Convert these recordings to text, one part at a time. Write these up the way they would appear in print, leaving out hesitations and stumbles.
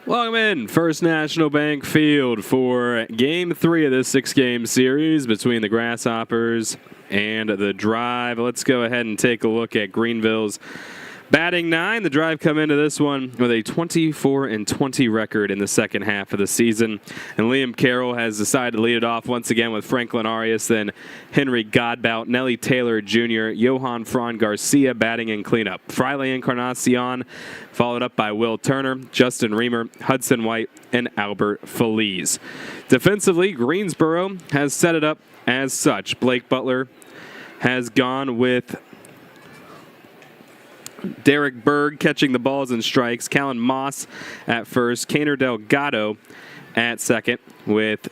Welcome in First National Bank Field for Game 3 of this 6-game series between the Grasshoppers and the Drive. Let's go ahead and take a look at Greenville's batting nine. The Drive come into this one with a 24-20 record in the second half of the season. And Liam Carroll has decided to lead it off once again with Franklin Arias, then Henry Godbout, Nelly Taylor Jr., Johan Fran Garcia batting in cleanup. Friley Encarnacion followed up by Will Turner, Justin Reamer, Hudson White, and Albert Feliz. Defensively, Greensboro has set it up as such. Blake Butler has gone with Derek Berg catching the balls and strikes. Callan Moss at first. Kaner Delgado at second with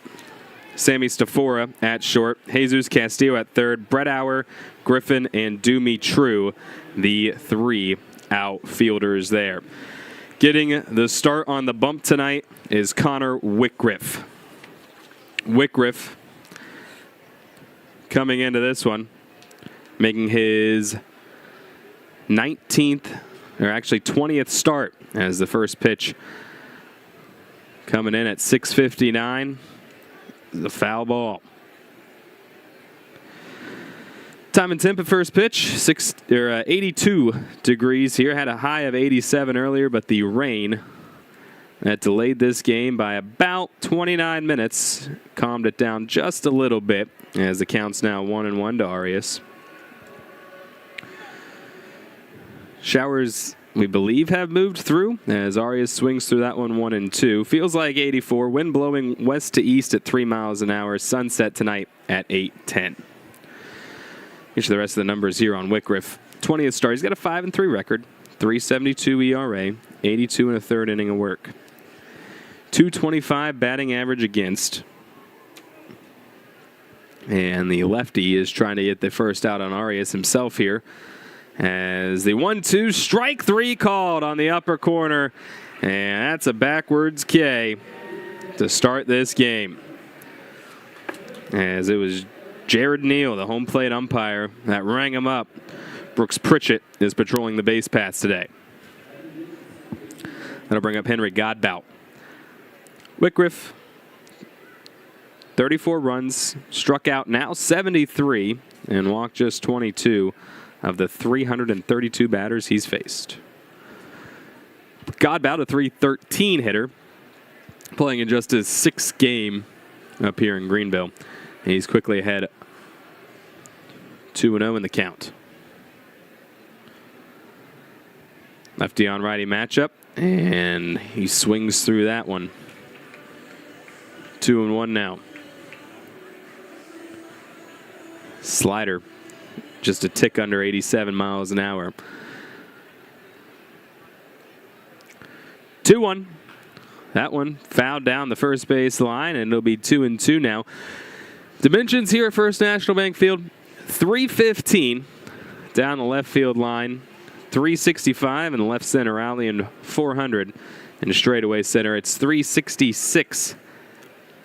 Sammy Stafora at short. Jesus Castillo at third. Brett Auer, Griffin, and Doomy True, the three outfielders there. Getting the start on the bump tonight is Connor Whitgriff. Whitgriff coming into this one, making his 19th, or actually 20th start as the first pitch coming in at 6:59. The foul ball. Time and temp at first pitch, 82 degrees here. Had a high of 87 earlier, but the rain that delayed this game by about 29 minutes calmed it down just a little bit as the count's now 1-1 to Arias. Showers, we believe, have moved through as Arias swings through that one 1-2. Feels like 84. Wind blowing west to east at 3 miles an hour. Sunset tonight at 8:10. Get you the rest of the numbers here on Whitgriff. 20th start. He's got a 5-3 record, 3.72 ERA, 82 and a third inning of work. 225 batting average against. And the lefty is trying to get the first out on Arias himself here, as the 1-2 strike three called on the upper corner. And that's a backwards K to start this game, as it was Jared Neal, the home plate umpire, that rang him up. Brooks Pritchett is patrolling the base paths today. That'll bring up Henry Godbout. Whitgriff, 34 runs, struck out now 73, and walked just 22 of the 332 batters he's faced. Godbout, a .313 hitter, playing in just his 6th game up here in Greenville. He's quickly ahead 2-0 in the count. Lefty on righty matchup, and he swings through that one. 2-1 now. Slider, just a tick under 87 miles an hour. 2-1. That one fouled down the first base line, and it'll be 2-2 now. Dimensions here at First National Bank Field, 315 down the left field line, 365 in the left center alley, and 400 in the straightaway center. It's 366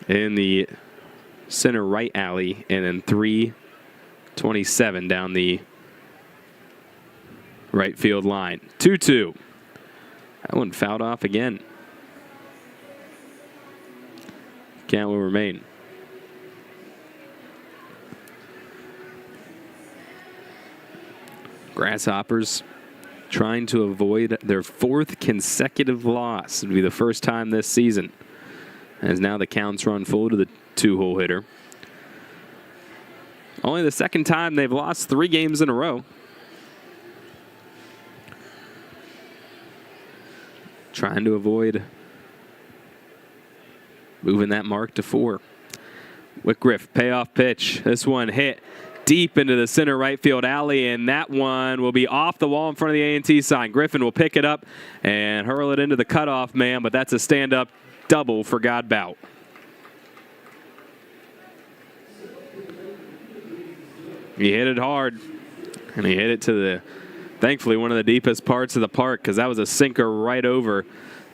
in the center right alley, and then 327 down the right field line. 2-2. That one fouled off again. Count will remain. Grasshoppers trying to avoid their 4th consecutive loss. It would be the first time this season, as now the counts run full to the 2-hole hitter. Only the 2nd time they've lost 3 games in a row. Trying to avoid moving that mark to 4. Whitgriff, payoff pitch. This one hit deep into the center right field alley, and that one will be off the wall in front of the A&T sign. Griffin will pick it up and hurl it into the cutoff man, but that's a stand-up double for Godbout. He hit it hard, and he hit it to the, thankfully, one of the deepest parts of the park, because that was a sinker right over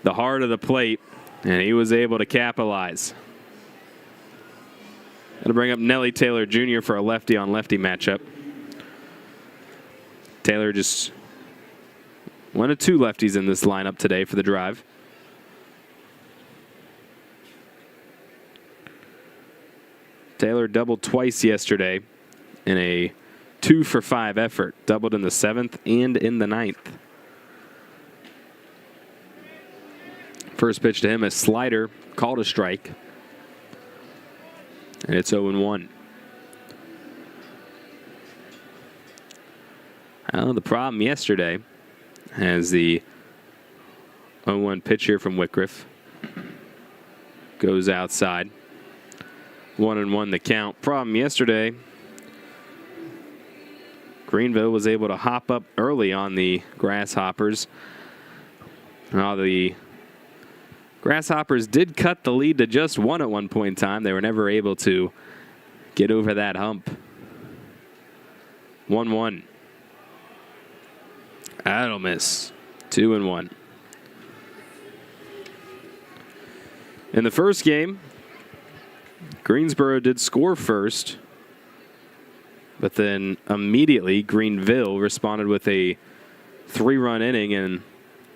the heart of the plate, and he was able to capitalize. That'll bring up Nelly Taylor Jr. for a lefty-on-lefty matchup. Taylor just one of 2 lefties in this lineup today for the Drive. Taylor doubled twice yesterday in a 2-for-5 effort. Doubled in the 7th and in the 9th. First pitch to him, a slider, called a strike. And it's 0-1. Well, the problem yesterday, as the 0-1 pitch here from Whitcroft goes outside. 1-1 the count. Problem yesterday, Greenville was able to hop up early on the Grasshoppers. Now the Grasshoppers did cut the lead to just 1 at one point in time. They were never able to get over that hump. 1-1. That'll miss. 2-1. In the first game, Greensboro did score first, but then immediately Greenville responded with a 3-run inning, and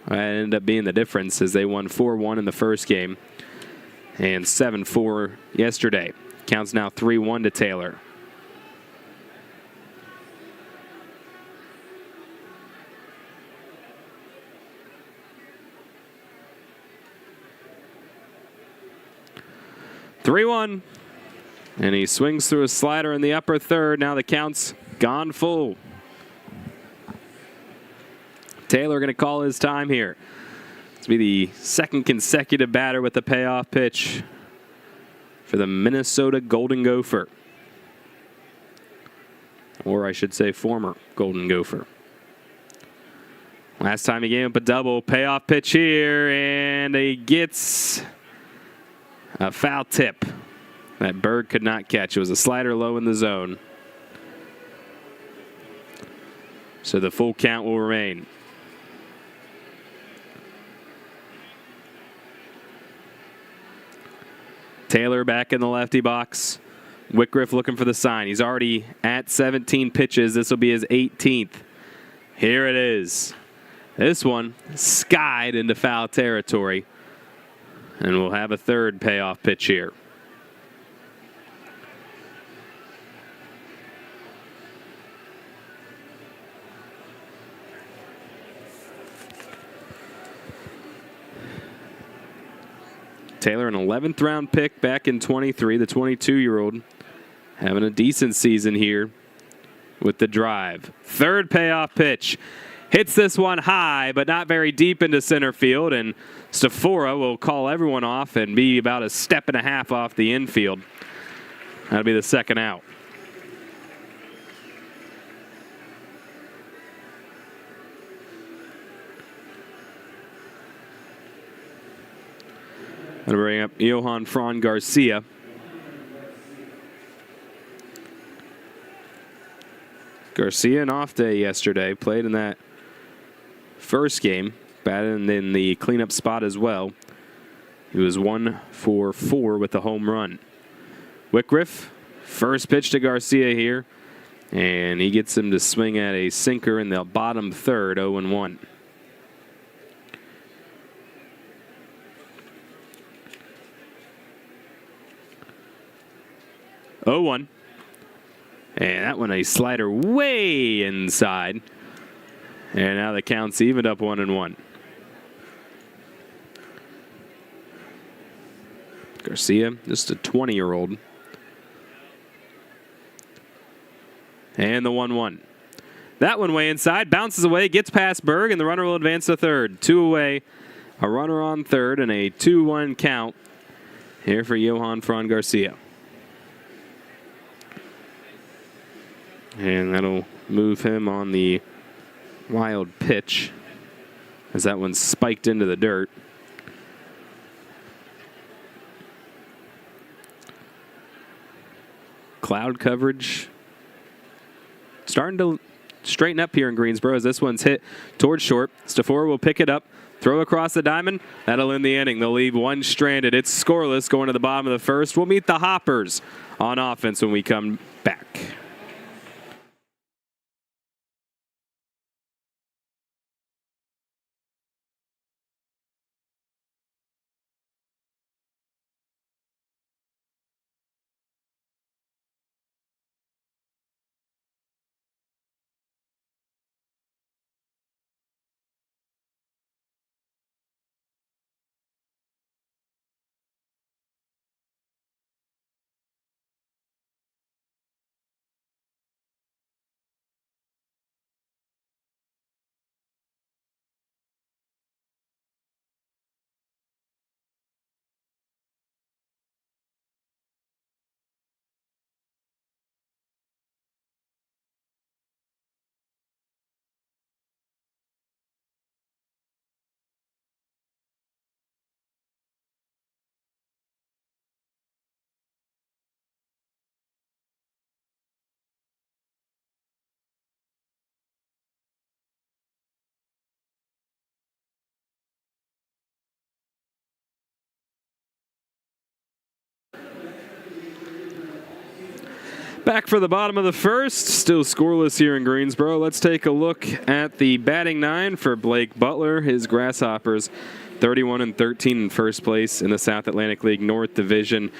that ended up being the difference as they won 4-1 in the first game and 7-4 yesterday. Counts now 3-1 to Taylor. (3-1), and he swings through a slider in the upper third. Now the count's gone full. Taylor going to call his time here. This will be the second consecutive batter with the payoff pitch for the Minnesota Golden Gopher. Or I should say former Golden Gopher. Last time he gave up a double. Payoff pitch here, and he gets a foul tip that Berg could not catch. It was a slider low in the zone. So the full count will remain. Taylor back in the lefty box. Whitcroft looking for the sign. He's already at 17 pitches. This will be his 18th. Here it is. This one skied into foul territory. And we'll have a third payoff pitch here. Taylor, an 11th round pick back in 23, the 22-year-old, having a decent season here with the drive. Third payoff pitch. Hits this one high, but not very deep into center field, and Stafora will call everyone off and be about a step and a half off the infield. That'll be the second out. Going to bring up Johan Fran Garcia. Garcia, an off day yesterday, played in that first game, batted in the cleanup spot as well. He was 1 for 4 with a home run. Whitcroft, first pitch to Garcia here, and he gets him to swing at a sinker in the bottom third, 0-1. And that one a slider way inside. And now the count's evened up 1-1. Garcia, just a 20-year-old. And the 1-1. That one way inside, bounces away, gets past Berg, and the runner will advance to third. 2 away, a runner on third, and a 2-1 count here for Johan Fran Garcia. And that'll move him on the wild pitch as that one spiked into the dirt. Cloud coverage starting to straighten up here in Greensboro as this one's hit towards short. Stafora will pick it up, throw across the diamond. That'll end the inning. They'll leave one stranded. It's scoreless going to the bottom of the first. We'll meet the Hoppers on offense when we come back. Back for the bottom of the first, still scoreless here in Greensboro. Let's take a look at the batting nine for Blake Butler. His Grasshoppers 31-13 in first place in the South Atlantic League North Division.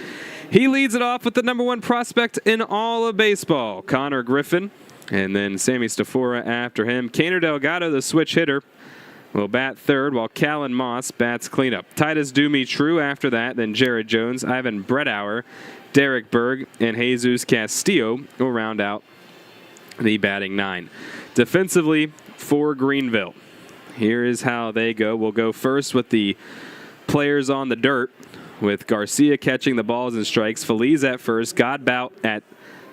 He leads it off with the #1 prospect in all of baseball, Connor Griffin, and then Sammy Stafora after him. Kaner Delgado, the switch hitter, will bat third, while Callan Moss bats cleanup. Titus Doomy True after that, then Jared Jones, Ivan Bredauer, Derek Berg, and Jesus Castillo will round out the batting nine. Defensively for Greenville, here is how they go. We'll go first with the players on the dirt, with Garcia catching the balls and strikes, Feliz at first, Godbout at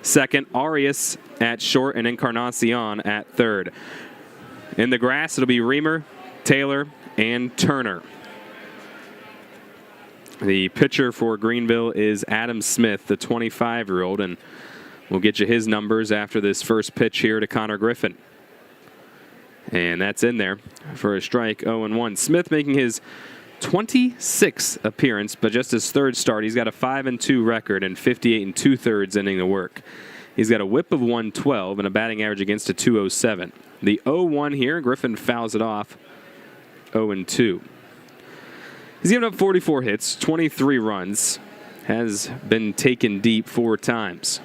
second, Arias at short, and Encarnacion at third. In the grass, it'll be Reamer, Taylor, and Turner. The pitcher for Greenville is Adam Smith, the 25-year-old, and we'll get you his numbers after this first pitch here to Connor Griffin. And that's in there for a strike, 0-1. Smith making his 26th appearance, but just his third start. He's got a 5-2 record and 58 2/3 inning of work. He's got a whip of 112 and a batting average against a 207. The 0-1 here, Griffin fouls it off, 0-2. He's given up 44 hits, 23 runs, has been taken deep 4 times.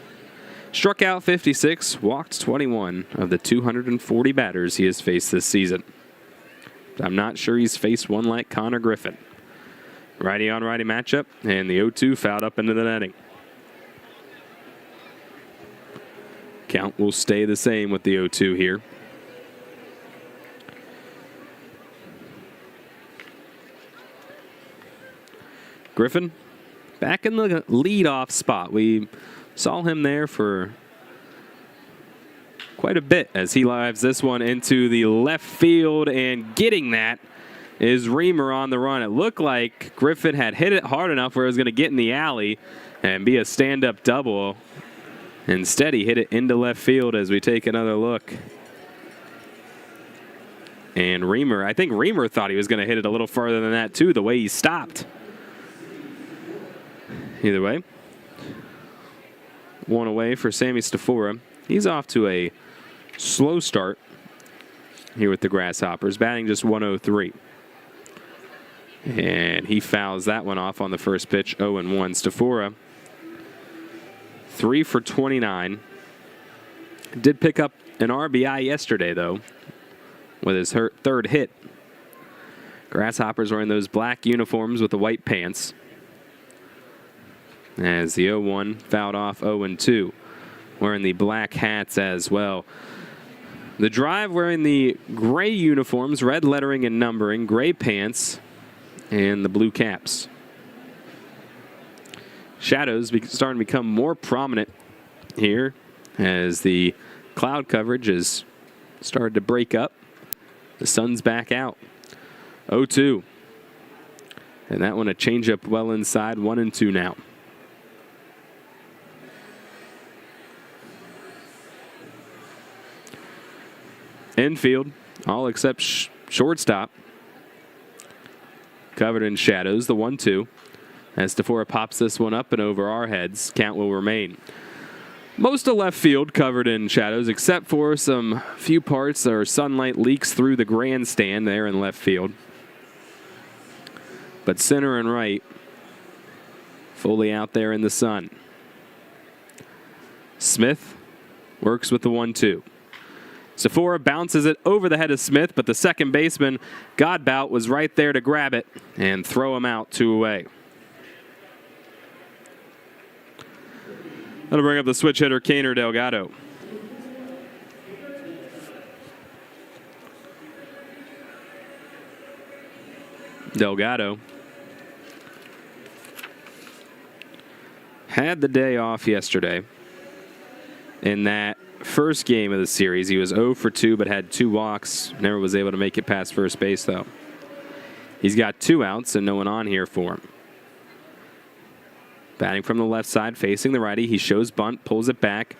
Struck out 56, walked 21 of the 240 batters he has faced this season. I'm not sure he's faced one like Connor Griffin. Righty on righty matchup, and the 0-2 fouled up into the netting. Count will stay the same with the 0-2 here. Griffin back in the leadoff spot. We saw him there for quite a bit as he lives this one into the left field, and getting that is Reamer on the run. It looked like Griffin had hit it hard enough where it was going to get in the alley and be a stand-up double. Instead, he hit it into left field as we take another look. And Reamer, I think Reamer thought he was going to hit it a little farther than that too, the way he stopped. Either way, one away for Sammy Stafora. He's off to a slow start here with the Grasshoppers, batting just 103. And he fouls that one off on the first pitch, 0-1. Stafora, 3 for 29. Did pick up an RBI yesterday, though, with his third hit. Grasshoppers wearing those black uniforms with the white pants. As the 0-1 fouled off, 0-2. Wearing the black hats as well. The Drive wearing the gray uniforms, red lettering and numbering, gray pants, and the blue caps. Shadows starting to become more prominent here as the cloud coverage has started to break up. The sun's back out. 0-2. And that one a changeup well inside, 1-2 now. Infield, all except shortstop. Covered in shadows, the 1-2. As Stafora pops this one up and over our heads, count will remain. Most of left field covered in shadows, except for some few parts where sunlight leaks through the grandstand there in left field. But center and right, fully out there in the sun. Smith works with the 1-2. Stafora bounces it over the head of Smith, but the second baseman, Godbout, was right there to grab it and throw him out 2 away. That'll bring up the switch hitter, Kaner Delgado. Delgado had the day off yesterday in that first game of the series. He was 0 for 2, but had 2 walks. Never was able to make it past first base, though. He's got 2 outs and no one on here for him. Batting from the left side, facing the righty. He shows bunt, pulls it back,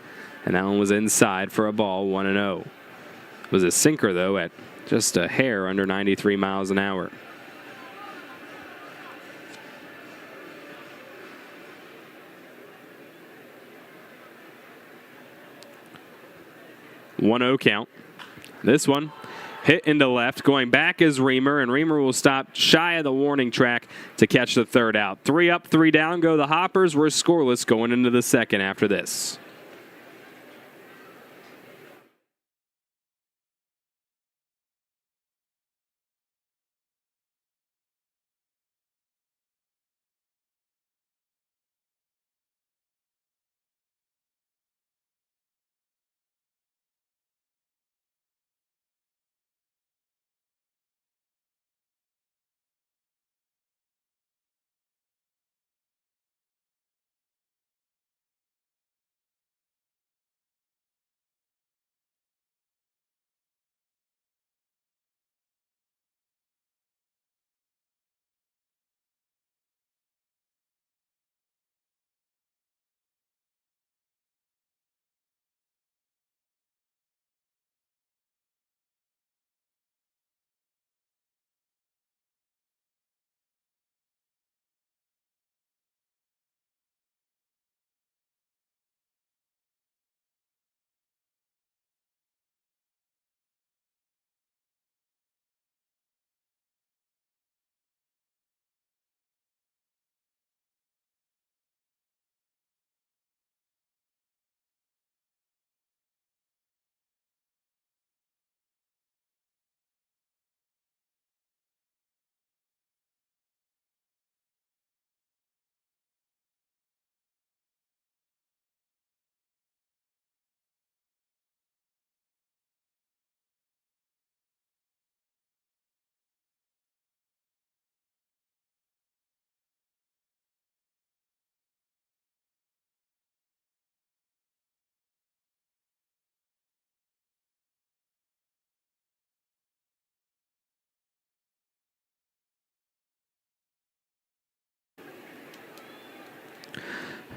and that one was inside for a ball, 1-0. It was a sinker, though, at just a hair under 93 miles an hour. 1-0 count. This one hit into left. Going back is Reamer, and Reamer will stop shy of the warning track to catch the third out. 3 up, 3 down go the Hoppers. We're scoreless going into the second after this.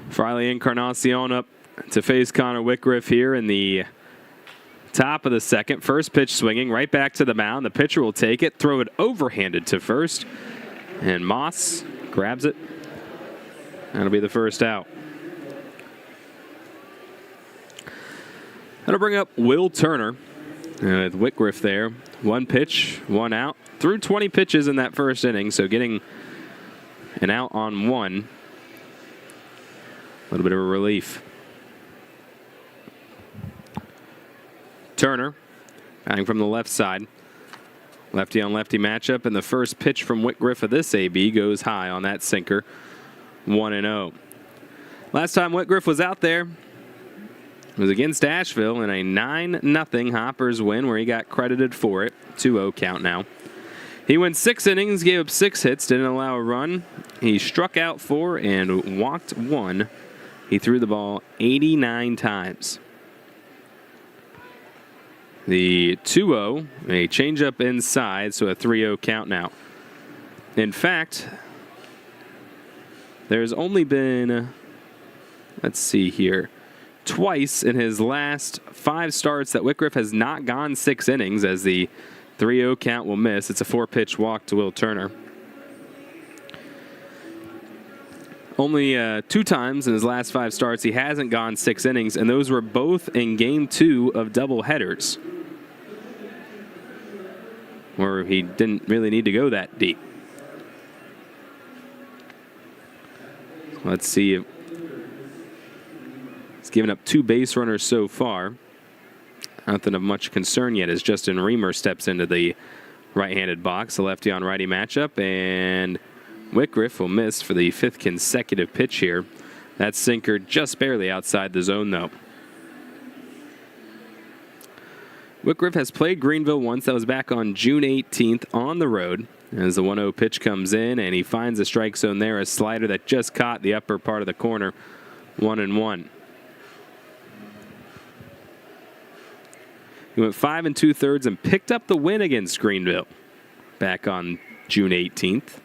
Farley Encarnacion up to face Connor Whitgriff here in the top of the second. First pitch swinging right back to the mound. The pitcher will take it, throw it overhanded to first, and Moss grabs it. That'll be the first out. That'll bring up Will Turner with Whitgriff there. 1 pitch, 1 out. Threw 20 pitches in that first inning, so getting an out on 1. A little bit of a relief. Turner batting from the left side. Lefty on lefty matchup, and the first pitch from Whitgriff of this AB goes high on that sinker. 1-0. Last time Whitgriff was out there was against Asheville in a 9-0 Hoppers win where he got credited for it. 2-0 count now. He went 6 innings, gave up 6 hits, didn't allow a run. He struck out 4 and walked 1. He threw the ball 89 times. The 2-0, a changeup inside, so a 3-0 count now. In fact, there's only been, let's see here, twice in his last 5 starts that Whitgriff has not gone 6 innings, as the 3-0 count will miss. It's a 4-pitch walk to Will Turner. Only 2 times in his last 5 starts he hasn't gone 6 innings, and those were both in Game 2 of doubleheaders, where he didn't really need to go that deep. Let's see if he's given up 2 base runners so far. Nothing of much concern yet as Justin Reamer steps into the right-handed box, a lefty on righty matchup, and Whitgriff will miss for the 5th consecutive pitch here. That sinker just barely outside the zone, though. Whitgriff has played Greenville once. That was back on June 18th on the road. As the 1-0 pitch comes in, and he finds the strike zone there, a slider that just caught the upper part of the corner. 1-1. He went 5 2/3 and picked up the win against Greenville back on June 18th.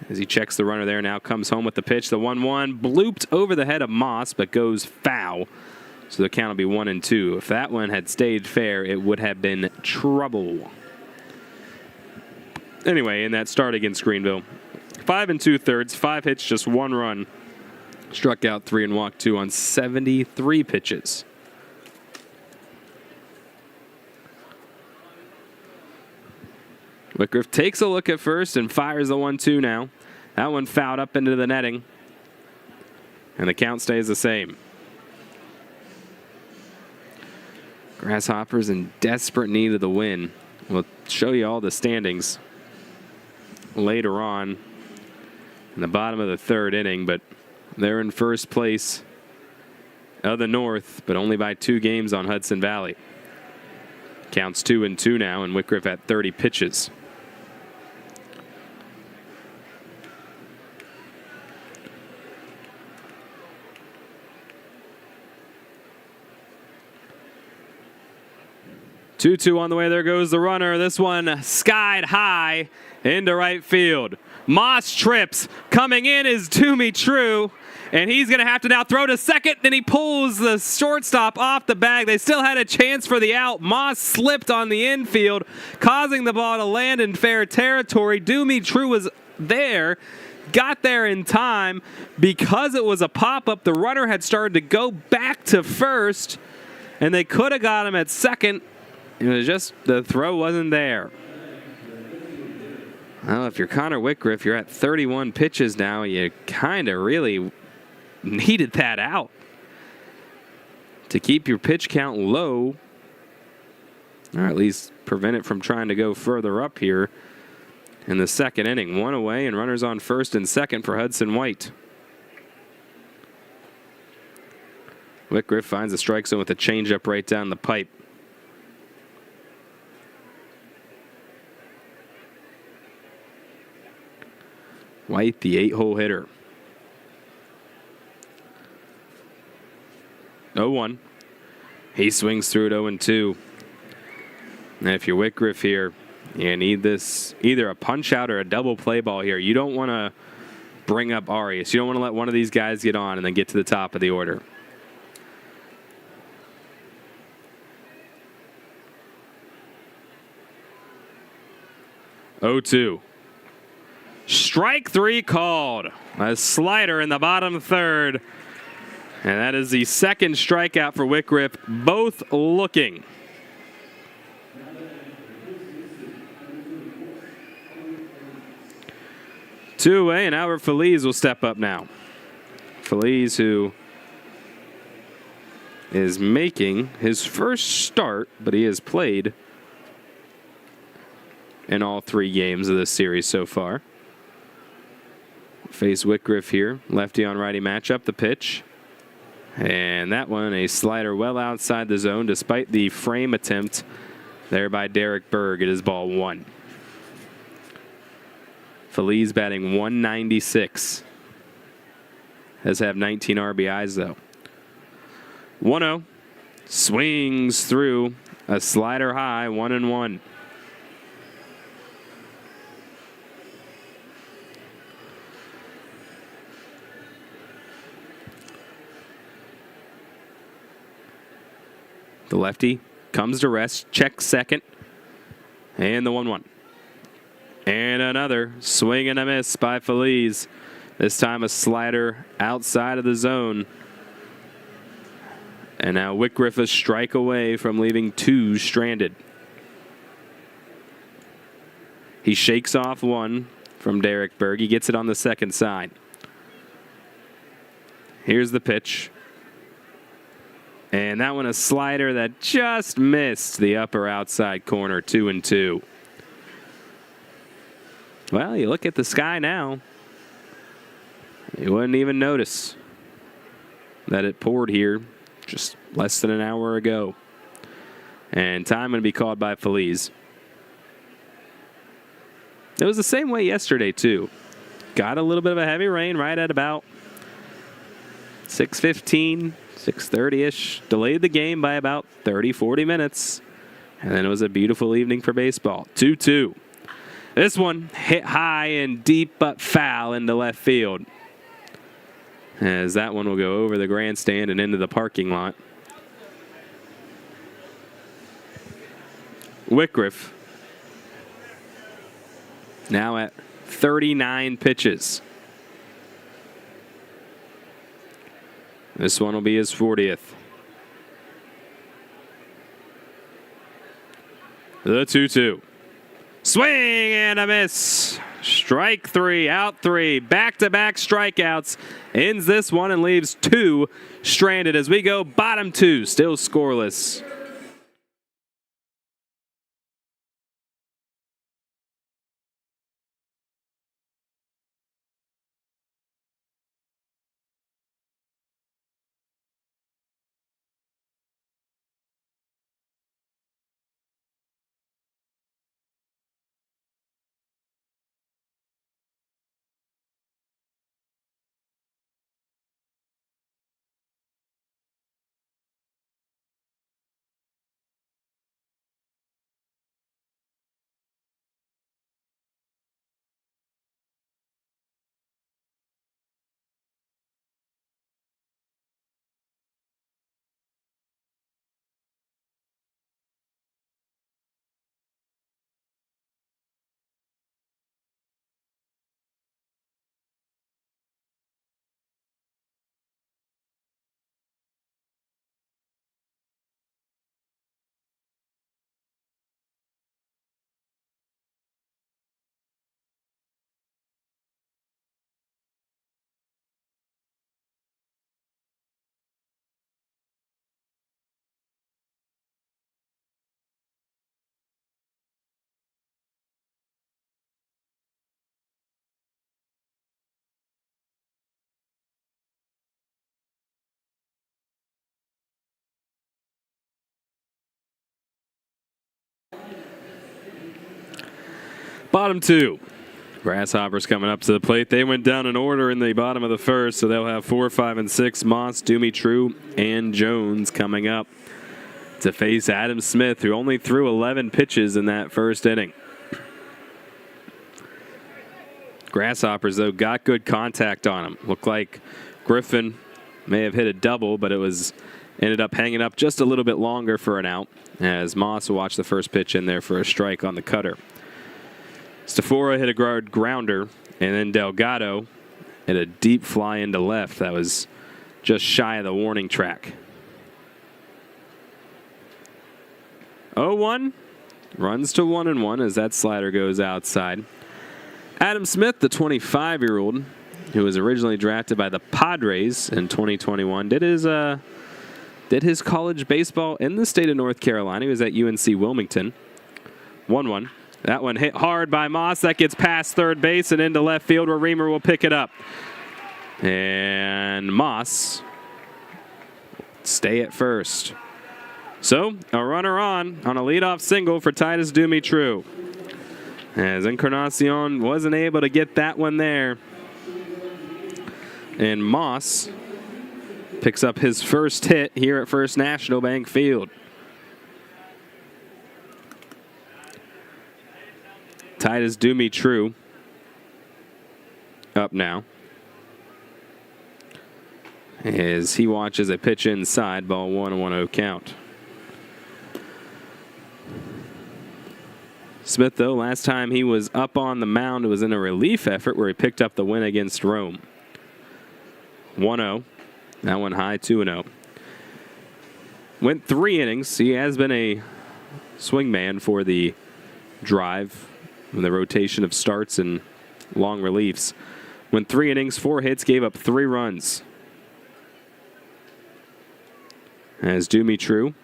As he checks the runner there, now comes home with the pitch. The 1-1 blooped over the head of Moss, but goes foul. So the count will be 1-2. If that one had stayed fair, it would have been trouble. Anyway, in that start against Greenville, 5 2/3, 5 hits, just 1 run. Struck out 3 and walked 2 on 73 pitches. Whitgriff takes a look at first and fires the 1-2 now. That one fouled up into the netting. And the count stays the same. Grasshoppers in desperate need of the win. We'll show you all the standings later on in the bottom of the third inning, but they're in first place of the North, but only by 2 games on Hudson Valley. Counts 2-2 now, and Whitgriff at 30 pitches. Two on the way. There goes the runner. This one skied high into right field. Moss trips. Coming in is Toomey True. And he's going to have to now throw to second. Then he pulls the shortstop off the bag. They still had a chance for the out. Moss slipped on the infield, causing the ball to land in fair territory. Toomey True was there. Got there in time. Because it was a pop-up, the runner had started to go back to first. And they could have got him at second. It was just the throw wasn't there. Well, if you're Connor Whitgriff, you're at 31 pitches now. You kind of really needed that out to keep your pitch count low, or at least prevent it from trying to go further up here in the second inning. One away and runners on first and second for Hudson White. Whitgriff finds the strike zone with a changeup right down the pipe. White, the 8-hole hitter. 0-1. He swings through at 0-2. And if you're Whitgriff here, you need this either a punch out or a double play ball here. You don't want to bring up Arias. You don't want to let one of these guys get on and then get to the top of the order. Oh-2. Strike 3 called. A slider in the bottom third. And that is the second strikeout for Whitgriff, both looking. Two away, and Albert Feliz will step up now. Feliz, who is making his first start, but he has played in all 3 games of this series so far. Face Whitgriff here. Lefty on righty matchup. The pitch. And that one, a slider well outside the zone despite the frame attempt there by Derek Berg. It is ball 1. Feliz batting 196. Has had 19 RBIs though. 1-0. Swings through a slider high, 1-1. The lefty comes to rest, checks second, and the 1-1. And another swing and a miss by Feliz. This time a slider outside of the zone. And now Whitgriff a strike away from leaving 2 stranded. He shakes off one from Derek Berg. He gets it on the second side. Here's the pitch. And that one a slider that just missed the upper outside corner, 2-2. Well, you look at the sky now. You wouldn't even notice that it poured here just less than an hour ago. And time going to be called by Feliz. It was the same way yesterday, too. Got a little bit of a heavy rain right at about 6:15. 6:30-ish, delayed the game by about 30, 40 minutes. And then it was a beautiful evening for baseball. 2-2. This one hit high and deep but foul into left field. As that one will go over the grandstand and into the parking lot. Whitgriff now at 39 pitches. This one will be his 40th. The 2-2. Swing and a miss. Strike three, out three, back-to-back strikeouts. Ends this one and leaves two stranded as we go bottom two, still scoreless. Bottom two. Grasshoppers coming up to the plate. They went down in order in the bottom of the first, so they'll have 4, 5, and 6. Moss, Doomey, True, and Jones coming up to face Adam Smith, who only threw 11 pitches in that first inning. Grasshoppers, though, got good contact on him. Looked like Griffin may have hit a double, but ended up hanging up just a little bit longer for an out, as Moss watched the first pitch in there for a strike on the cutter. Stafora hit a grounder, and then Delgado hit a deep fly into left. That was just shy of the warning track. 0-1, runs to 1-1 as that slider goes outside. Adam Smith, the 25-year-old, who was originally drafted by the Padres in 2021, did his college baseball in the state of North Carolina. He was at UNC Wilmington. 1-1. That one hit hard by Moss. That gets past third base and into left field where Reamer will pick it up. And Moss stay at first. So a runner on a leadoff single for Titus Doomey True. As Encarnacion wasn't able to get that one there. And Moss picks up his first hit here at First National Bank Field. Titus Doomey True up now as he watches a pitch inside, ball 1-1-0 count. Smith, though, last time he was up on the mound, it was in a relief effort where he picked up the win against Rome. 1-0. That one high, 2-0. Went 3 innings. He has been a swingman for the Drive, with the rotation of starts and long reliefs. Went 3 innings, 4 hits, gave up 3 runs. As Doomey True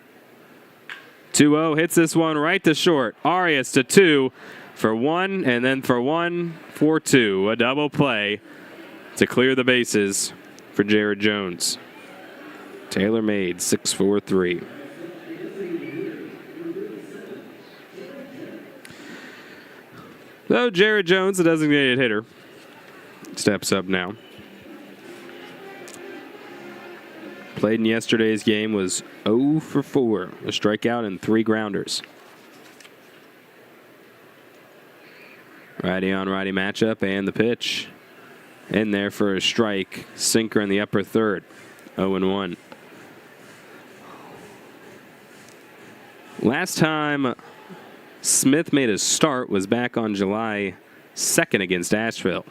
2-0 hits this one right to short. Arias to 2 for 1, and then for 1 for 2. A double play to clear the bases for Jared Jones. Taylor made 6-4-3. So Jared Jones, the designated hitter, steps up now. Played in yesterday's game, was 0 for 4. A strikeout and 3 grounders. Righty on righty matchup, and the pitch in there for a strike. Sinker in the upper third. 0-1. Last time Smith made his start was back on July 2nd against Asheville.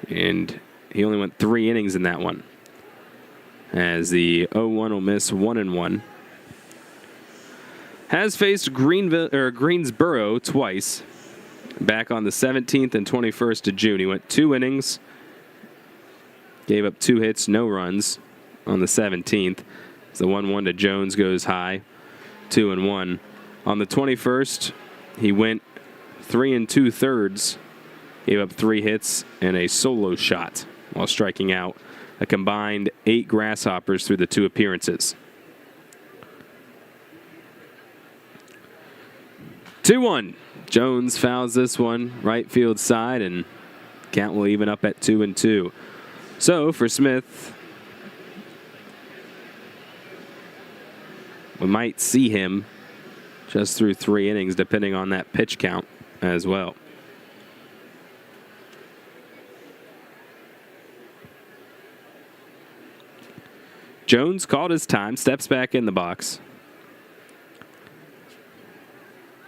And he only went 3 innings in that one. As the 0-1 will miss 1-1. has faced Greensboro twice, back on the 17th and 21st of June. He went 2 innings, gave up 2 hits, no runs on the 17th. The 1-1 to Jones goes high, 2-1. On the 21st, he went 3 2/3, gave up 3 hits and a solo shot while striking out a combined 8 Grasshoppers through the 2 appearances. 2-1. Jones fouls this one right field side, and count will even up at 2-2. So for Smith, we might see him just through 3 innings, depending on that pitch count as well. Jones called his time, steps back in the box,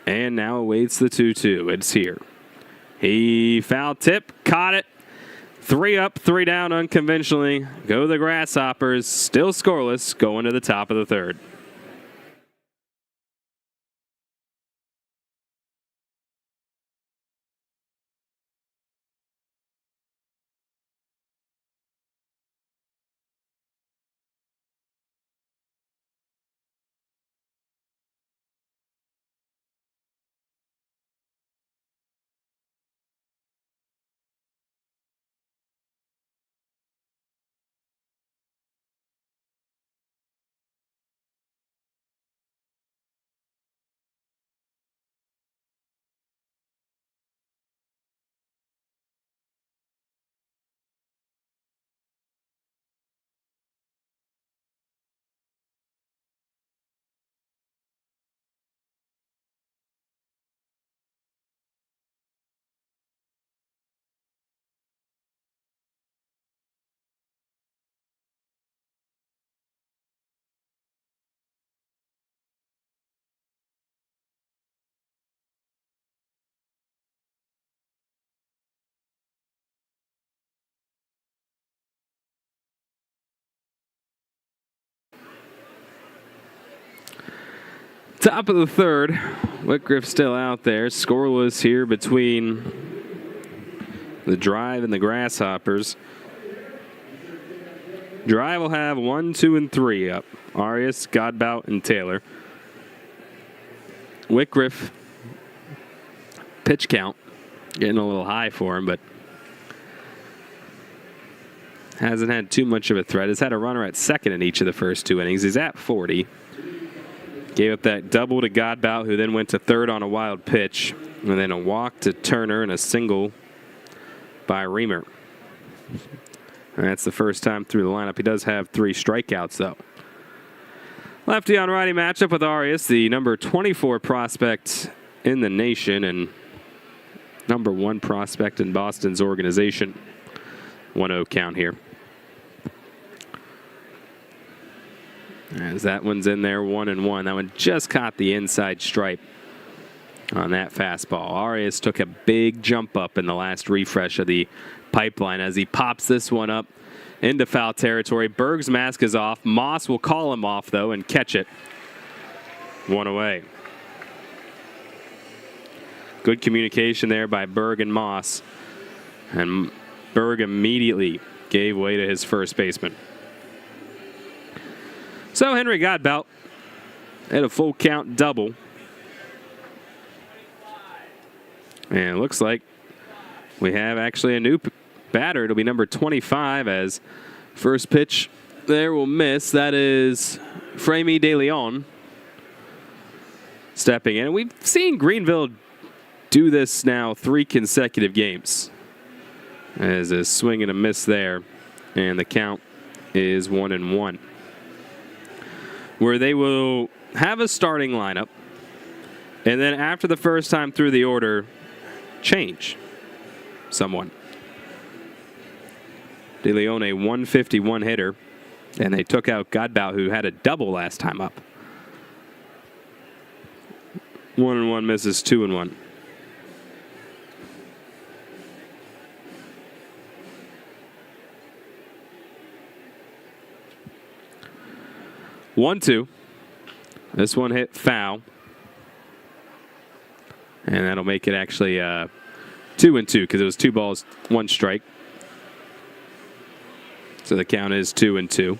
and now awaits the 2-2. It's here. He foul tip, caught it. 3 up, 3 down unconventionally. Go the Grasshoppers, still scoreless, going to the top of the 3rd. Top of the 3rd. Whitgriff still out there. Scoreless here between the Drive and the Grasshoppers. Drive will have 1, 2, and 3 up. Arias, Godbout, and Taylor. Whitgriff, pitch count, getting a little high for him, but hasn't had too much of a threat. Has had a runner at second in each of the first 2 innings. He's at 40. Gave up that double to Godbout, who then went to 3rd on a wild pitch, and then a walk to Turner and a single by Reamer. And that's the first time through the lineup. He does have 3 strikeouts, though. Lefty on righty matchup with Arias, the number 24 prospect in the nation and number 1 prospect in Boston's organization. 1-0 count here. As that one's in there, 1-1. That one just caught the inside stripe on that fastball. Arias took a big jump up in the last refresh of the pipeline as he pops this one up into foul territory. Berg's mask is off. Moss will call him off, though, and catch it. 1 away. Good communication there by Berg and Moss. And Berg immediately gave way to his first baseman. So Henry Godbout had a full count double. And it looks like we have actually a new batter. It'll be number 25 as first pitch there will miss. That is Framey De Leon stepping in. And we've seen Greenville do this now 3 consecutive games. As a swing and a miss there. And the count is 1-1. Where they will have a starting lineup, and then after the first time through the order, change someone. De Leon, a 151 hitter, and they took out Godbout, who had a double last time up. 1-1 misses, 2-1. One, two. This one hit foul. And that'll make it actually 2-2 because it was 2 balls, 1 strike. So the count is 2-2.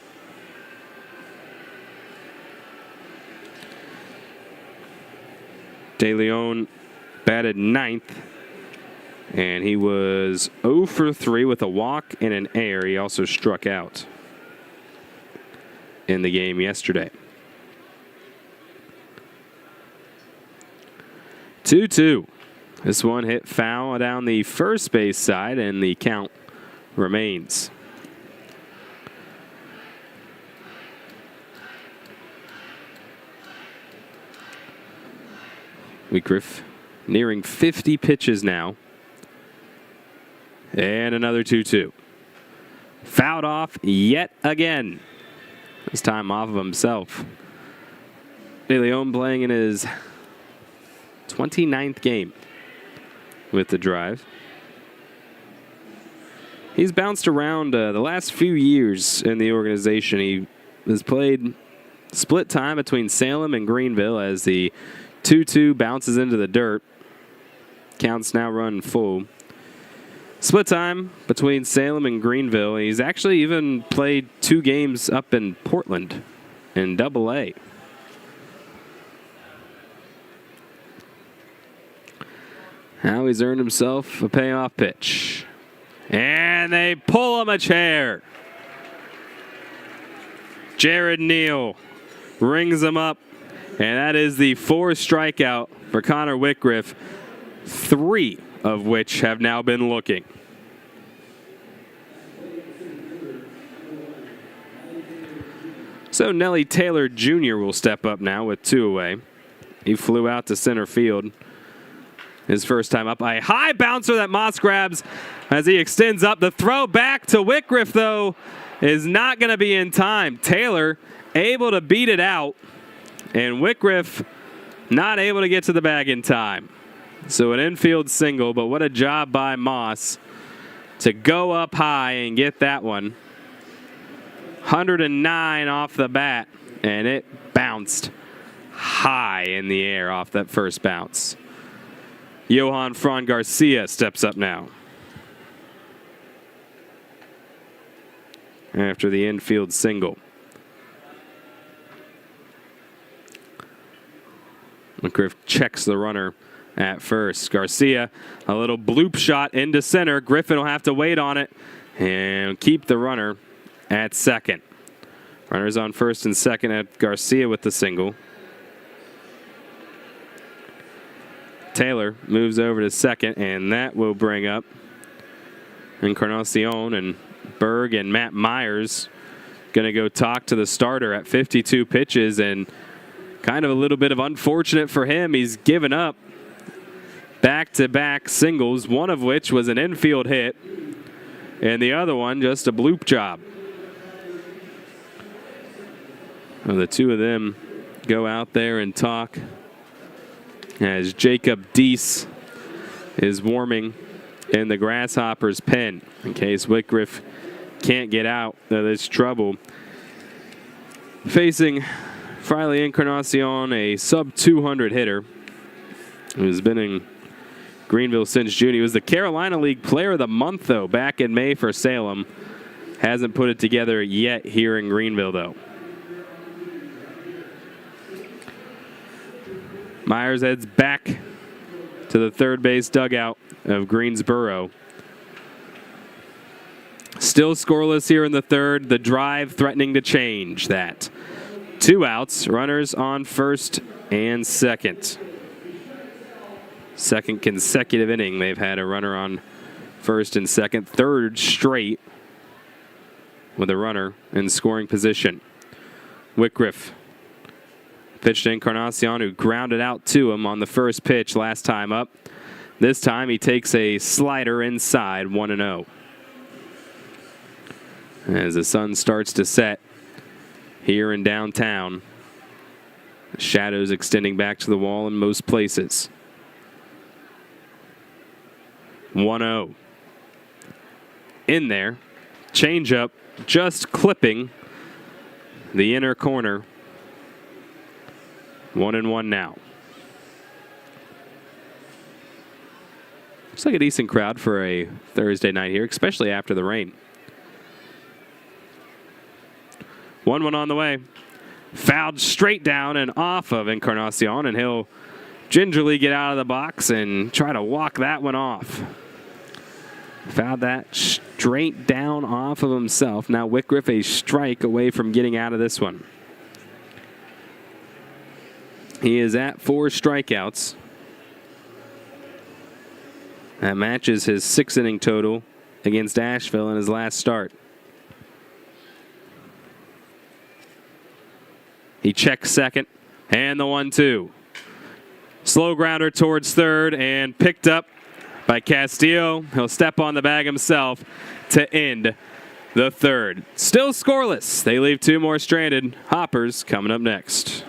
De Leon batted 9th, and he was 0 for 3 with a walk and an error. He also struck out in the game yesterday. 2-2. This one hit foul down the first base side, and the count remains. Whitgriff nearing 50 pitches now. And another 2-2. Fouled off yet again. This time off of himself. De Leon playing in his 29th game with the drive. He's bounced around the last few years in the organization. He has played split time between Salem and Greenville as the 2-2 bounces into the dirt. Counts now run full. Split time between Salem and Greenville. He's actually even played 2 games up in Portland in Double-A. Now he's earned himself a payoff pitch. And they pull him a chair. Jared Neal rings him up. And that is the 4th strikeout for Connor Whitgriff, 3 of which have now been looking. So Nelly Taylor Jr. will step up now with 2 away. He flew out to center field. His first time up. A high bouncer that Moss grabs as he extends up. The throw back to Whitgriff, though, is not going to be in time. Taylor able to beat it out. And Whitgriff not able to get to the bag in time. So an infield single, but what a job by Moss to go up high and get that one. 109 off the bat, and it bounced high in the air off that first bounce. Johan Fran Garcia steps up now. After the infield single. Whitgriff checks the runner at first. Garcia, a little bloop shot into center. Griffin will have to wait on it and keep the runner at second. Runners on first and second at Garcia with the single. Taylor moves over to second, and that will bring up Encarnacion, and Berg and Matt Myers going to go talk to the starter at 52 pitches, and kind of a little bit of unfortunate for him. He's given up back-to-back singles, one of which was an infield hit, and the other one just a bloop job. Well, the two of them go out there and talk as Jacob Deese is warming in the Grasshoppers' pen in case Whitgriff can't get out of this trouble. Facing Friley Encarnacion, a sub-200 hitter who's been in Greenville since June. He was the Carolina League Player of the Month, though, back in May for Salem. Hasn't put it together yet here in Greenville, though. Myers heads back to the third base dugout of Greensboro. Still scoreless here in the third. The drive threatening to change that. 2 outs, runners on first and second. Second consecutive inning they've had a runner on first and second. Third straight with a runner in scoring position. Whitgriff pitched to Encarnacion, who grounded out to him on the first pitch last time up. This time he takes a slider inside, 1-0. As the sun starts to set here in downtown, shadows extending back to the wall in most places. 1-0. In there, changeup just clipping the inner corner. 1-1 now. Looks like a decent crowd for a Thursday night here, especially after the rain. 1-1 on the way. Fouled straight down and off of Encarnacion, and he'll gingerly get out of the box and try to walk that one off. Fouled that straight down off of himself. Now Whitgriff a strike away from getting out of this one. He is at 4 strikeouts. That matches his 6-inning total against Asheville in his last start. He checks second, and the 1-2. Slow grounder towards third, and picked up by Castillo. He'll step on the bag himself to end the third. Still scoreless. They leave 2 more stranded. Hoppers coming up next.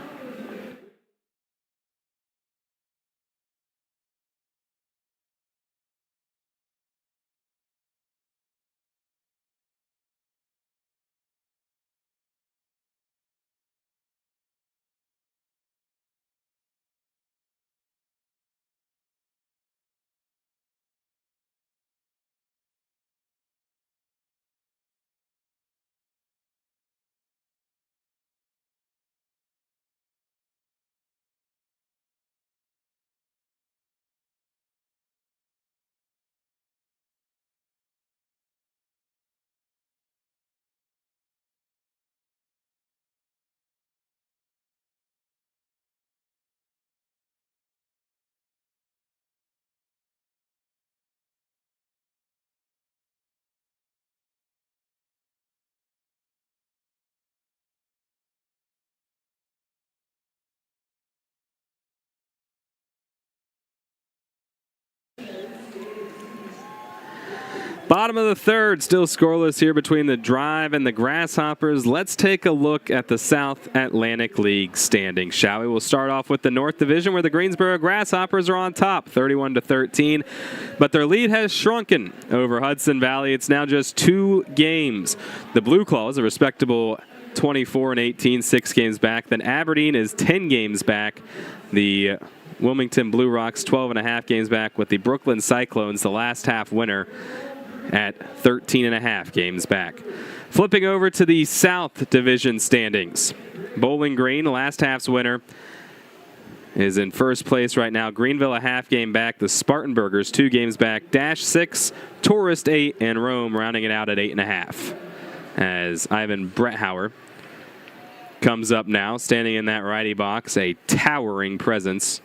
Bottom of the third, still scoreless here between the Drive and the Grasshoppers. Let's take a look at the South Atlantic League standings, shall we? We'll start off with the North Division, where the Greensboro Grasshoppers are on top, 31-13. But their lead has shrunken over Hudson Valley. It's now just 2 games. The Blue Claws, a respectable 24-18, 6 games back. Then Aberdeen is 10 games back. The Wilmington Blue Rocks, 12.5 games back, with the Brooklyn Cyclones, the last half winner, at 13.5 games back. Flipping over to the South Division standings. Bowling Green, last half's winner, is in first place right now. Greenville a half game back. The Spartanburgers 2 games back. Dash 6, Tourist 8, and Rome rounding it out at 8.5. As Ivan Bretthauer comes up now, standing in that righty box, a towering presence.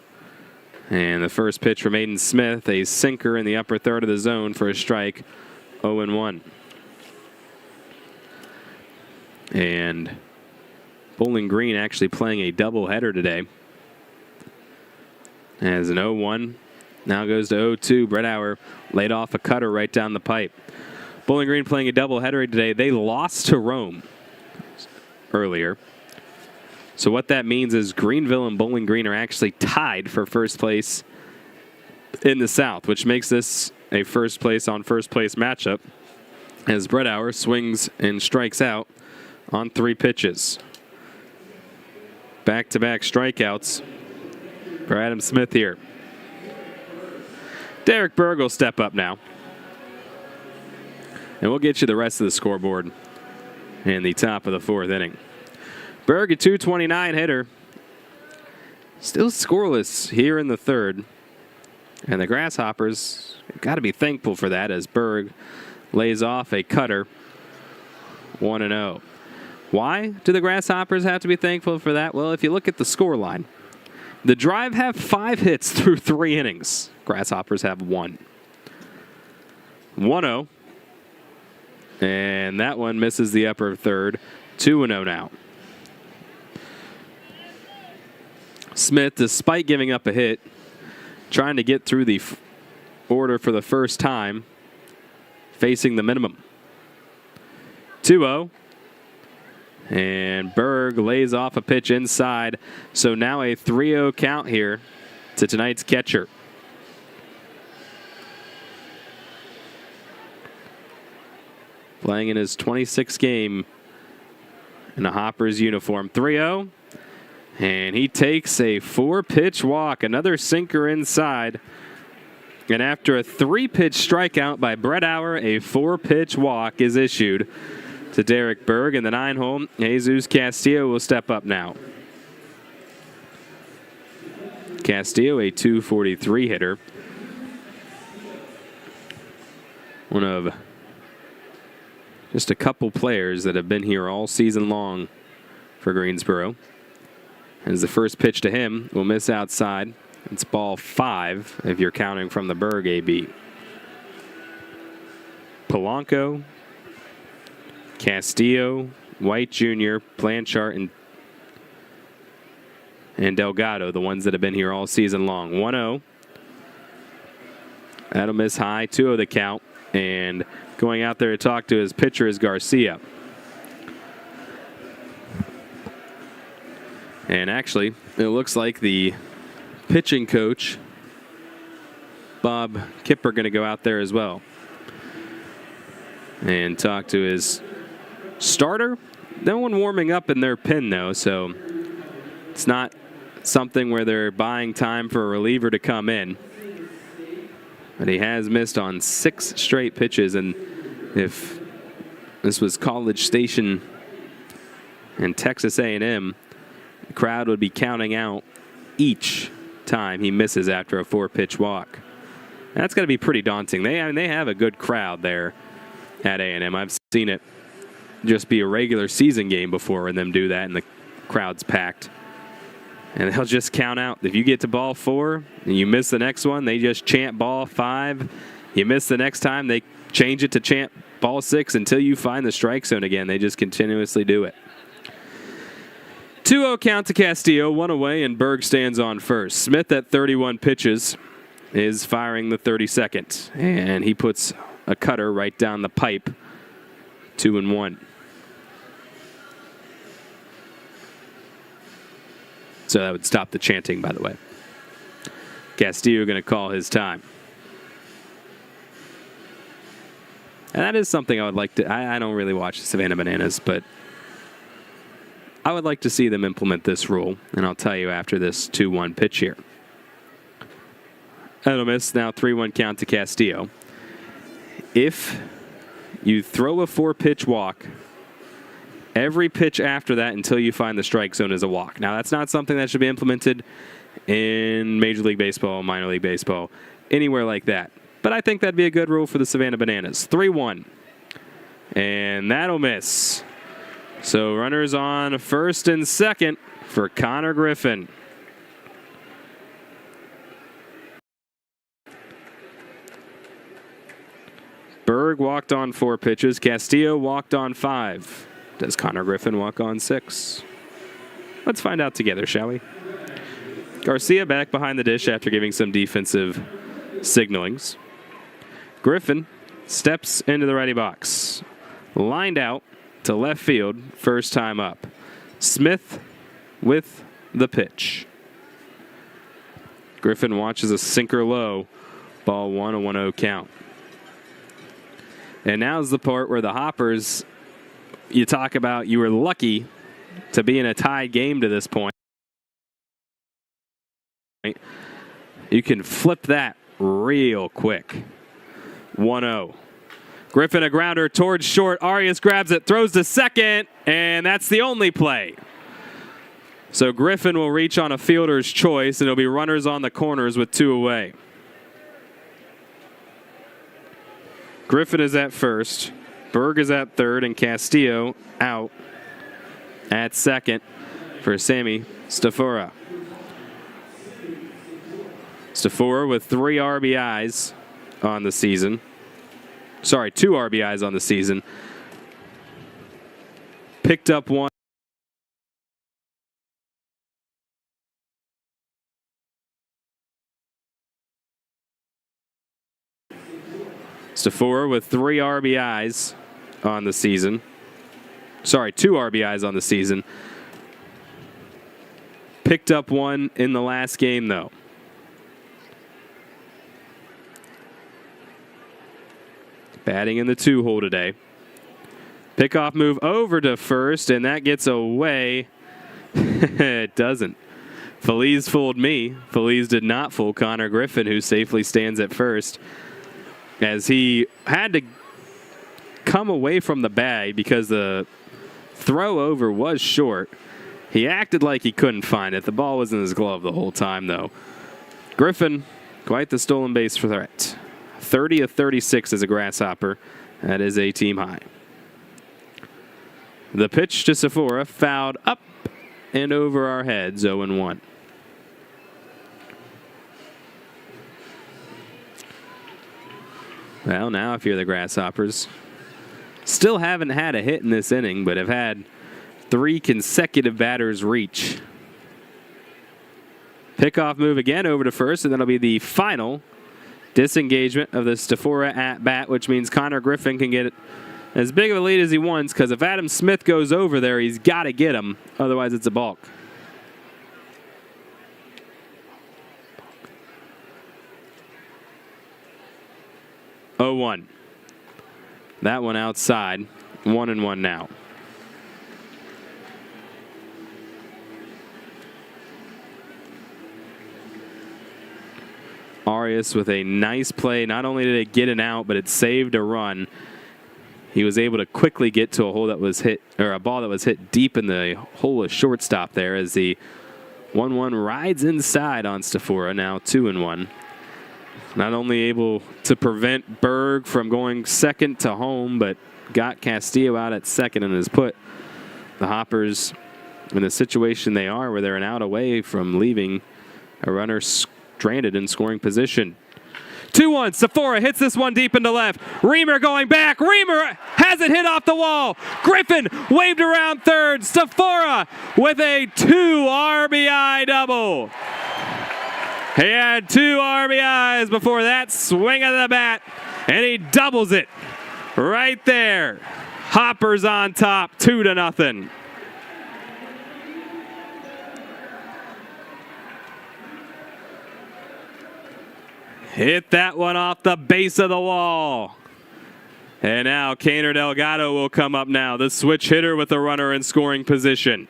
And the first pitch from Aiden Smith, a sinker in the upper third of the zone for a strike. 0-1. And Bowling Green actually playing a doubleheader today. As an 0-1 now goes to 0-2. Bretthauer laid off a cutter right down the pipe. Bowling Green playing a doubleheader today. They lost to Rome earlier. So what that means is Greenville and Bowling Green are actually tied for first place in the South, which makes this a first place on first place matchup, as Bretthauer swings and strikes out on 3 pitches. Back-to-back strikeouts for Adam Smith here. Derek Berg will step up now. And we'll get you the rest of the scoreboard in the top of the 4th inning. Berg, a .229 hitter. Still scoreless here in the 3rd. And the Grasshoppers got to be thankful for that, as Berg lays off a cutter. 1-0. Why do the Grasshoppers have to be thankful for that? Well, if you look at the score line, the Drive have 5 hits through 3 innings. Grasshoppers have 1. 1-0. And that one misses the upper third. 2-0 now. Smith, despite giving up a hit, trying to get through the order for the first time, facing the minimum. 2-0. And Berg lays off a pitch inside. So now a 3-0 count here to tonight's catcher. Playing in his 26th game in a Hoppers uniform. 3-0. And he takes a 4-pitch walk. Another sinker inside And after a 3-pitch strikeout by Brett Auer, a 4-pitch walk is issued to Derek Berg. In the 9-hole, Jesus Castillo will step up now. Castillo, a .243 hitter. One of just a couple players that have been here all season long for Greensboro. As the first pitch to him will miss outside. It's ball 5 if you're counting from the Berg AB. Polanco, Castillo, White Jr., Blanchard, and Delgado, the ones that have been here all season long. 1-0. That'll miss high. 2-0 the count. And going out there to talk to his pitcher is Garcia. And actually, it looks like the pitching coach, Bob Kipper, going to go out there as well and talk to his starter. No one warming up in their pen, though, so it's not something where they're buying time for a reliever to come in. But he has missed on 6 straight pitches, and if this was College Station and Texas A&M, the crowd would be counting out each time he misses after a 4-pitch walk. That's got to be pretty daunting. They have a good crowd there at A&M. I've seen it just be a regular season game before and them do that, and the crowd's packed. And they'll just count out. If you get to ball 4 and you miss the next one, they just chant ball 5. You miss the next time, they change it to chant ball 6 until you find the strike zone again. They just continuously do it. 2-0 count to Castillo, 1 away, and Berg stands on first. Smith at 31 pitches is firing the 32nd, and he puts a cutter right down the pipe, 2-1. So that would stop the chanting, by the way. Castillo going to call his time. And that is something I would like to... I don't really watch Savannah Bananas, but I would like to see them implement this rule, and I'll tell you after this 2-1 pitch here. That'll miss. Now 3-1 count to Castillo. If you throw a 4-pitch walk, every pitch after that until you find the strike zone is a walk. Now, that's not something that should be implemented in Major League Baseball, Minor League Baseball, anywhere like that. But I think that'd be a good rule for the Savannah Bananas. 3-1. And that'll miss. So runners on first and second for Connor Griffin. Berg walked on 4 pitches. Castillo walked on 5. Does Connor Griffin walk on 6? Let's find out together, shall we? Garcia back behind the dish after giving some defensive signalings. Griffin steps into the righty box. Lined out to left field, first time up. Smith with the pitch. Griffin watches a sinker low. Ball 1, a 1-0 count. And now's the part where the Hoppers, you talk about you were lucky to be in a tied game to this point. You can flip that real quick. 1-0. Griffin a grounder towards short. Arias grabs it, throws to second, and that's the only play. So Griffin will reach on a fielder's choice, and it'll be runners on the corners with 2 away. Griffin is at first. Berg is at third, and Castillo out at second for Sammy Stafora. Stafora with 3 RBIs on the season. Sorry, 2 RBIs on the season. Picked up 1. Stafora with 3 RBIs on the season. Sorry, 2 RBIs on the season. Picked up 1 in the last game, though. Batting in the 2-hole today. Pickoff move over to first, and that gets away. It doesn't. Feliz fooled me. Feliz did not fool Connor Griffin, who safely stands at first, as he had to come away from the bag because the throw over was short. He acted like he couldn't find it. The ball was in his glove the whole time, though. Griffin, quite the stolen base threat. 30 of 36 as a Grasshopper. That is a team high. The pitch to Sephora, fouled up and over our heads, 0-1. Well, now if you're the Grasshoppers, still haven't had a hit in this inning, but have had 3 consecutive batters reach. Pickoff move again over to first, and that'll be the final disengagement of the Sephora at bat, which means Connor Griffin can get as big of a lead as he wants, because if Adam Smith goes over there, he's got to get him. Otherwise, it's a balk. Oh, 1. That one outside. 1-1 now. Arias with a nice play. Not only did it get an out, but it saved a run. He was able to quickly get to a hole that was hit, or a ball that was hit deep in the hole of shortstop there, as the 1-1 rides inside on Sephora, now 2-1. Not only able to prevent Berg from going second to home, but got Castillo out at second and has put the Hoppers in the situation they are, where they're an out away from leaving a runner stranded in scoring position. 2-1. Sephora hits this one deep into left. Reamer going back. Reamer has it hit off the wall. Griffin waved around third. Sephora with a 2 RBI double. He had 2 RBIs before that swing of the bat, and he doubles it right there. Hoppers on top, 2-0. Hit that one off the base of the wall. And now Kaner Delgado will come up now, the switch hitter with the runner in scoring position.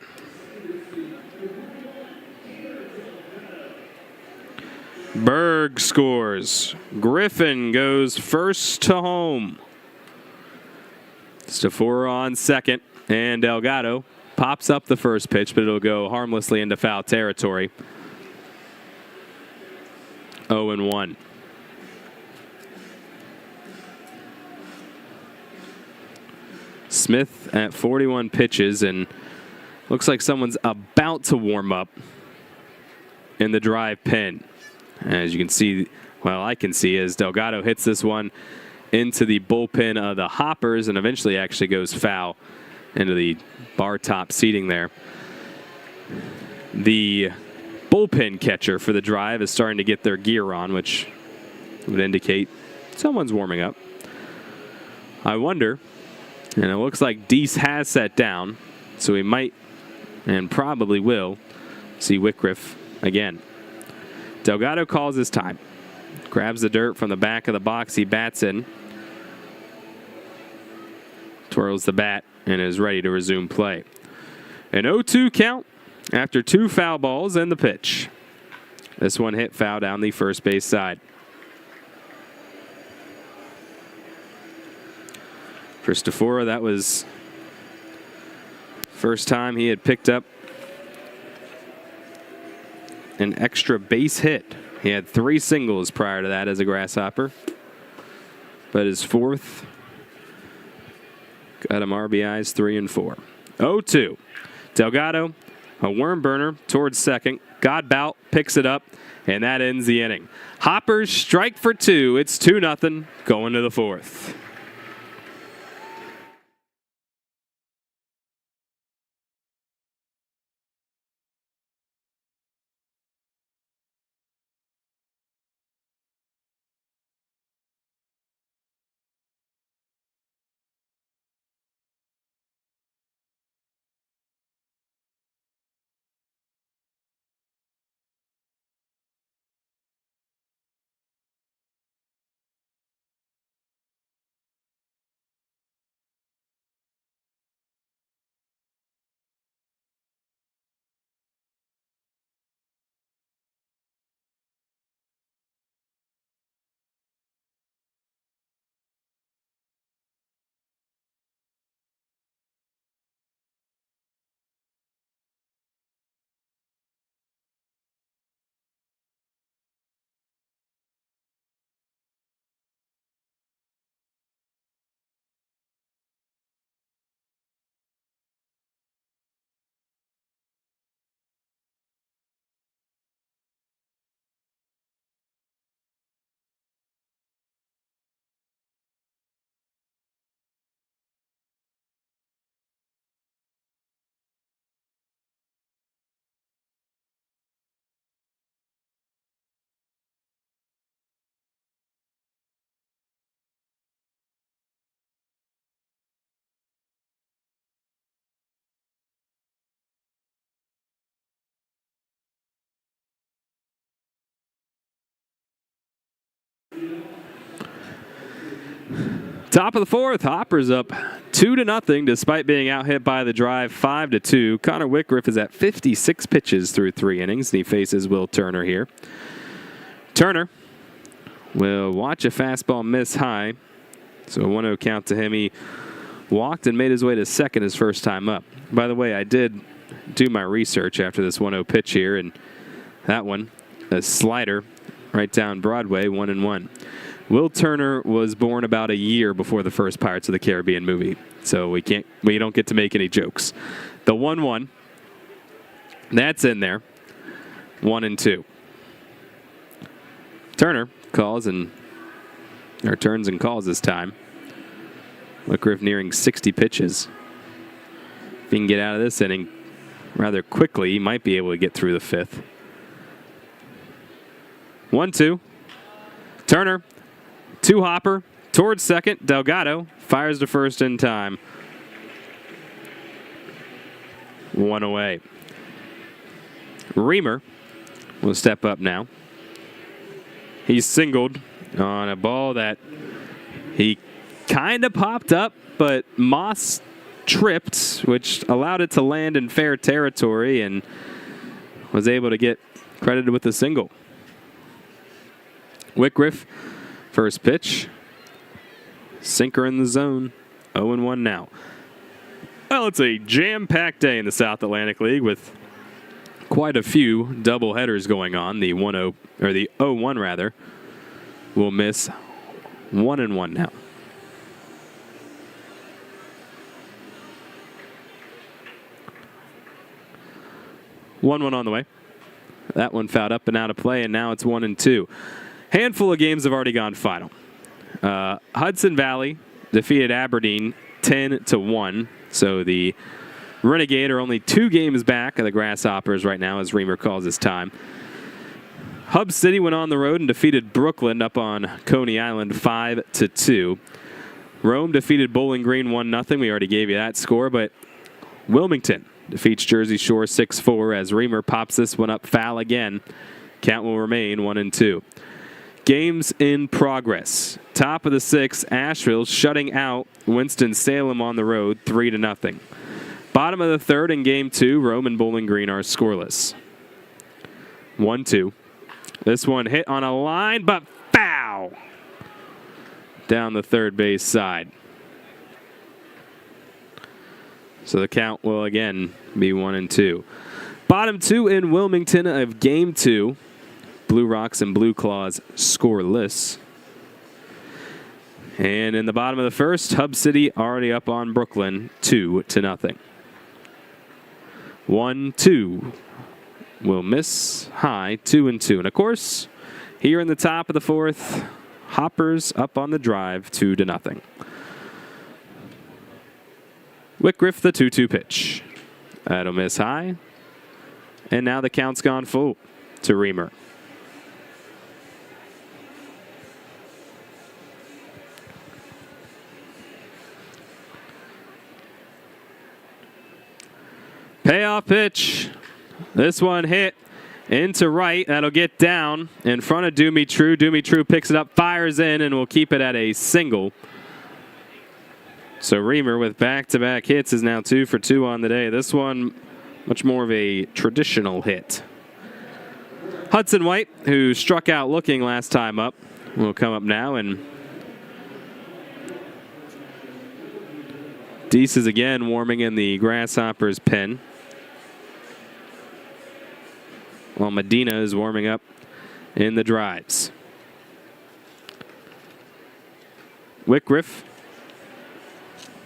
Berg scores. Griffin goes first to home. Sephora on second, and Delgado pops up the first pitch, but it'll go harmlessly into foul territory. 0-1. Smith at 41 pitches, and looks like someone's about to warm up in the drive pen. As you can see, well, I can see, as Delgado hits this one into the bullpen of the Hoppers and eventually actually goes foul into the bar top seating there. The bullpen catcher for the drive is starting to get their gear on, which would indicate someone's warming up. I wonder, and it looks like Deese has sat down, so we might and probably will see Whitcliffe again. Delgado calls his time. Grabs the dirt from the back of the box he bats in. Twirls the bat and is ready to resume play. An 0-2 count after 2 foul balls and the pitch. This one hit foul down the first base side. For Sephora, that was first time he had picked up an extra base hit. He had 3 singles prior to that as a Grasshopper, but his 4th got him RBIs 3 and 4. 0-2. Delgado, a worm burner towards second. Godbout picks it up, and that ends the inning. Hoppers strike for 2. It's 2-0 going to the 4th. Top of the fourth, Hoppers up 2-0 despite being out hit by the drive 5-2. Connor Whitgriff is at 56 pitches through 3 innings, and he faces Will Turner here. Turner will watch a fastball miss high, so a 1-0 count to him. He walked and made his way to second his first time up. By the way, I did do my research after this 1-0 pitch here, and that one, a slider right down Broadway, 1-1. Will Turner was born about a year before the first Pirates of the Caribbean movie, so we don't get to make any jokes. The 1-1, that's in there. 1-2. Turner calls turns and calls this time. Whitgriff nearing 60 pitches. If he can get out of this inning rather quickly, he might be able to get through the fifth. 1-2. Turner. 2 hopper towards second. Delgado fires to first in time. 1 away. Reamer will step up now. He's singled on a ball that he kind of popped up, but Moss tripped, which allowed it to land in fair territory and was able to get credited with a single. Whitgriff, first pitch. Sinker in the zone. 0-1 now. Well, it's a jam-packed day in the South Atlantic League with quite a few doubleheaders going on. The 1-0 or the 0-1 rather will miss 1-1 now. One on the way. That one fouled up and out of play, and now it's 1-2. Handful of games have already gone final. Hudson Valley defeated Aberdeen 10-1. So the Renegade are only 2 games back of the Grasshoppers right now as Reamer calls his time. Hub City went on the road and defeated Brooklyn up on Coney Island 5-2. Rome defeated Bowling Green 1-0. We already gave you that score, but Wilmington defeats Jersey Shore 6-4 as Reamer pops this one up foul again. Count will remain 1-2. Games in progress. Top of the 6th, Asheville shutting out Winston-Salem on the road 3-0. Bottom of the 3rd in Game 2, Rome and Bowling Green are scoreless. 1-2. This one hit on a line, but foul down the third base side. So the count will again be 1-2. Bottom 2 in Wilmington of Game 2. Blue Rocks and Blue Claws scoreless. And in the bottom of the 1st, Hub City already up on Brooklyn 2-0. 1-2 will miss high 2-2. And of course, here in the top of the 4th, Hoppers up on the drive 2-0. Whitgriff, the 2-2 pitch. That'll miss high. And now the count's gone full to Reamer. Payoff pitch. This one hit into right. That'll get down in front of Doomy True. Doomy True picks it up, fires in, and will keep it at a single. So Reamer with back-to-back hits is now 2 for 2 on the day. This one much more of a traditional hit. Hudson White, who struck out looking last time up, will come up now, and Deese is again warming in the Grasshoppers' pen, while Medina is warming up in the drives. Whitgriff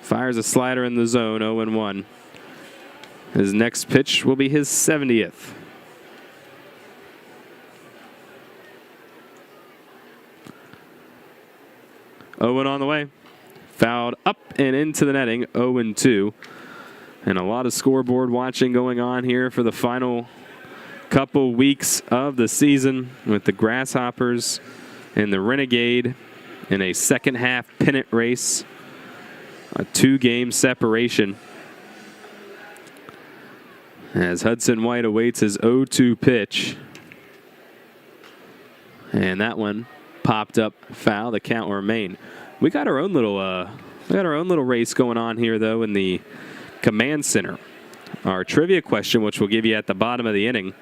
fires a slider in the zone, 0-1. His next pitch will be his 70th. Owen on the way. Fouled up and into the netting, 0-2. And a lot of scoreboard watching going on here for the final couple weeks of the season with the Grasshoppers and the Renegade in a second-half pennant race. A 2-game separation. As Hudson White awaits his 0-2 pitch. And that one popped up foul. The count will remain. We got our own little race going on here though in the command center. Our trivia question, which we'll give you at the bottom of the inning.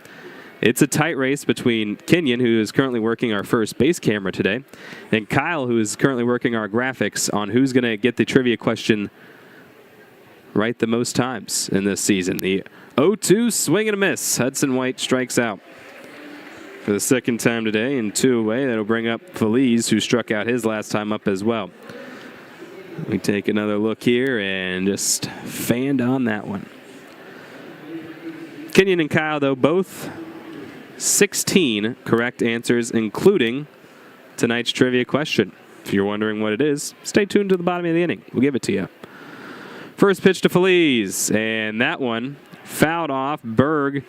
It's a tight race between Kenyon, who is currently working our first base camera today, and Kyle, who is currently working our graphics, on who's going to get the trivia question right the most times in this season. The 0-2 swing and a miss. Hudson White strikes out for the second time today, and 2 away. That'll bring up Feliz, who struck out his last time up as well. We take another look here and just fanned on that one. Kenyon and Kyle, though, both 16 correct answers, including tonight's trivia question. If you're wondering what it is, stay tuned to the bottom of the inning. We'll give it to you. First pitch to Feliz, and that one fouled off. Berg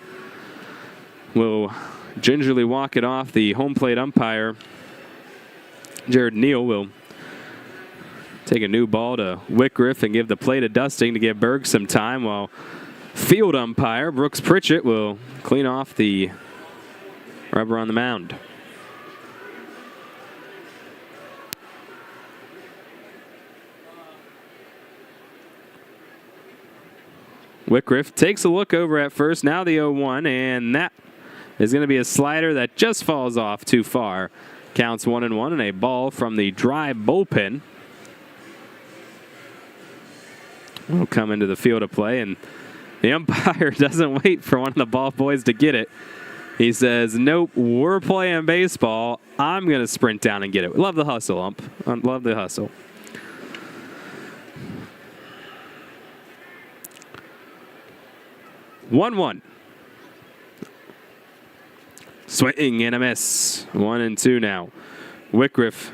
will gingerly walk it off. The home plate umpire, Jared Neal, will take a new ball to Whitgriff and give the plate a dusting to give Berg some time, while field umpire Brooks Pritchett will clean off the rubber on the mound. Whitgriff takes a look over at first. Now the 0-1, and that is going to be a slider that just falls off too far. Counts 1-1, and a ball from the dry bullpen will come into the field of play, and the umpire doesn't wait for one of the ball boys to get it. He says, nope, we're playing baseball. I'm going to sprint down and get it. Love the hustle, ump. Love the hustle. One. Swing and a miss. 1-2 now. Whitgriff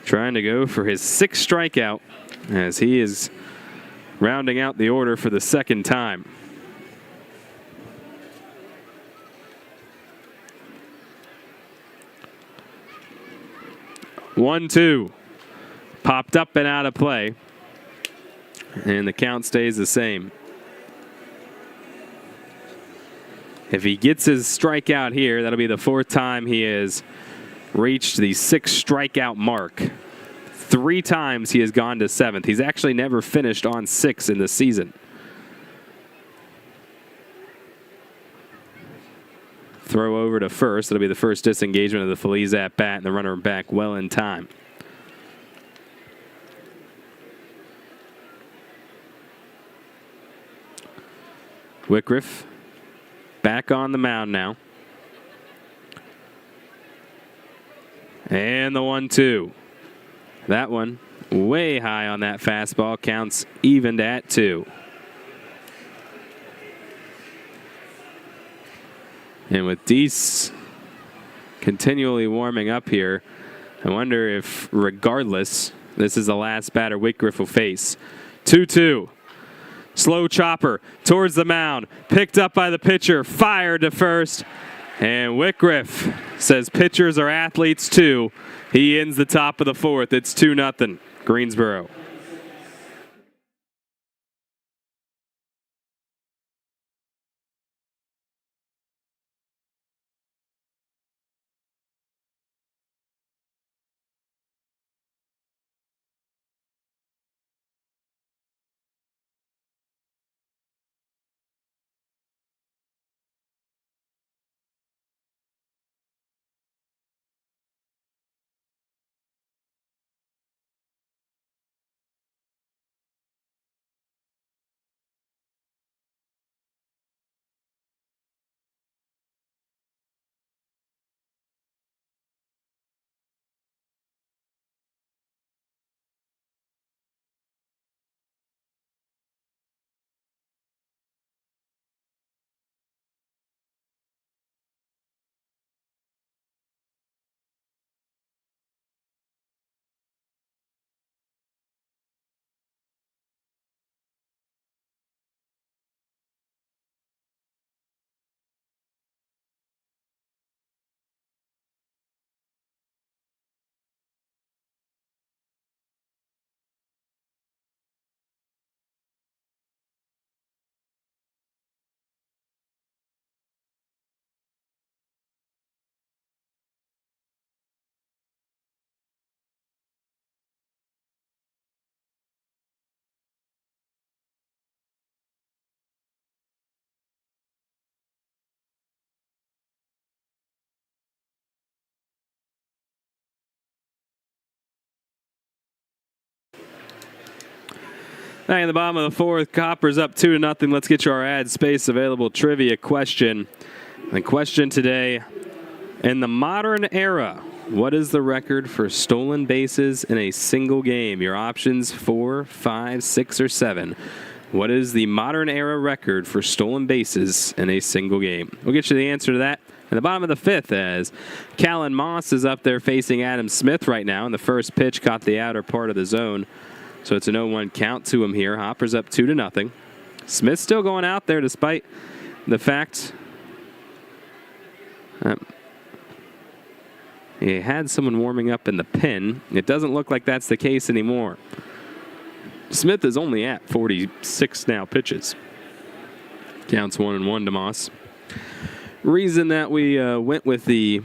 trying to go for his 6th strikeout as he is rounding out the order for the second time. One-two. Popped up and out of play. And the count stays the same. If he gets his strikeout here, that'll be the 4th time he has reached the 6 strikeout mark. 3 times he has gone to 7th. He's actually never finished on 6 in the season. Throw over to first. It'll be the first disengagement of the Feliz at bat, and the runner back well in time. Whitgriff back on the mound now. And the 1-2. That one way high on that fastball. Counts evened at 2. And with Deese continually warming up here, I wonder if, regardless, this is the last batter Whitgriff will face. 2-2. Slow chopper towards the mound. Picked up by the pitcher. Fired to first. And Whitgriff says pitchers are athletes too. He ends the top of the 4th. It's 2-0 Greensboro. Back in the bottom of the fourth, Copper's up 2-0. Let's get you our ad space available trivia question. The question today, in the modern era, what is the record for stolen bases in a single game? Your options 4, 5, 6, or 7. What is the modern era record for stolen bases in a single game? We'll get you the answer to that in the bottom of the fifth, as Callan Moss is up there facing Adam Smith right now, and the first pitch caught the outer part of the zone. So it's an 0-1 count to him here. Hopper's up 2-0. Smith still going out there despite the fact he had someone warming up in the pen. It doesn't look like that's the case anymore. Smith is only at 46 now pitches. Counts 1-1 to Moss. Reason that we went with the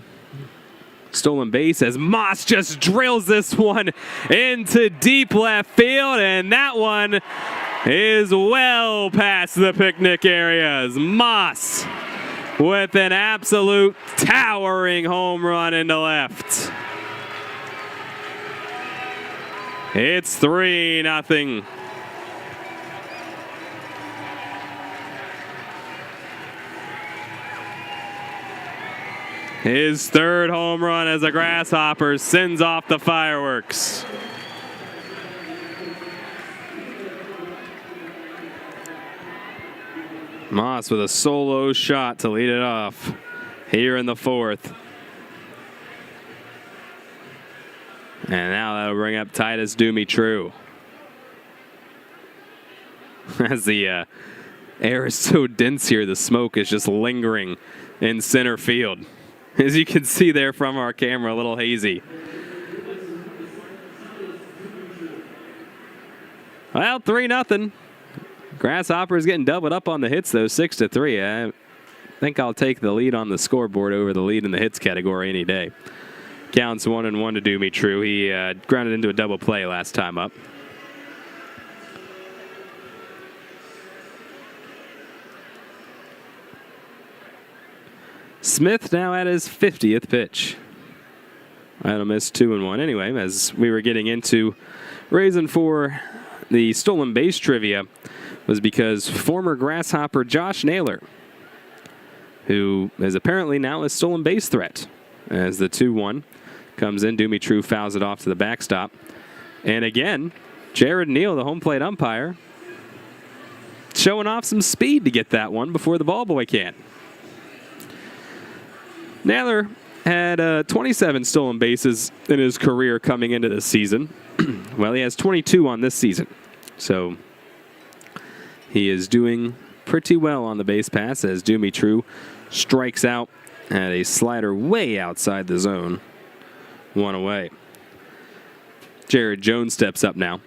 stolen base as Moss just drills this one into deep left field, and that one is well past the picnic areas. Moss with an absolute towering home run into left. It's 3-0. His third home run as a Grasshopper sends off the fireworks. Moss with a solo shot to lead it off here in the fourth. And now that'll bring up Titus Dumitru. As the air is so dense here, the smoke is just lingering in center field. As you can see there from our camera, a little hazy. Well, 3-0. Grasshopper's getting doubled up on the hits, though, 6-3. I think I'll take the lead on the scoreboard over the lead in the hits category any day. Counts 1-1 to Dumitru. He grounded into a double play last time up. Smith now at his 50th pitch. That'll miss 2-1. Anyway, as we were getting into, reason for the stolen base trivia was because former Grasshopper Josh Naylor, who is apparently now a stolen base threat, as the 2-1 comes in. Dumitru fouls it off to the backstop. And again, Jared Neal, the home plate umpire, showing off some speed to get that one before the ball boy can. Naylor had 27 stolen bases in his career coming into this season. Well, he has 22 on this season. So he is doing pretty well on the base pass as Dumitru strikes out at a slider way outside the zone. One away. Jared Jones steps up now.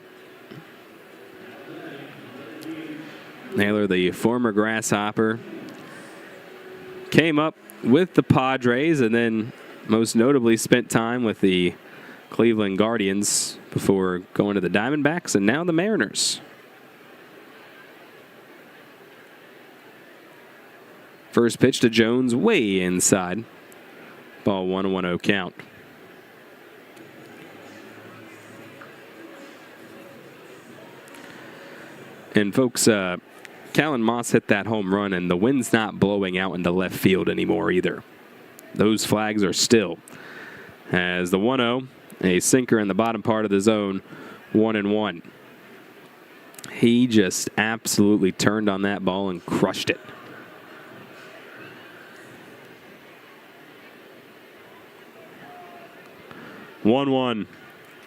Naylor, the former Grasshopper, came up with the Padres and then most notably spent time with the Cleveland Guardians before going to the Diamondbacks and now the Mariners. First pitch to Jones way inside. Ball 1-1-0 count. And folks, Callan Moss hit that home run, and the wind's not blowing out into left field anymore either. Those flags are still. As the 1-0, a sinker in the bottom part of the zone, 1-1. He just absolutely turned on that ball and crushed it.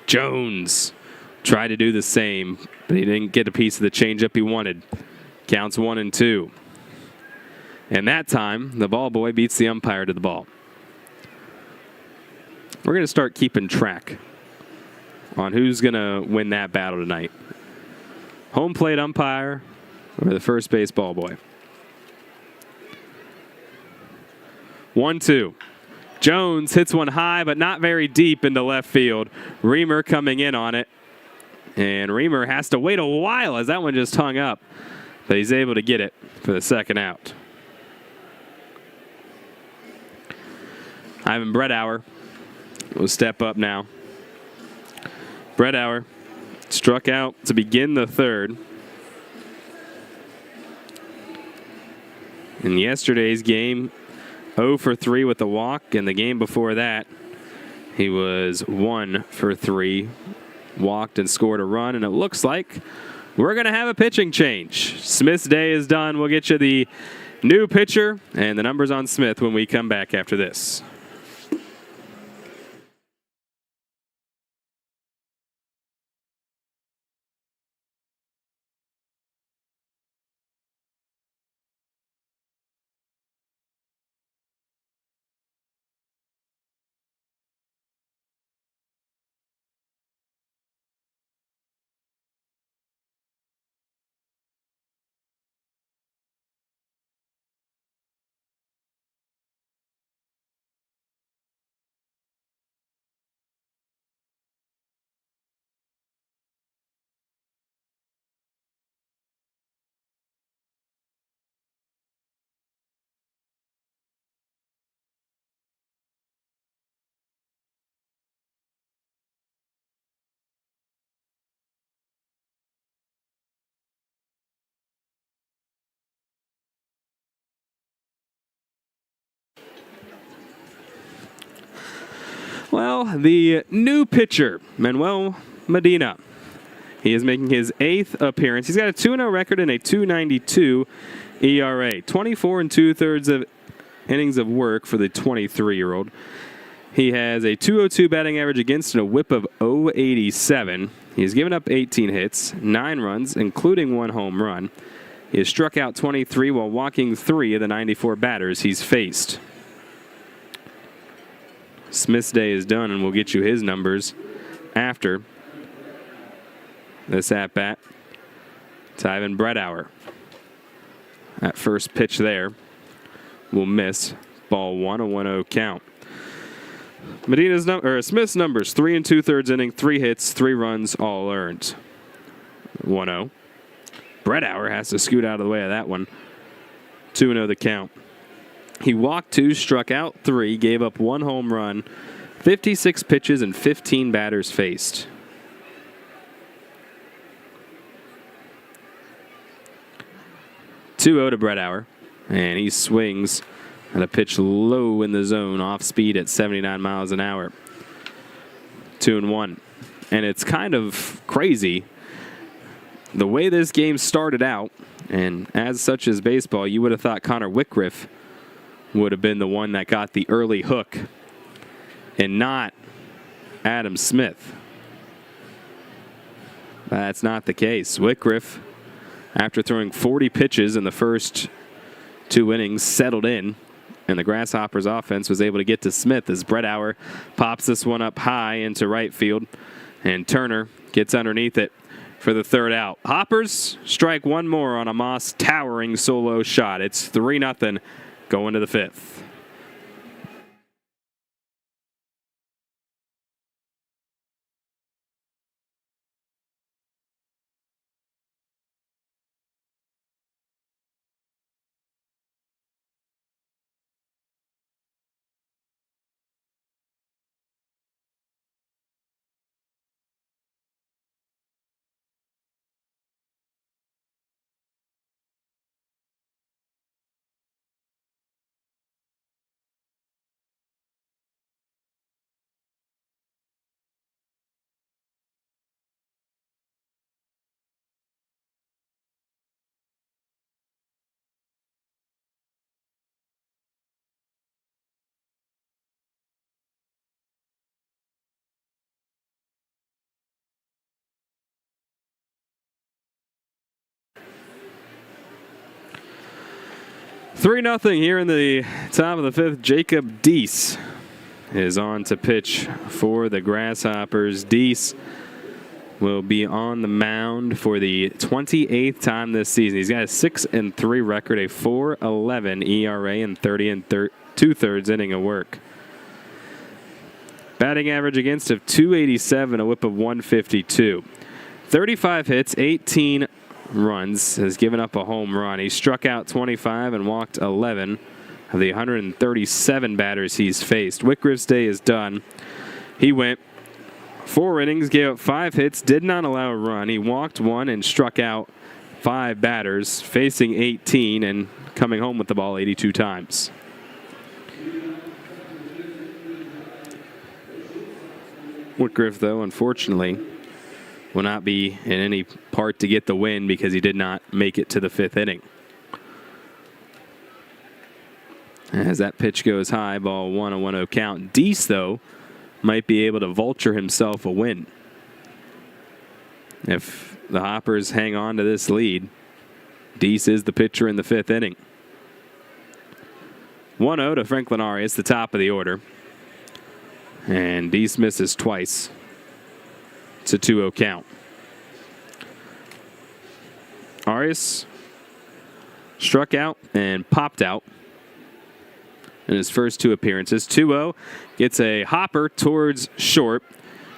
Jones tried to do the same, but he didn't get a piece of the changeup he wanted. Counts 1-2. And that time, the ball boy beats the umpire to the ball. We're going to start keeping track on who's going to win that battle tonight. Home plate umpire or the first base ball boy. 1-2. Jones hits one high, but not very deep into left field. Reamer coming in on it. And Reamer has to wait a while as that one just hung up. But he's able to get it for the second out. Ivan Bredauer will step up now. Bredauer struck out to begin the third. In yesterday's game, 0 for 3 with a walk, and the game before that, he was 1 for 3, walked and scored a run, and it looks like we're going to have a pitching change. Smith's day is done. We'll get you the new pitcher and the numbers on Smith when we come back after this. Well, the new pitcher, Manuel Medina. He is making his 8th appearance. He's got a 2-0 record and a 2.92 ERA. 24 2/3 of innings of work for the 23-year-old. He has a 202 batting average against and a whip of 0.87. He's given up 18 hits, 9 runs, including 1 home run. He has struck out 23 while walking 3 of the 94 batters he's faced. Smith's day is done, and we'll get you his numbers after this at-bat. It's Ivan Bredauer. That first pitch there will miss. Ball 1, a 1-0 count. Smith's numbers: 3 2/3 inning, 3 hits, 3 runs, all earned. 1-0. Bredauer has to scoot out of the way of that one. 2-0 the count. He walked 2, struck out 3, gave up 1 home run, 56 pitches, and 15 batters faced. To Bredauer, and he swings at a pitch low in the zone, off speed at 79 miles an hour. 2-1. And it's kind of crazy the way this game started out, and as such as baseball, you would have thought Connor Whitgriff would have been the one that got the early hook and not Adam Smith. That's not the case. Whitgriff, after throwing 40 pitches in the first 2 innings, settled in, and the Grasshoppers offense was able to get to Smith as Bredauer pops this one up high into right field, and Turner gets underneath it for the 3rd out. Hoppers strike 1 more on a Moss towering solo shot. It's 3-0 going to the 5th. Three 0 here in the top of the 5th. Jacob Deese is on to pitch for the Grasshoppers. Deese will be on the mound for the 28th time this season. He's got a 6-3 record, a 4.11 ERA, and 30 2/3 inning of work. Batting average against of 287, a whip of 152. 35 hits, 18 runs, has given up a home run. He struck out 25 and walked 11 of the 137 batters he's faced. Whitgriff's day is done. He went 4 innings, gave up 5 hits, did not allow a run. He walked 1 and struck out 5 batters, facing 18, and coming home with the ball 82 times. Whitgriff, though, unfortunately, will not be in any part to get the win because he did not make it to the 5th inning. As that pitch goes high, ball 1, a 1-0 count. Deese, though, might be able to vulture himself a win. If the Hoppers hang on to this lead, Deese is the pitcher in the 5th inning. 1-0 to Franklin Arias, the top of the order. And Deese misses twice. It's a 2-0 count. Arias struck out and popped out in his first 2 appearances. 2-0, gets a hopper towards short.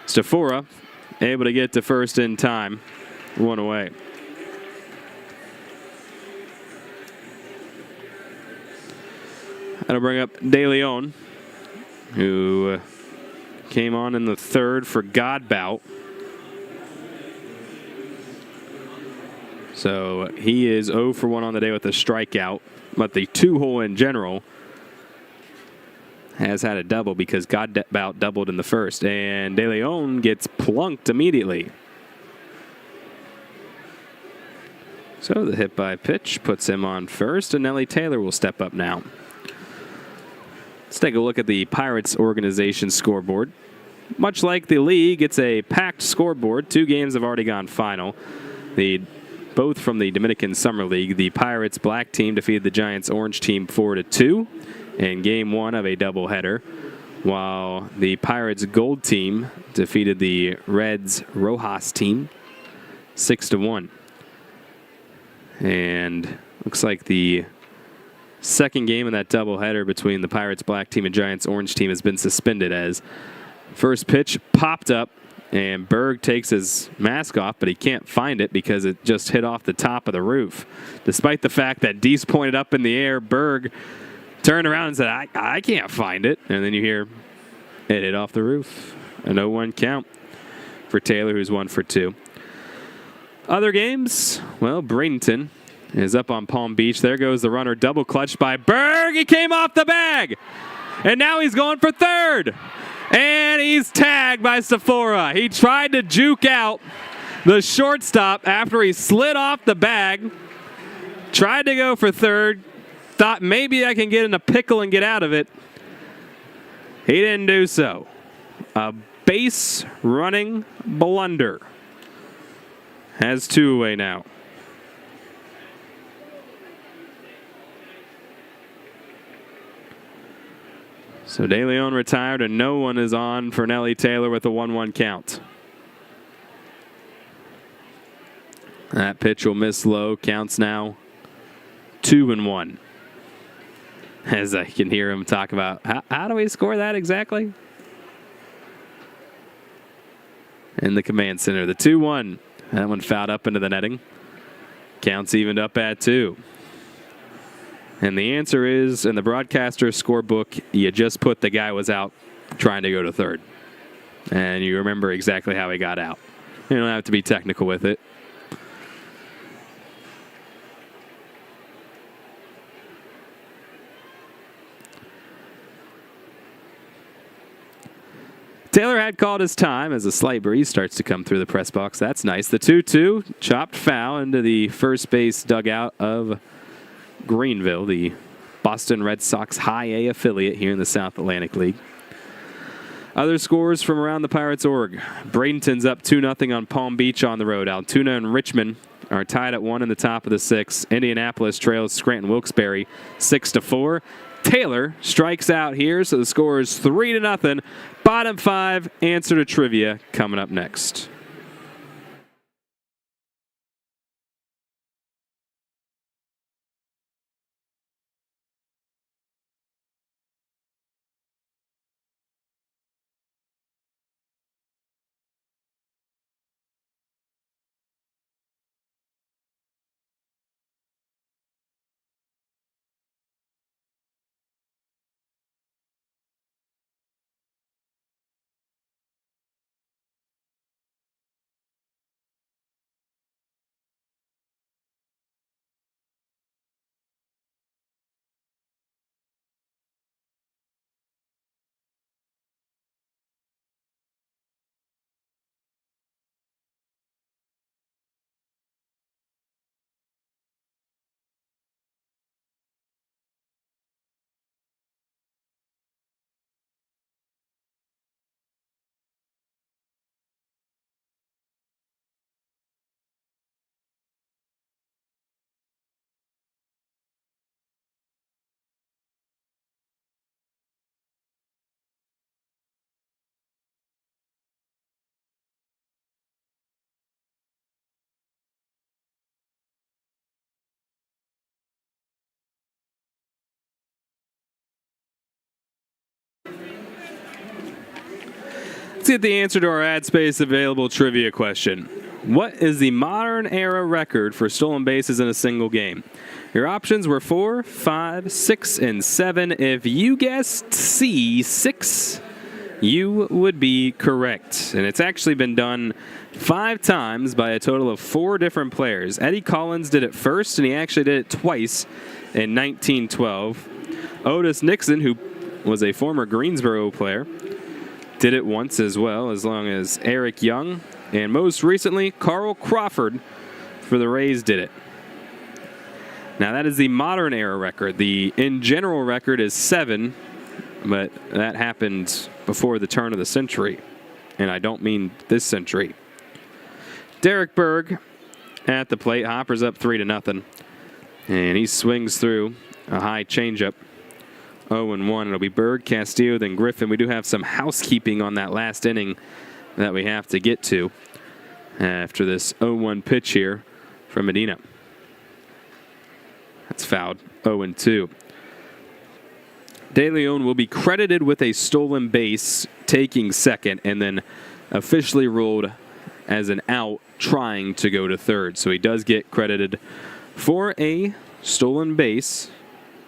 Stafora able to get to first in time. 1 away. That'll bring up De Leon, who came on in the 3rd for Godbout. So he is 0 for 1 on the day with a strikeout, but the 2-hole in general has had a double because Godbout doubled in the 1st, and De Leon gets plunked immediately. So the hit by pitch puts him on first, and Nellie Taylor will step up now. Let's take a look at the Pirates organization scoreboard. Much like the league, it's a packed scoreboard. 2 games have already gone final. Both from the Dominican Summer League. The Pirates black team defeated the Giants orange team 4-2 in game 1 of a doubleheader, while the Pirates gold team defeated the Reds Rojas team 6-1. And looks like the second game of that doubleheader between the Pirates black team and Giants orange team has been suspended, as first pitch popped up and Berg takes his mask off, but he can't find it because it just hit off the top of the roof. Despite the fact that Deese pointed up in the air, Berg turned around and said, I can't find it. And then you hear it hit off the roof. An 0-1 count for Taylor, who's 1 for 2. Other games, well, Bradenton is up on Palm Beach. There goes the runner, double clutched by Berg. He came off the bag, and now he's going for 3rd. And he's tagged by Stafora. He tried to juke out the shortstop after he slid off the bag. Tried to go for 3rd. Thought maybe I can get in a pickle and get out of it. He didn't do so. A base running blunder. Has 2 away now. So De Leon retired, and no one is on for Nellie Taylor with a 1-1 count. That pitch will miss low. Counts now 2-1. As I can hear him talk about, how do we score that exactly? In the command center, the 2-1. That one fouled up into the netting. Counts evened up at 2. And the answer is, in the broadcaster's scorebook, you just put the guy was out trying to go to 3rd. And you remember exactly how he got out. You don't have to be technical with it. Taylor had called his time as a slight breeze starts to come through the press box. That's nice. The 2-2, chopped foul into the first base dugout of Greenville, the Boston Red Sox High A affiliate here in the South Atlantic League. Other scores from around the Pirates org. Bradenton's up 2-0 on Palm Beach on the road. Altoona and Richmond are tied at 1 in the top of the 6th. Indianapolis trails Scranton Wilkes-Barre 6-4. Taylor strikes out here, so the score is 3-0. Bottom 5, answer to trivia coming up next. Let's get the answer to our ad space available trivia question. What is the modern era record for stolen bases in a single game? Your options were 4, 5, 6, and 7. If you guessed C, 6, you would be correct. And it's actually been done 5 times by a total of 4 different players. Eddie Collins did it first, and he actually did it twice in 1912. Otis Nixon, who was a former Greensboro player, did it once as well, as long as Eric Young. And most recently, Carl Crawford for the Rays did it. Now, that is the modern era record. The in general record is 7, but that happened before the turn of the century. And I don't mean this century. Derek Berg at the plate. Hopper's up 3-0. And he swings through a high changeup. 0-1. It'll be Berg, Castillo, then Griffin. We do have some housekeeping on that last inning that we have to get to after this 0-1 pitch here from Medina. That's fouled. 0-2. De Leon will be credited with a stolen base, taking second, and then officially ruled as an out, trying to go to third. So he does get credited for a stolen base,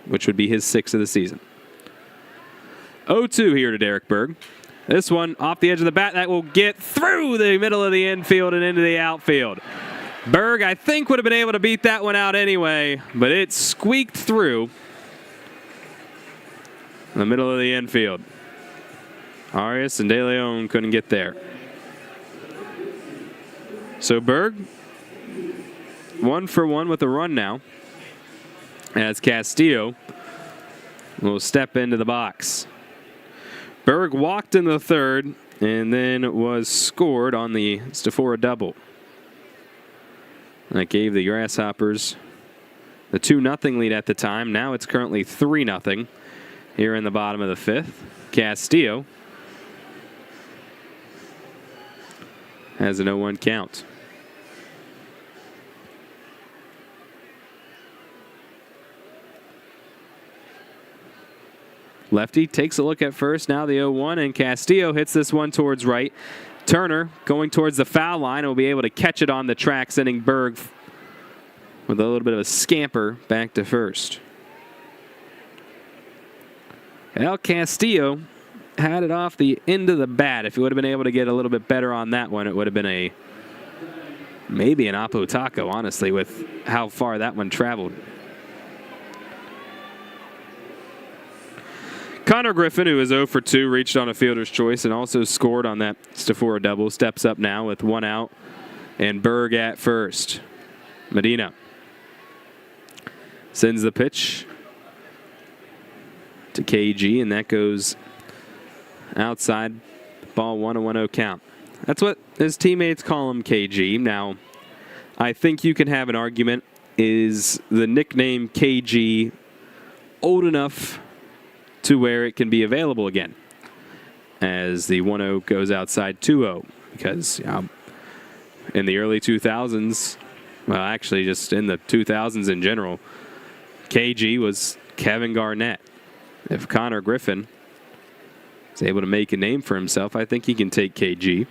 which would be his 6th of the season. 0-2 here to Derek Berg. This one off the edge of the bat, that will get through the middle of the infield and into the outfield. Berg, I think, would have been able to beat that one out anyway, but it squeaked through the middle of the infield. Arias and De Leon couldn't get there. So Berg, 1 for 1 with a run now, as Castillo will step into the box. Berg walked in the third and then was scored on the Stafora double. That gave the Grasshoppers the 2-0 lead at the time. Now it's currently 3-0 here in the bottom of the 5th. Castillo has an 0-1 count. Lefty takes a look at first. Now the 0-1, and Castillo hits this one towards right. Turner going towards the foul line will be able to catch it on the track, sending Berg with a little bit of a scamper back to first. El Castillo had it off the end of the bat. If he would have been able to get a little bit better on that one, it would have been maybe an Apo Taco, honestly, with how far that one traveled. Connor Griffin, who is 0 for 2, reached on a fielder's choice and also scored on that Stafora double. Steps up now with 1 out and Berg at first. Medina sends the pitch to KG, and that goes outside. Ball 1-0 count. That's what his teammates call him, KG. Now, I think you can have an argument. Is the nickname KG old enough to where it can be available again as the 1-0 goes outside 2-0? Because in the early 2000s, well, actually just in the 2000s in general, KG was Kevin Garnett. If Connor Griffin is able to make a name for himself, I think he can take KG.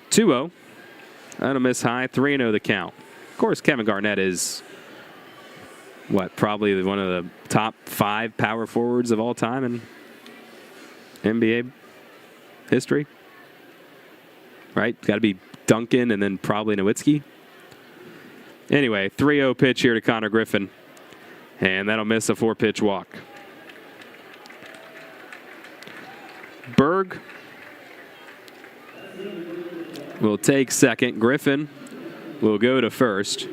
2-0. That'll miss high. 3-0 the count. Of course, Kevin Garnett is probably one of the top 5 power forwards of all time in NBA history? Right? Got to be Duncan and then probably Nowitzki. Anyway, 3-0 pitch here to Connor Griffin. And that'll miss a 4-pitch walk. Berg will take second. Griffin will go to first.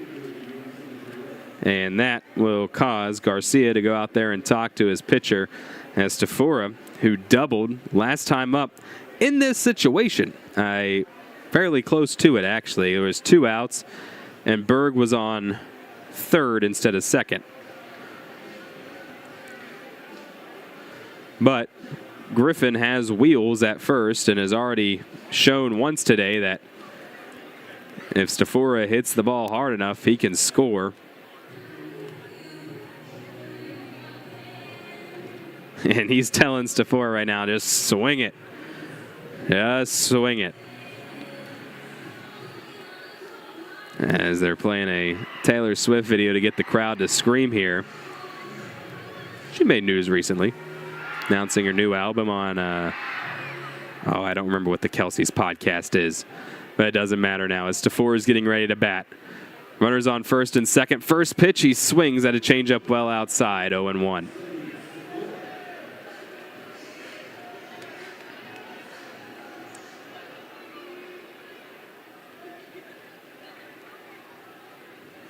And that will cause Garcia to go out there and talk to his pitcher, as Stafora, who doubled last time up in this situation. Fairly close to it, actually. There was 2 outs, and Berg was on third instead of second. But Griffin has wheels at first and has already shown once today that if Stafora hits the ball hard enough, he can score. And he's telling Stafora right now, just swing it. Just swing it. As they're playing a Taylor Swift video to get the crowd to scream here. She made news recently, announcing her new album on, I don't remember what the Kelsey's podcast is, but it doesn't matter now as Stafora is getting ready to bat. Runners on first and second. First pitch, he swings at a changeup well outside, 0-1.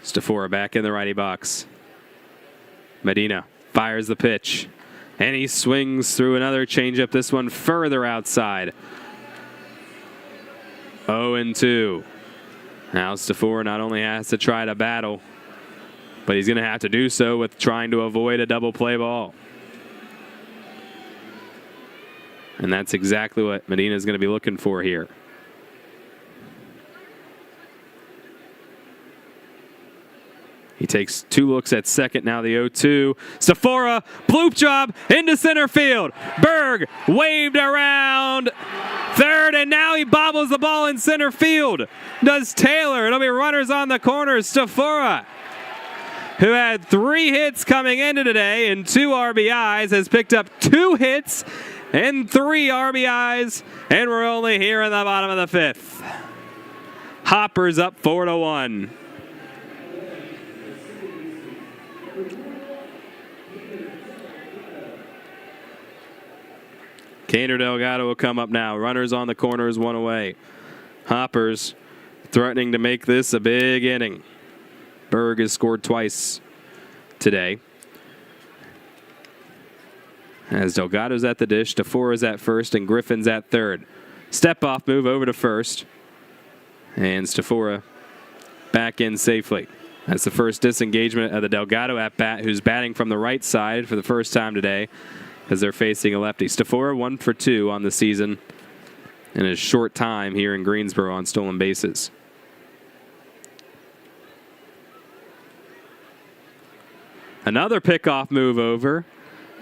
Stafora back in the righty box. Medina fires the pitch, and he swings through another changeup, this one further outside. 0-2. Now Stafora not only has to try to battle, but he's going to have to do so with trying to avoid a double play ball. And that's exactly what Medina is going to be looking for here. He takes 2 looks at second, now the 0-2. Stafora, bloop job into center field. Berg waved around third, and now he bobbles the ball in center field. Does Taylor. It'll be runners on the corners. Stafora, who had 3 hits coming into today and 2 RBIs, has picked up 2 hits and 3 RBIs, and we're only here in the bottom of the 5th. Hoppers up 4-1. Kaner Delgado will come up now. Runners on the corners, 1 away. Hoppers threatening to make this a big inning. Berg has scored twice today. As Delgado's at the dish, Stafora's at first, and Griffin's at third. Step-off move over to first. And Stafora back in safely. That's the first disengagement of the Delgado at-bat, who's batting from the right side for the first time today, as they're facing a lefty. Stafora 1 for 2 on the season in a short time here in Greensboro on stolen bases. Another pickoff move over,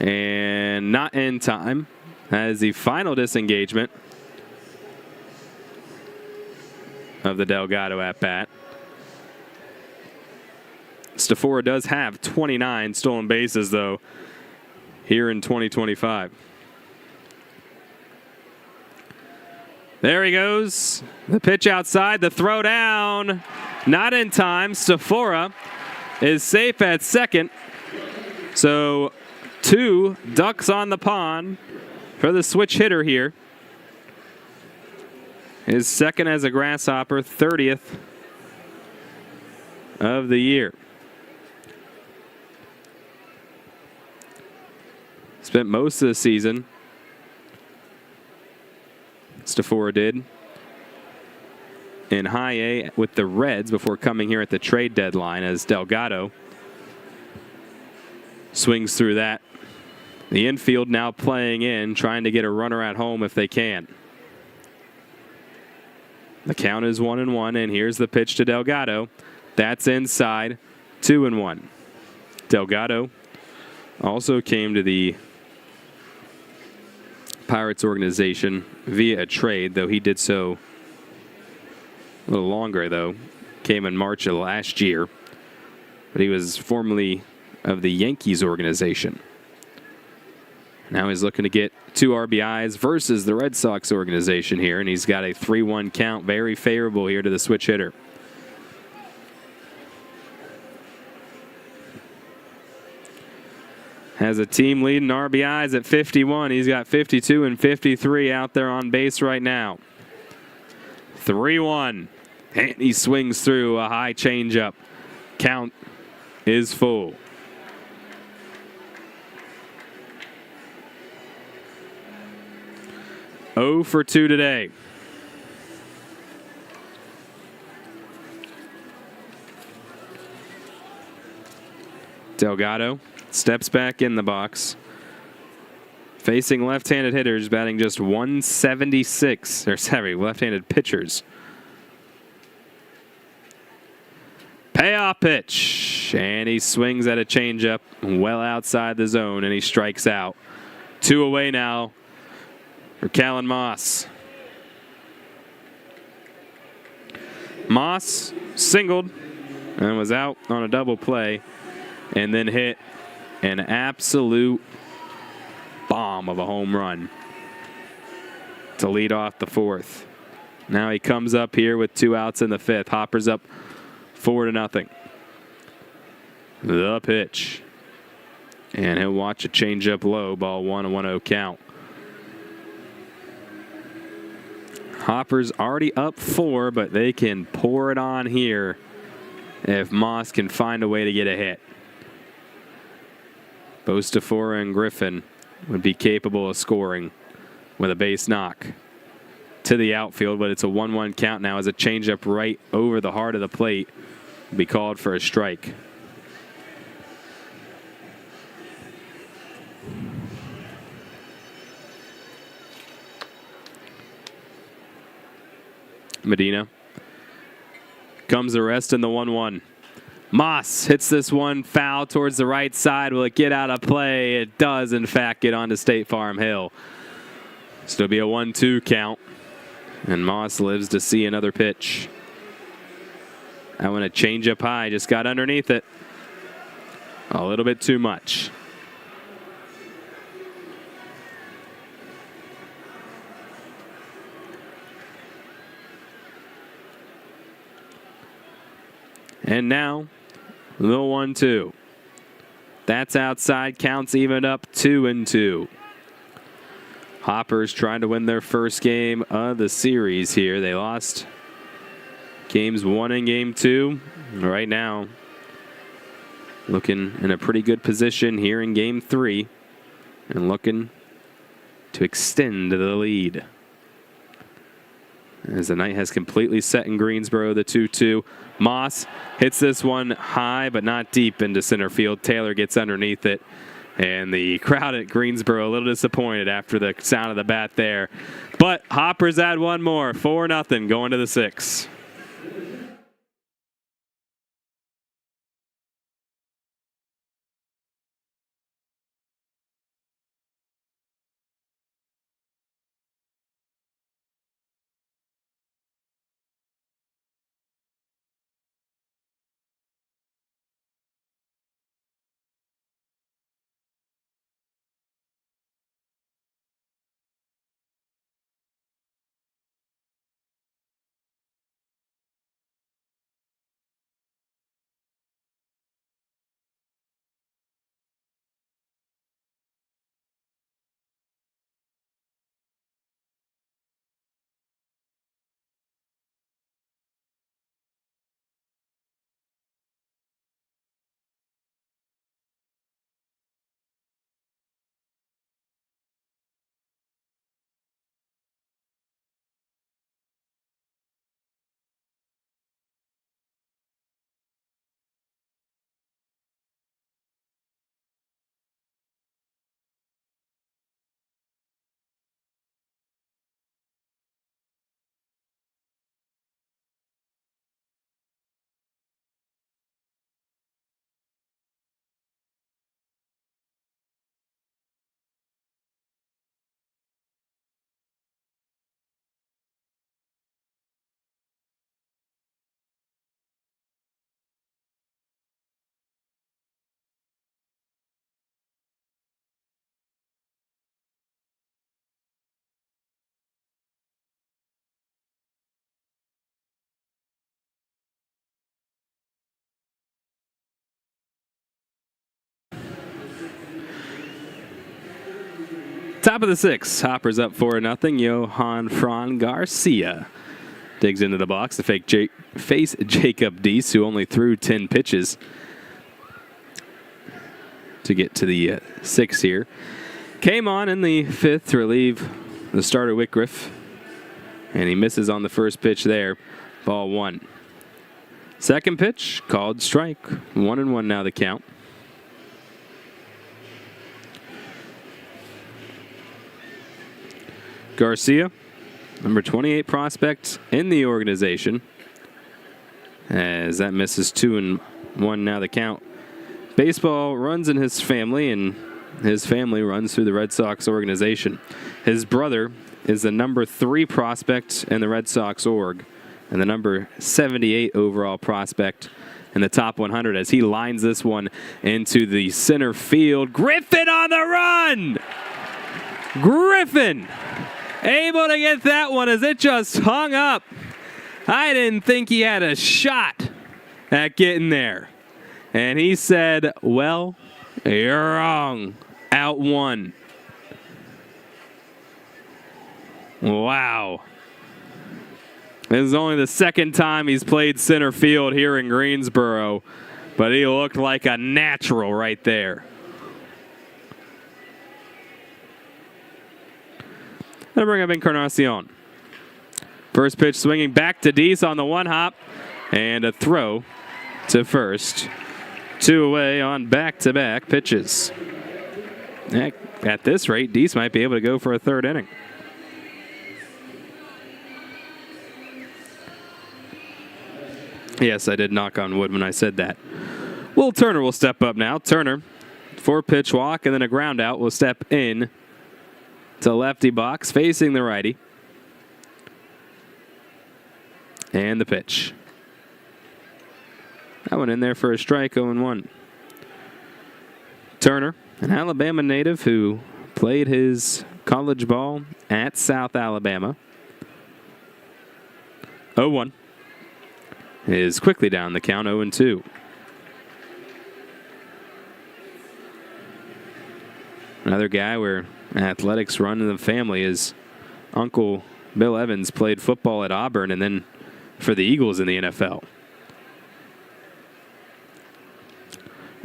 and not in time as the final disengagement of the Delgado at bat. Stafora does have 29 stolen bases, though, here in 2025. There he goes. The pitch outside, the throw down. Not in time. Stafora is safe at second. So 2 ducks on the pond for the switch hitter here. His second as a Grasshopper, 30th of the year. Spent most of the season, Stafora did, in high A with the Reds before coming here at the trade deadline, as Delgado swings through that. The infield now playing in, trying to get a runner at home if they can. The count is 1-1, and here's the pitch to Delgado. That's inside, 2-1. Delgado also came to the Pirates organization via a trade, though he did so a little longer, though. Came in March of last year. But he was formerly of the Yankees organization. Now he's looking to get 2 RBIs versus the Red Sox organization here, and he's got a 3-1 count, very favorable here to the switch hitter. Has a team leading RBIs at 51. He's got 52 and 53 out there on base right now. 3-1. And he swings through a high changeup. Count is full. Oh for 2 today. Delgado steps back in the box. Facing left-handed hitters, batting just 176. Or sorry, left-handed pitchers. Payoff pitch. And he swings at a changeup well outside the zone, and he strikes out. 2 away now for Callan Moss. Moss singled and was out on a double play and then hit an absolute bomb of a home run to lead off the 4th. Now he comes up here with 2 outs in the 5th. Hopper's up 4-0. The pitch. And he'll watch a changeup low, ball 1, a 1-0 count. Hopper's already up 4, but they can pour it on here if Moss can find a way to get a hit. Bostafora and Griffin would be capable of scoring with a base knock to the outfield, but it's a 1-1 count now as a changeup right over the heart of the plate will be called for a strike. Medina comes the rest in the 1-1. Moss hits this one foul towards the right side. Will it get out of play? It does, in fact, get onto State Farm Hill. Still be a 1-2 count. And Moss lives to see another pitch. That one a change up high. Just got underneath it. A little bit too much. And now, the 1-2. That's outside. Counts even up 2-2. Hoppers trying to win their first game of the series here. They lost games 1 and game 2. Right now, looking in a pretty good position here in game 3 and looking to extend the lead. As the night has completely set in Greensboro, the 2-2. Moss hits this one high but not deep into center field. Taylor gets underneath it. And the crowd at Greensboro a little disappointed after the sound of the bat there. But Hoppers add one more. 4-0 going to the 6th. Top of the 6th, Hoppers up 4-0. Johan Fran Garcia digs into the box to face Jacob Deese, who only threw 10 pitches to get to the 6th here. Came on in the 5th to relieve the starter Whitgriff, and he misses on the first pitch there. Ball 1. Second pitch, called strike. 1-1 now the count. Garcia, number 28 prospect in the organization, as that misses 2-1 now the count. Baseball runs in his family, and his family runs through the Red Sox organization. His brother is the number 3 prospect in the Red Sox org and the number 78 overall prospect in the top 100 as he lines this one into the center field. Griffin on the run! Griffin able to get that one as it just hung up. I didn't think he had a shot at getting there. And he said, well, you're wrong. Out 1. Wow. This is only the second time he's played center field here in Greensboro, but he looked like a natural right there. Gonna bring up Encarnacion. First pitch swinging back to Deese on the 1-hop, and a throw to first. 2 away on back-to-back pitches. At this rate, Deese might be able to go for a 3rd inning. Yes, I did knock on wood when I said that. Will Turner will step up now. Turner, 4-pitch walk and then a ground out, will step in to lefty box facing the righty. And the pitch. That one in there for a strike, 0-1. Turner, an Alabama native who played his college ball at South Alabama. 0-1. Is quickly down the count, 0-2. Another guy where athletics run in the family. His uncle Bill Evans played football at Auburn and then for the Eagles in the NFL.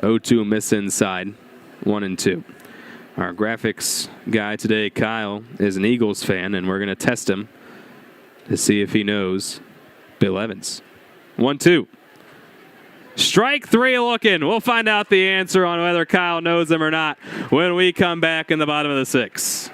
0-2 miss inside, 1-2. Our graphics guy today, Kyle, is an Eagles fan, and we're going to test him to see if he knows Bill Evans. 1-2. Strike 3 looking. We'll find out the answer on whether Kyle knows him or not when we come back in the bottom of the 6th.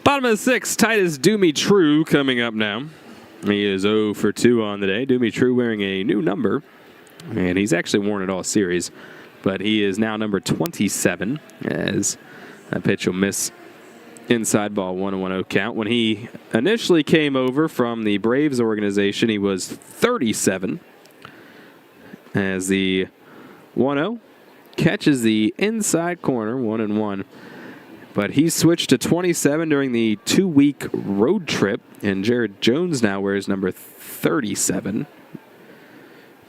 Bottom of the 6th, Titus Dumitru coming up now. He is 0 for 2 on the day. Dumitru wearing a new number, and he's actually worn it all series, but he is now number 27 as that pitch will miss inside ball, 1-1-0 count. When he initially came over from the Braves organization, he was 37 as the 1-0 catches the inside corner, 1-1. But he switched to 27 during the 2-week road trip, and Jared Jones now wears number 37.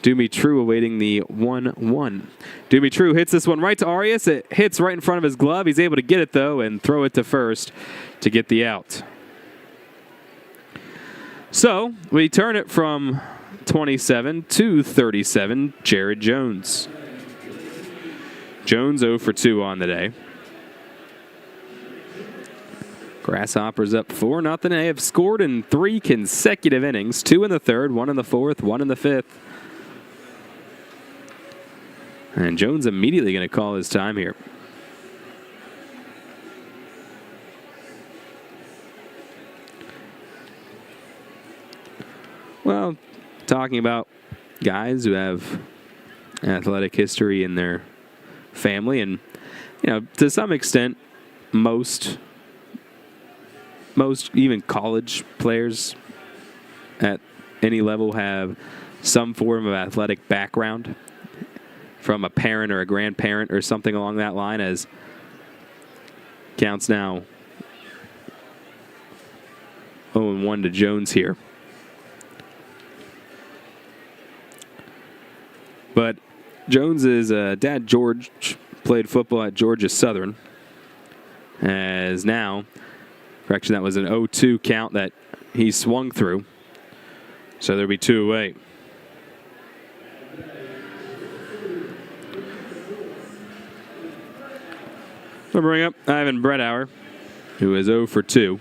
Dumitru awaiting the 1-1. Dumitru hits this one right to Arias. It hits right in front of his glove. He's able to get it, though, and throw it to first to get the out. So we turn it from 27 to 37, Jared Jones. Jones 0 for 2 on the day. Grasshoppers up 4-0. They have scored in 3 consecutive innings, 2 in the third, 1 in the fourth, 1 in the fifth. And Jones immediately going to call his time here. Well, talking about guys who have athletic history in their family, and to some extent, most even college players at any level have some form of athletic background from a parent or a grandparent or something along that line, as counts now 0-1 to Jones here. But Jones's dad, George, played football at Georgia Southern. As now, correction, that was an 0-2 count that he swung through. So there'll be 2 away. We'll bring up Ivan Brettauer, who is 0 for 2.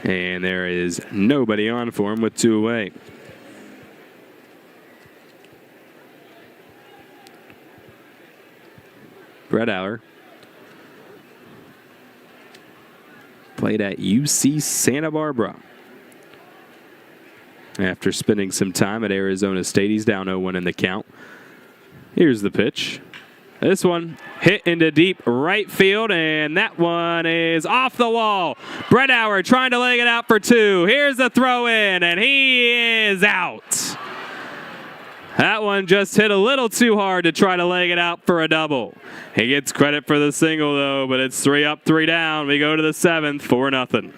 And there is nobody on for him with 2 away. Brettauer played at UC Santa Barbara. After spending some time at Arizona State, he's down 0-1 in the count. Here's the pitch. This one hit into deep right field, and that one is off the wall. Brettauer trying to leg it out for 2. Here's the throw in, and he is out. That one just hit a little too hard to try to leg it out for a double. He gets credit for the single, though, but it's 3 up, 3 down. We go to the 7th, 4-0.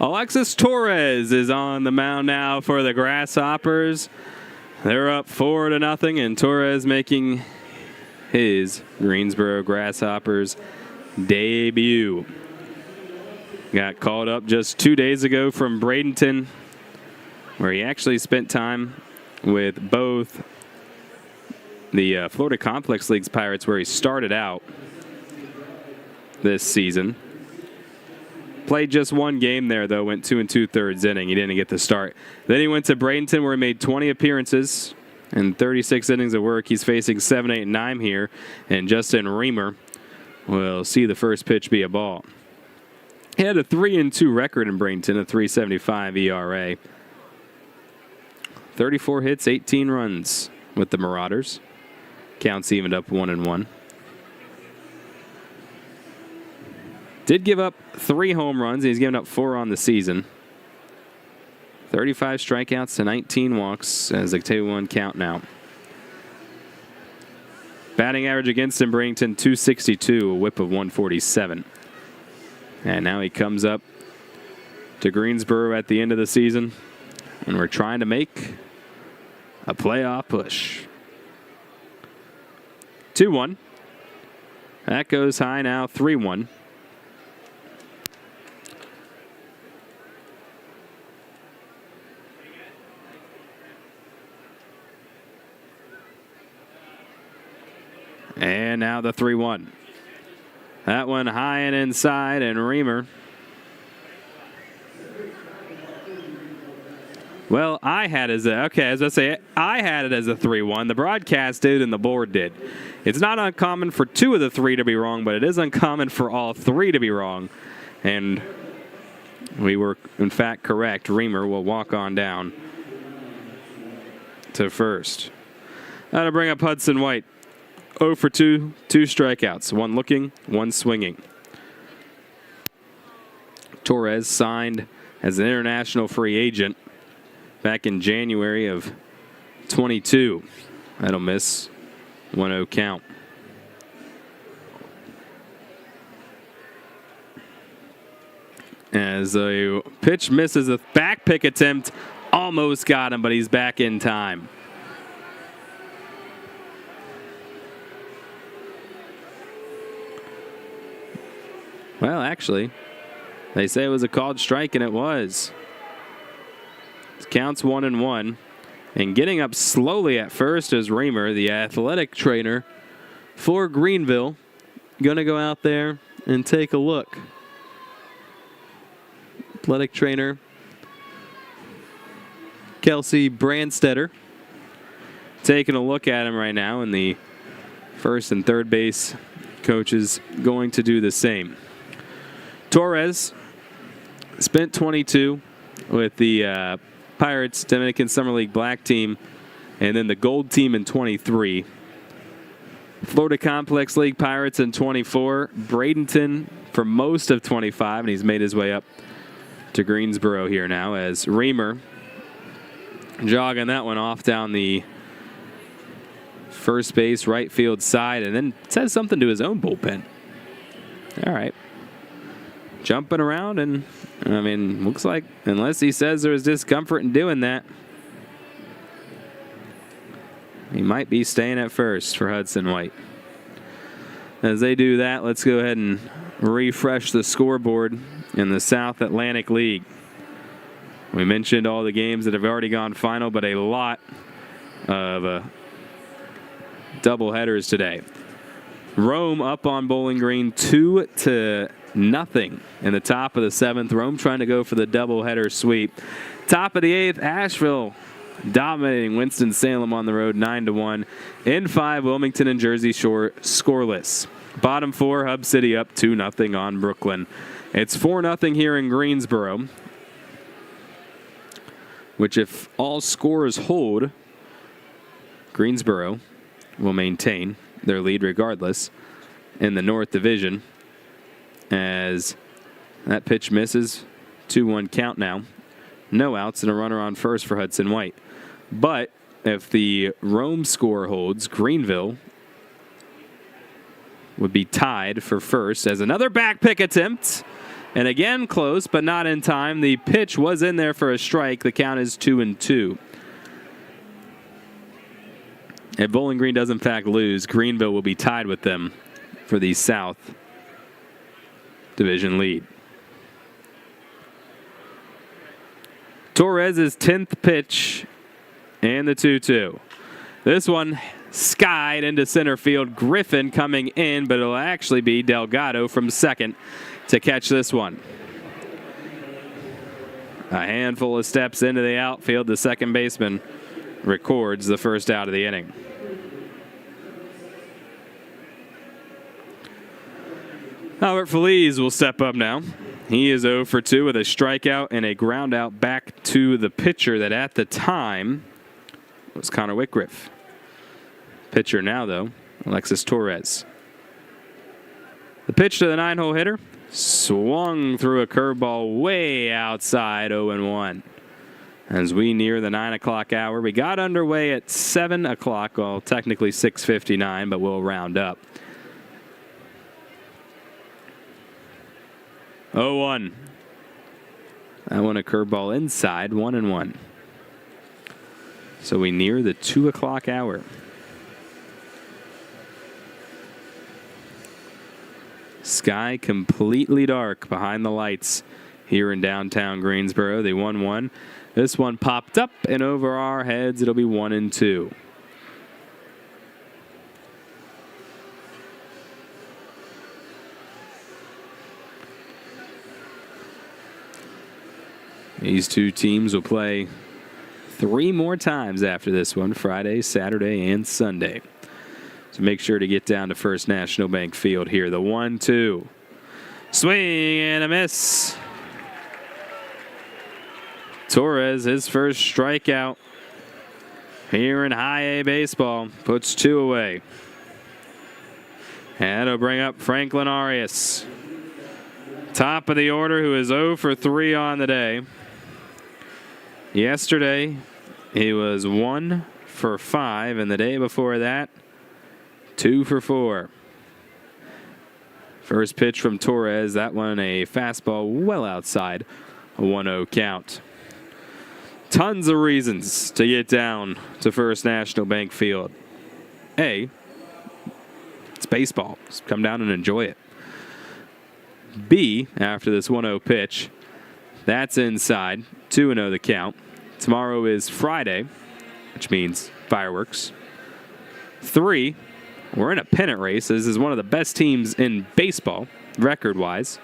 Alexis Torres is on the mound now for the Grasshoppers. They're up 4-0, and Torres making his Greensboro Grasshoppers debut. Got called up just 2 days ago from Bradenton, where he actually spent time with both the Florida Complex League's Pirates, where he started out this season. Played just 1 game there, though, went 2 2/3 inning. He didn't get the start. Then he went to Bradenton, where he made 20 appearances and 36 innings of work. He's facing 7, 8, and 9 here, and Justin Reamer will see the first pitch be a ball. He had a 3-2 record in Bradenton, a 3.75 ERA. 34 hits, 18 runs with the Marauders. Counts evened up 1-1. Did give up 3 home runs. He's given up 4 on the season. 35 strikeouts to 19 walks as a 2-1 count now. Batting average against him, Bradenton, 262, a whip of 147. And now he comes up to Greensboro at the end of the season, and we're trying to make a playoff push. 2-1. That goes high now, 3-1. And now the 3-1. That one high and inside, and Reamer. Well, I had it as a 3-1. The broadcast did and the board did. It's not uncommon for 2 of the 3 to be wrong, but it is uncommon for all 3 to be wrong. And we were, in fact, correct. Reamer will walk on down to first. That'll bring up Hudson White. 0 for 2, 2 strikeouts, 1 looking, 1 swinging. Torres signed as an international free agent back in January of 22. That'll miss. 1-0 count. As a pitch misses, a back pick attempt almost got him, but he's back in time. Well, actually, they say it was a called strike, and it was. It counts 1-1. And getting up slowly at first is Reamer, the athletic trainer for Greenville. Going to go out there and take a look. Athletic trainer Kelsey Brandstetter taking a look at him right now, and the first and third base coach is going to do the same. Torres spent 22 with the Pirates Dominican Summer League black team, and then the gold team in 23. Florida Complex League Pirates in 24. Bradenton for most of 25, and he's made his way up to Greensboro here now as Reamer jogging that one off down the first base right field side, and then says something to his own bullpen. All right. Jumping around, and I mean, looks like unless he says there was discomfort in doing that, he might be staying at first for Hudson White. As they do that, let's go ahead and refresh the scoreboard in the South Atlantic League. We mentioned all the games that have already gone final, but a lot of doubleheaders today. Rome up on Bowling Green 2-0 in the top of the 7th. Rome trying to go for the doubleheader sweep. Top of the 8th, Asheville dominating Winston-Salem on the road 9-1. In 5, Wilmington and Jersey Shore scoreless. Bottom 4, Hub City up 2-0 on Brooklyn. It's 4-0 here in Greensboro, which if all scores hold, Greensboro will maintain their lead regardless in the North Division. As that pitch misses, 2-1 count now. No outs and a runner on first for Hudson White. But if the Rome score holds, Greenville would be tied for first as another back pick attempt. And again, close, but not in time. The pitch was in there for a strike. The count is 2-2. If Bowling Green does in fact lose, Greenville will be tied with them for the South Division lead. Torres' 10th pitch and the 2-2. This one skied into center field. Griffin coming in, but it'll actually be Delgado from second to catch this one. A handful of steps into the outfield. The second baseman records the first out of the inning. Albert Feliz will step up now. He is 0 for 2 with a strikeout and a ground out back to the pitcher that at the time was Connor Whitgriff. Pitcher now, though, Alexis Torres. The pitch to the 9-hole hitter swung through a curveball way outside, 0-1. As we near the 9 o'clock hour, we got underway at 7 o'clock, well, technically 6:59, but we'll round up. 0-1. That one a curveball inside, 1-1. So we near the 2 o'clock hour. Sky completely dark behind the lights here in downtown Greensboro. They 1-1. This one popped up and over our heads. It'll be 1-2. These two teams will play 3 more times after this one, Friday, Saturday, and Sunday. So make sure to get down to First National Bank Field here. The 1-2. Swing and a miss. Torres, his first strikeout here in High A baseball, puts 2 away. And it'll bring up Franklin Arias. Top of the order, who is 0 for 3 on the day. Yesterday, he was 1 for 5, and the day before that, 2 for 4. First pitch from Torres, that one a fastball well outside a 1-0 count. Tons of reasons to get down to First National Bank Field. A, it's baseball. Just come down and enjoy it. B, after this 1-0 pitch, that's inside. 2-0 the count. Tomorrow is Friday, which means fireworks. 3, we're in a pennant race. This is one of the best teams in baseball, record-wise.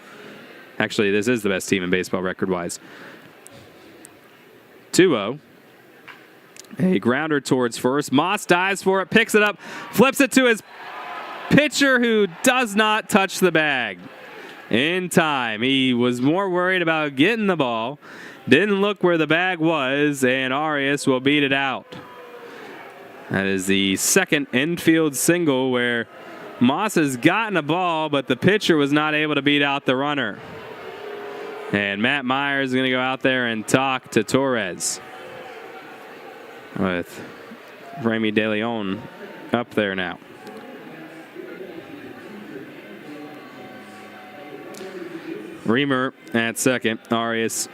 Actually, this is the best team in baseball, record-wise. 2-0. A grounder towards first. Moss dives for it, picks it up, flips it to his pitcher, who does not touch the bag in time. He was more worried about getting the ball, didn't look where the bag was, and Arias will beat it out. That is the second infield single where Moss has gotten a ball, but the pitcher was not able to beat out the runner. And Matt Myers is going to go out there and talk to Torres with Remy De Leon up there now. Reamer at second, Arias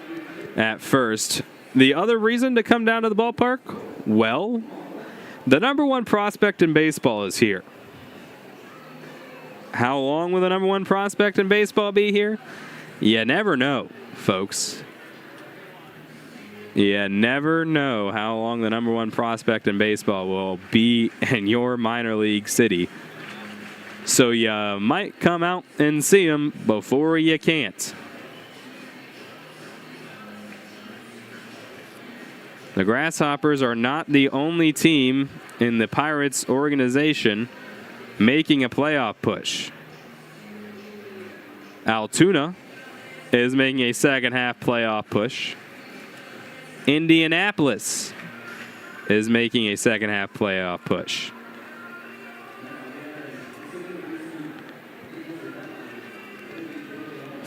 at first. The other reason to come down to the ballpark? Well, the number 1 prospect in baseball is here. How long will the number 1 prospect in baseball be here? You never know, folks. You never know how long the number 1 prospect in baseball will be in your minor league city. So you might come out and see him before you can't. The Grasshoppers are not the only team in the Pirates organization making a playoff push. Altoona is making a second half playoff push. Indianapolis is making a second half playoff push.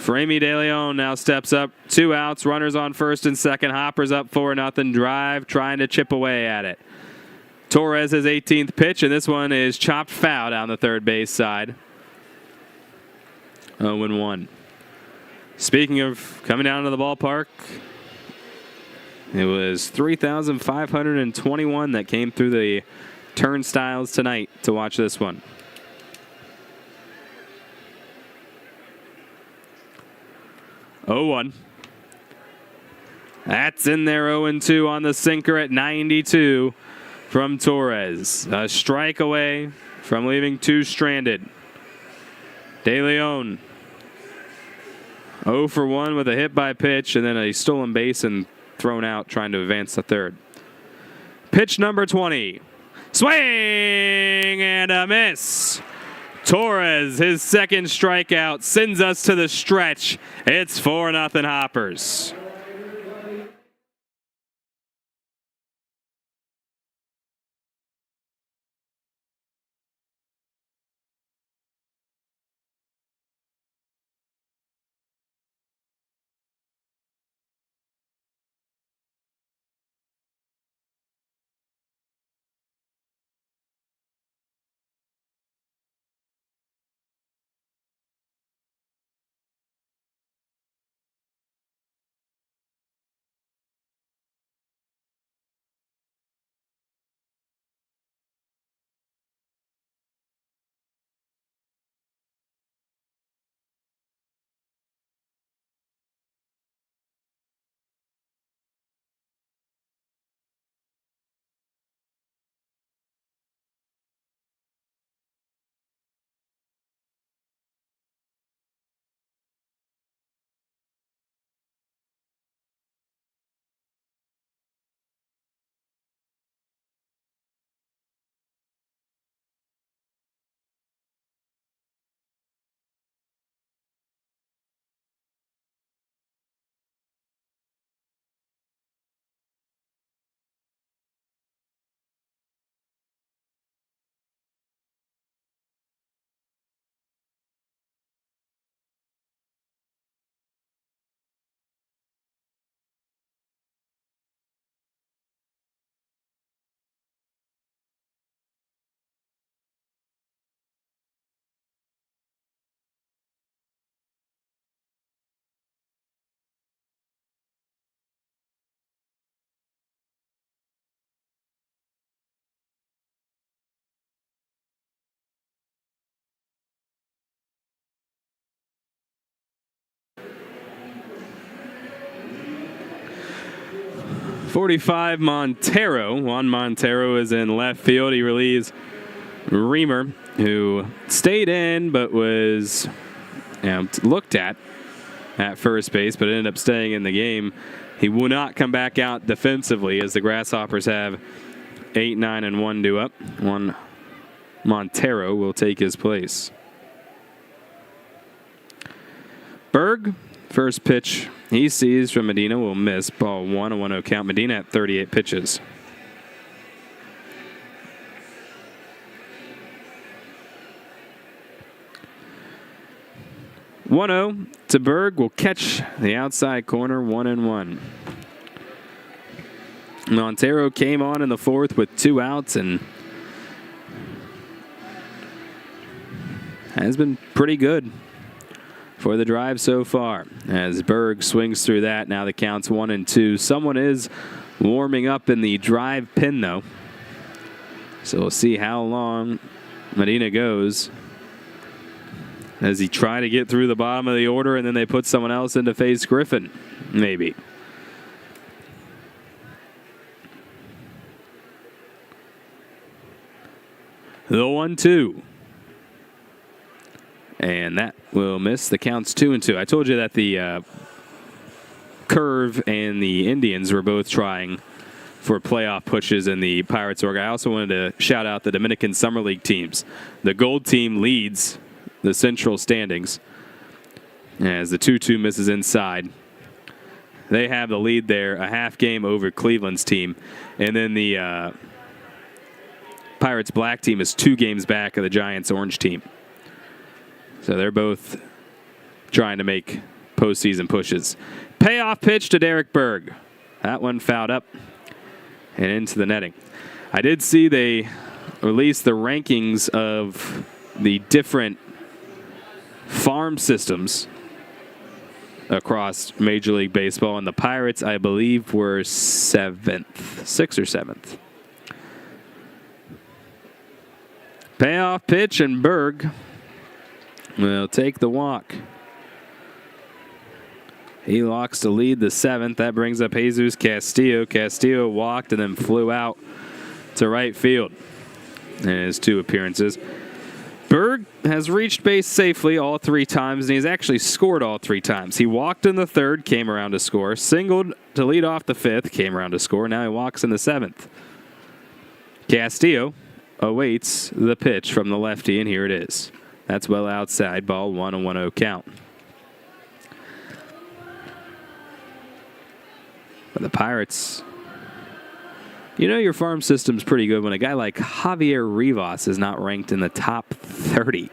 Remy De Leon now steps up. 2 outs, runners on first and second. Hoppers up 4-0. Drive trying to chip away at it. Torres' 18th pitch, and this one is chopped foul down the third base side. 0-1. Speaking of coming down to the ballpark, it was 3,521 that came through the turnstiles tonight to watch this one. 0-1. That's in there. 0-2 on the sinker at 92 from Torres. A strike away from leaving 2 stranded. De Leon 0 for 1 with a hit by pitch and then a stolen base and thrown out trying to advance to third. Pitch number 20. Swing and a miss. Torres, his second strikeout, sends us to the stretch. It's 4-0 Hoppers. 45, Montero. Juan Montero is in left field. He relieves Reamer, who stayed in but was looked at first base, but ended up staying in the game. He will not come back out defensively as the Grasshoppers have 8, 9, and 1 due up. Juan Montero will take his place. Berg, first pitch he sees from Medina will miss. Ball 1, a 1-0 count. Medina at 38 pitches. (1-0) to Berg will catch the outside corner, 1-1. Montero came on in the fourth with 2 outs and has been pretty good for the drive so far. As Berg swings through that, now the count's 1-2. Someone is warming up in the drive pin, though. So we'll see how long Medina goes as he try to get through the bottom of the order, and then they put someone else in to face Griffin, maybe. The 1-2. And that will miss. The count's 2-2. I told you that the Curve and the Indians were both trying for playoff pushes in the Pirates org. I also wanted to shout out the Dominican Summer League teams. The Gold team leads the Central standings as the 2-2 misses inside. They have the lead there, a half game over Cleveland's team. And then the Pirates Black team is 2 games back of the Giants Orange team. So they're both trying to make postseason pushes. Payoff pitch to Derek Berg. That one fouled up and into the netting. I did see they released the rankings of the different farm systems across Major League Baseball, and the Pirates, I believe, were 6th or 7th. Payoff pitch, and Berg will take the walk. He locks to lead the 7th. That brings up Jesus Castillo. Castillo walked and then flew out to right field in his 2 appearances. Berg has reached base safely all 3 times, and he's actually scored all 3 times. He walked in the 3rd, came around to score. Singled to lead off the 5th, came around to score. Now he walks in the 7th. Castillo awaits the pitch from the lefty, and here it is. That's well outside. Ball 1, a 1-0 count. But the Pirates, you know your farm system's pretty good when a guy like Javier Rivas is not ranked in the top 30,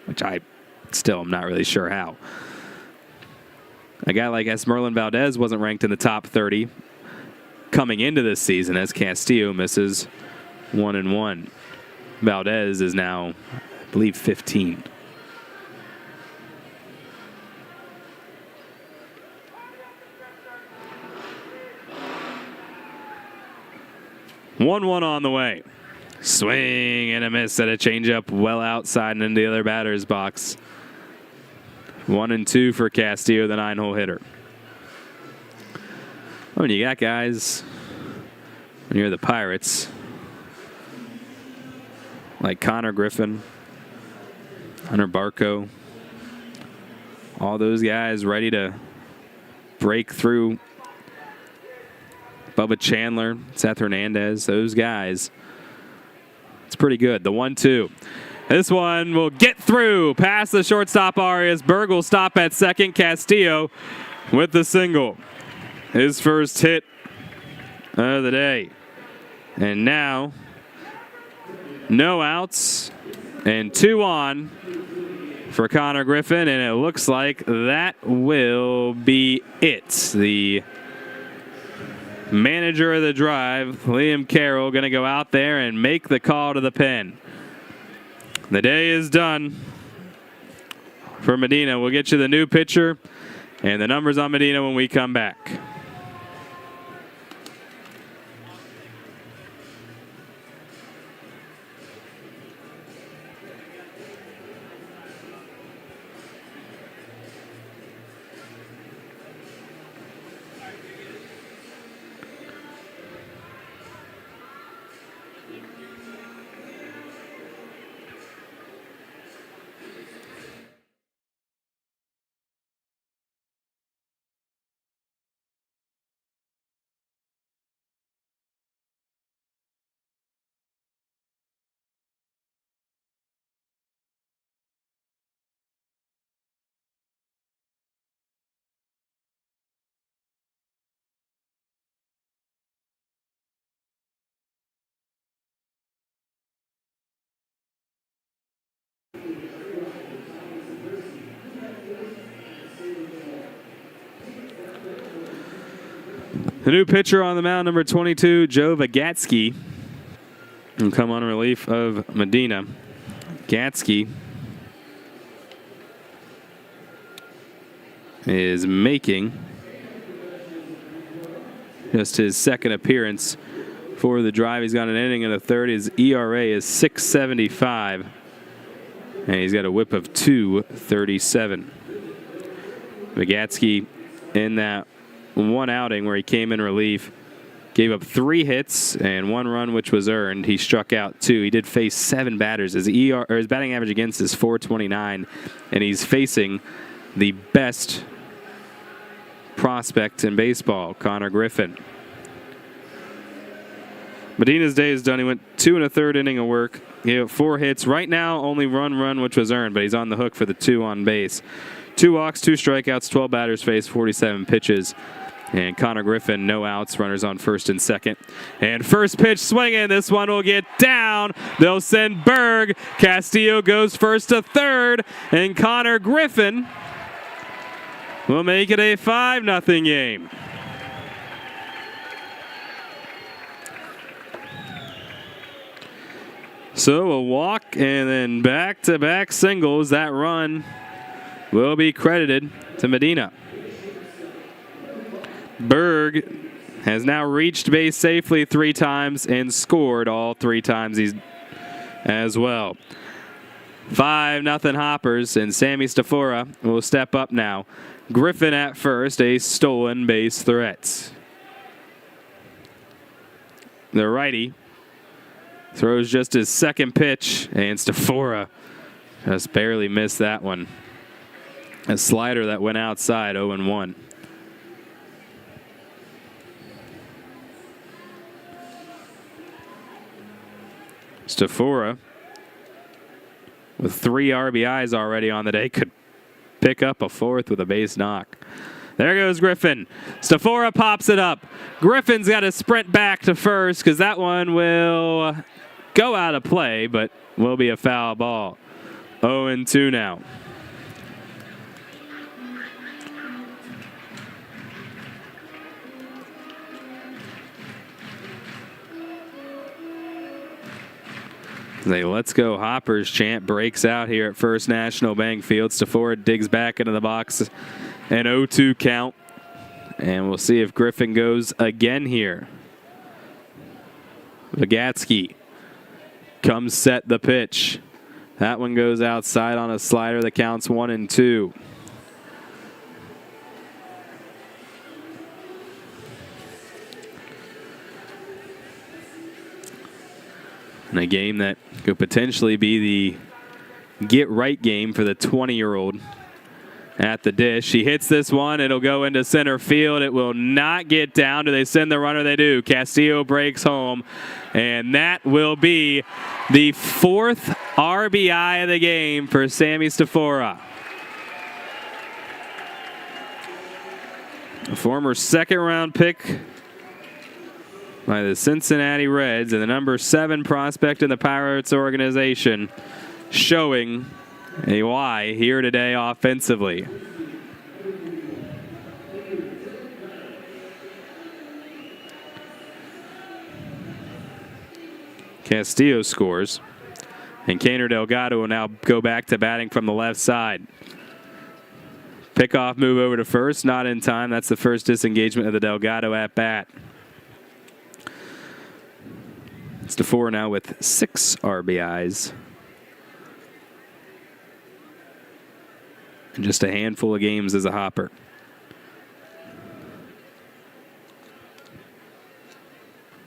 which I still am not really sure how. A guy like Esmeralda Valdez wasn't ranked in the top 30 coming into this season as Castillo misses 1-1. Valdez is now, I believe, 15. One on the way. Swing and a miss at a changeup well outside and into the other batter's box. 1-2 for Castillo, the 9-hole hitter. I mean, you got guys when you're the Pirates like Connor Griffin, Hunter Barco, all those guys ready to break through. Bubba Chandler, Seth Hernandez, those guys. It's pretty good. The 1-2. This one will get through past the shortstop Arias. Berg will stop at second. Castillo with the single. His first hit of the day. And now, no outs and 2 on for Connor Griffin. And it looks like that will be it. The manager of the drive, Liam Carroll, going to go out there and make the call to the pen. The day is done for Medina. We'll get you the new pitcher and the numbers on Medina when we come back. The new pitcher on the mound, number 22, Joe Vagatsky, will come on relief of Medina. Gatsky is making just his second appearance for the Drive. He's got an inning in the third. His ERA is 6.75, and he's got a whip of 2.37. Vagatsky in that one outing where he came in relief, gave up 3 hits and 1 run, which was earned. He struck out 2. He did face 7 batters. His batting average against is 4.29, and he's facing the best prospect in baseball, Connor Griffin. Medina's day is done. He went 2 1/3 inning of work. He had 4 hits. Right now, only run, which was earned, but he's on the hook for the 2 on base. 2 walks, 2 strikeouts, 12 batters faced, 47 pitches. And Connor Griffin, no outs, runners on first and second. And first pitch swinging. This one will get down. They'll send Berg. Castillo goes first to third. And Connor Griffin will make it a 5-0 game. So a walk and then back-to-back singles. That run will be credited to Medina. Berg has now reached base safely 3 times and scored all 3 times as well. 5-0 Hoppers, and Sammy Stafora will step up now. Griffin at first, a stolen base threat. The righty throws just his second pitch, and Stafora just barely missed that one. A slider that went outside, 0-1. Stafora, with 3 RBIs already on the day, could pick up a 4th with a base knock. There goes Griffin. Stafora pops it up. Griffin's got to sprint back to first because that one will go out of play, but will be a foul ball. 0-2 now. The Let's Go Hoppers chant breaks out here at First National Bank Field. Stafora digs back into the box. An 0-2 count. And we'll see if Griffin goes again here. Vagatsky comes set the pitch. That one goes outside on a slider that counts 1-2. In a game that could potentially be the get-right game for the 20-year-old at the dish. He hits this one. It'll go into center field. It will not get down. Do they send the runner? They do. Castillo breaks home. And that will be the 4th RBI of the game for Sammy Stafora. A former second-round pick by the Cincinnati Reds and the number 7 prospect in the Pirates organization, showing a why here today offensively. Castillo scores, and Kaner Delgado will now go back to batting from the left side. Pickoff move over to first, not in time. That's the first disengagement of the Delgado at bat. Stafora now with 6 RBIs. And just a handful of games as a Hopper.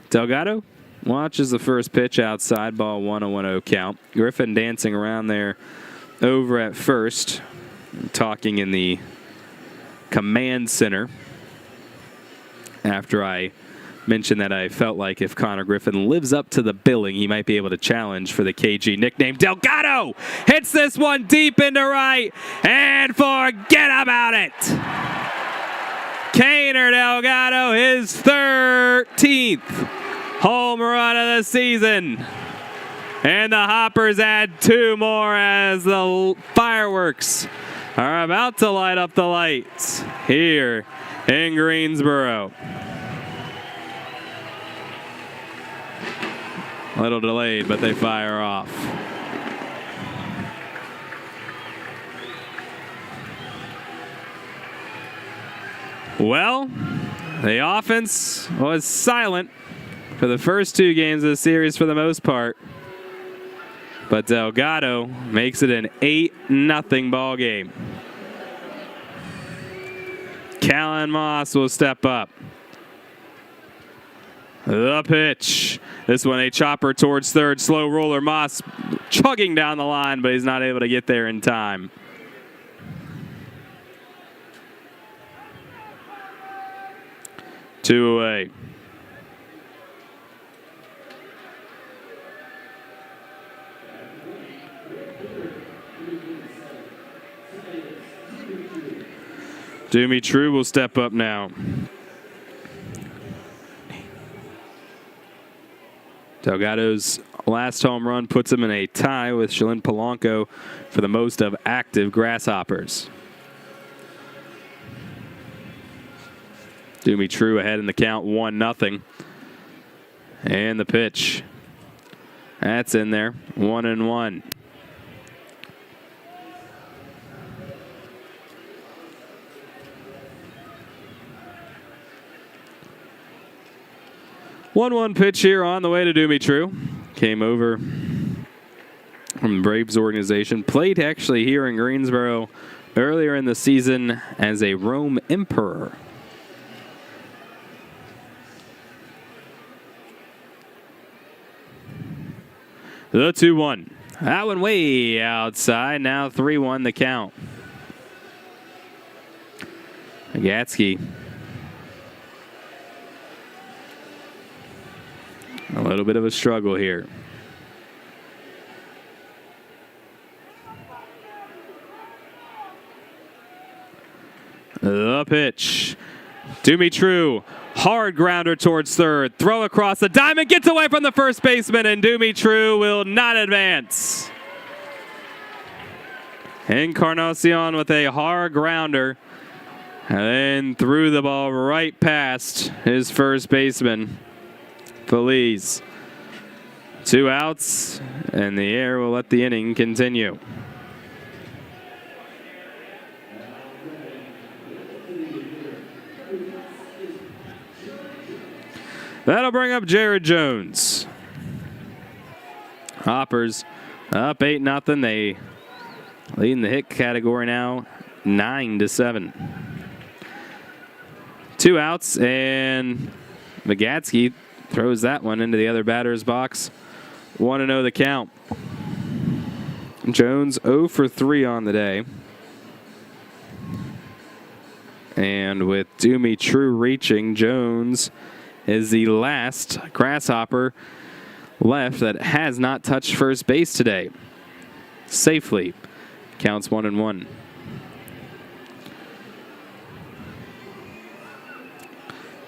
Delgado watches the first pitch outside, ball 1-0 count. Griffin dancing around there over at first, talking in the command center after I mentioned that I felt like if Connor Griffin lives up to the billing, he might be able to challenge for the KG nickname. Delgado hits this one deep into right, and forget about it. Kaner Delgado, his 13th home run of the season. And the Hoppers add 2 more as the fireworks are about to light up the lights here in Greensboro. A little delayed, but they fire off. Well, the offense was silent for the first 2 games of the series for the most part. But Delgado makes it an 8-0 ball game. Callan Moss will step up. The pitch. This one a chopper towards third. Slow roller. Moss chugging down the line, but he's not able to get there in time. Two away. Doomy True will step up now. Delgado's last home run puts him in a tie with Shalyn Polanco for the most of active Grasshoppers. Doomy True ahead in the count, 1-0. And the pitch. That's in there, 1-1. 1-1 pitch here on the way to Doomy True. Came over from the Braves organization. Played actually here in Greensboro earlier in the season as a Rome Emperor. The 2-1. That one way outside. Now 3-1 the count. Gatsky. A little bit of a struggle here. The pitch. Doomy True. Hard grounder towards third. Throw across the diamond. Gets away from the first baseman, and Doomy True will not advance. Encarnacion with a hard grounder. And then threw the ball right past his first baseman, Feliz. 2 outs, and the air will let the inning continue. That'll bring up Jared Jones. Hoppers up 8-0. They lead in the hit category now, 9-7. 2 outs, and Magatsky throws that one into the other batter's box. 1-0 the count. Jones 0 for 3 on the day. And with Doomy True reaching, Jones is the last Grasshopper left that has not touched first base today. Safely. Counts 1-1.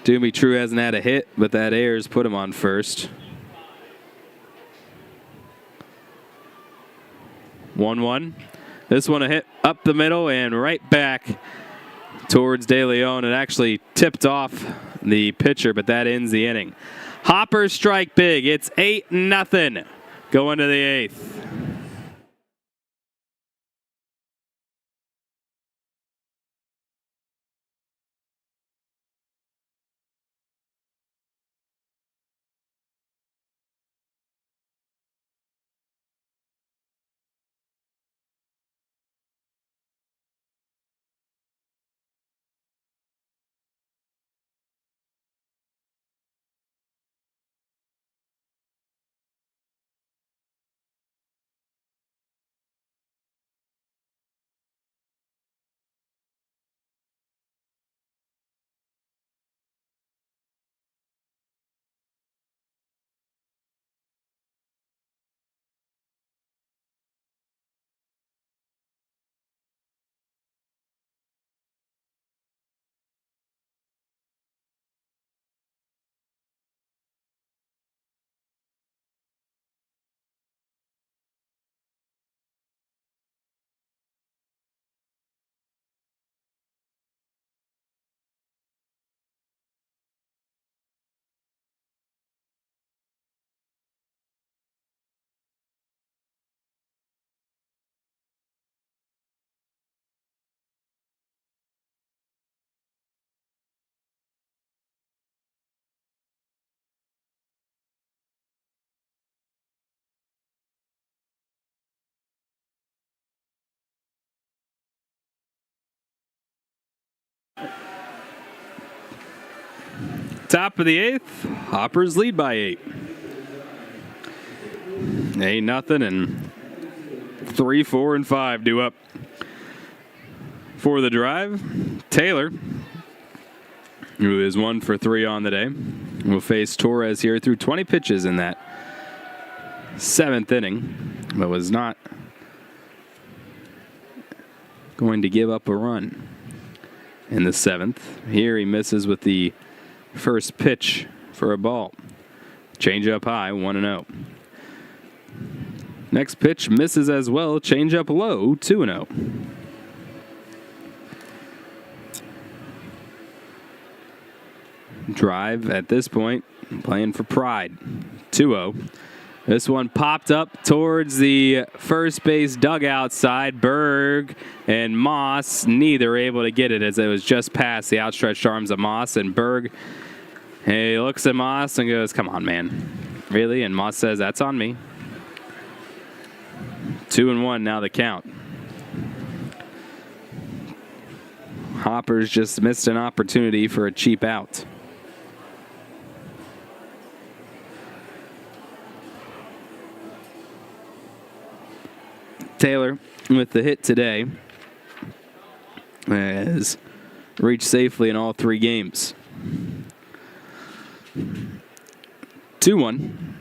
Doomy True hasn't had a hit, but that air's put him on first. 1-1. This one a hit up the middle and right back towards De Leon. It actually tipped off the pitcher, but that ends the inning. Hoppers strike big. It's 8-0 going to the 8th. Top of the 8th, Hoppers lead by 8. 8-0, and 3, 4, and 5 due up for the drive. Taylor, who is 1 for 3 on the day, will face Torres here through 20 pitches in that 7th inning, but was not going to give up a run in the 7th. Here he misses with the first pitch for a ball. Change up high, 1-0. Next pitch misses as well. Change up low, 2-0. Drive at this point, playing for pride, 2-0. This one popped up towards the first base dugout side. Berg and Moss, neither able to get it as it was just past the outstretched arms of Moss. And Berg, he looks at Moss and goes, "Come on, man. Really?" And Moss says, "That's on me." 2-1 now the count. Hoppers just missed an opportunity for a cheap out. Taylor, with the hit today, has reached safely in all 3 games. 2-1.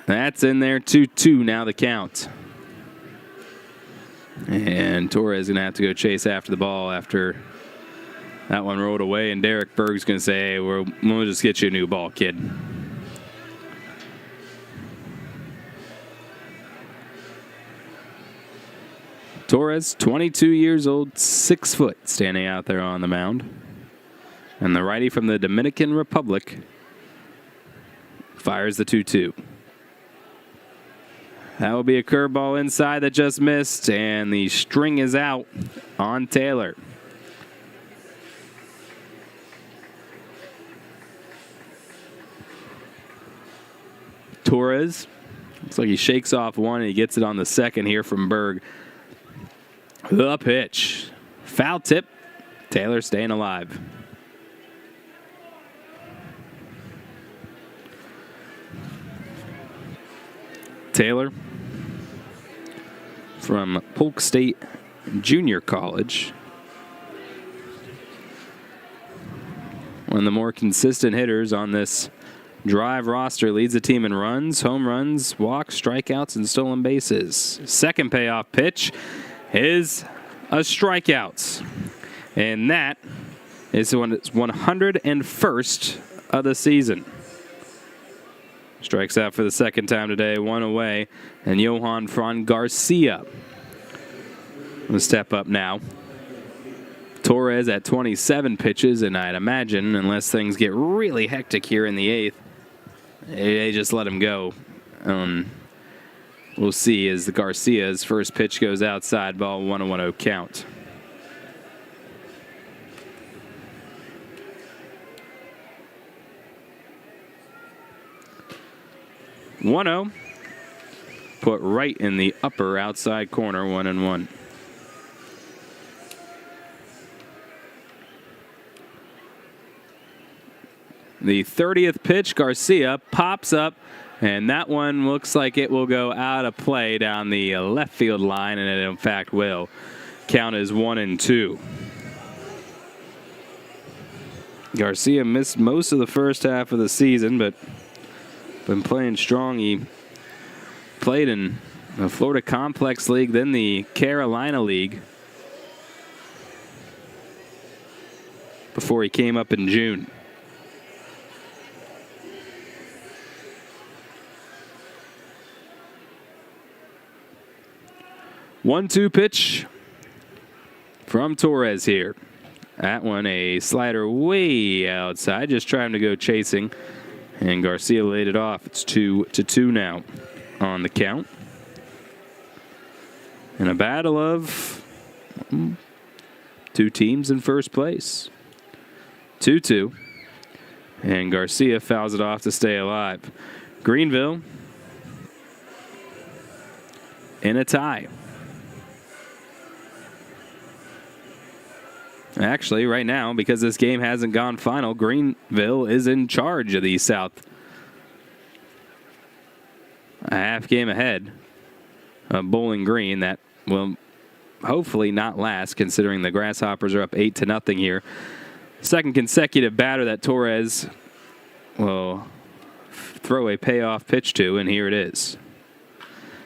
That's in there. 2-2 now the count. And Torres is going to have to go chase after the ball after that one rolled away. And Derek Berg's going to say, "Hey, we'll just get you a new ball, kid." Torres, 22 years old, 6 foot, standing out there on the mound. And the righty from the Dominican Republic fires the 2-2. That will be a curveball inside that just missed, and the string is out on Taylor. Torres, looks like he shakes off one, and he gets it on the second here from Berg. The pitch. Foul tip. Taylor staying alive. Taylor from Polk State Junior College. One of the more consistent hitters on this drive roster. Leads the team in runs, home runs, walks, strikeouts, and stolen bases. Second payoff pitch is a strikeout. And that is 101st of the season. Strikes out for the second time today, 1 away. And Johan Fran Garcia will step up now. Torres at 27 pitches, and I'd imagine, unless things get really hectic here in the 8th, they just let him go. We'll see as the Garcia's first pitch goes outside, ball 1-1-0 count. (1-0) put right in the upper outside corner, 1-1. The 30th pitch, Garcia pops up, and that one looks like it will go out of play down the left field line, and it in fact will. Count is 1-2. Garcia missed most of the first half of the season, but been playing strong. He played in the Florida Complex League, then the Carolina League, before he came up in June. One-two pitch from Torres here. That one a slider way outside, just trying to go chasing. And Garcia laid it off. It's 2-2 now on the count. In a battle of 2 teams in first place. 2-2. And Garcia fouls it off to stay alive. Greenville in a tie. Actually, right now, because this game hasn't gone final, Greenville is in charge of the South. A half game ahead of Bowling Green. That will hopefully not last, considering the Grasshoppers are up 8-0 here. Second consecutive batter that Torres will throw a payoff pitch to, and here it is.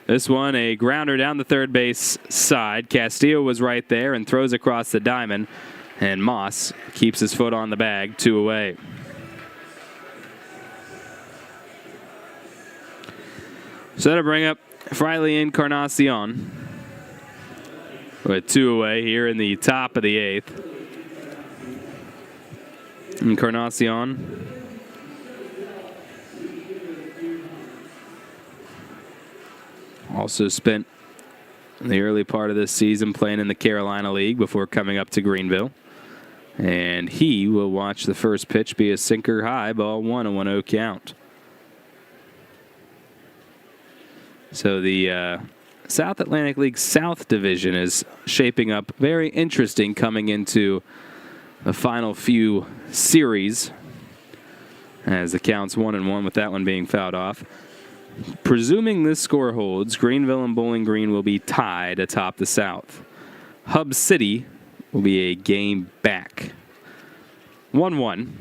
This one, a grounder down the third base side. Castillo was right there and throws across the diamond, and Moss keeps his foot on the bag, 2 away. So that'll bring up Friley Encarnacion with 2 away here in the top of the 8th. Encarnacion also spent the early part of this season playing in the Carolina League before coming up to Greenville. And he will watch the first pitch be a sinker high, ball 1, a 1-0 count. So the South Atlantic League South Division is shaping up very interesting coming into the final few series, as the count's 1-1 with that one being fouled off. Presuming this score holds, Greenville and Bowling Green will be tied atop the South. Hub City will be a game back. 1-1,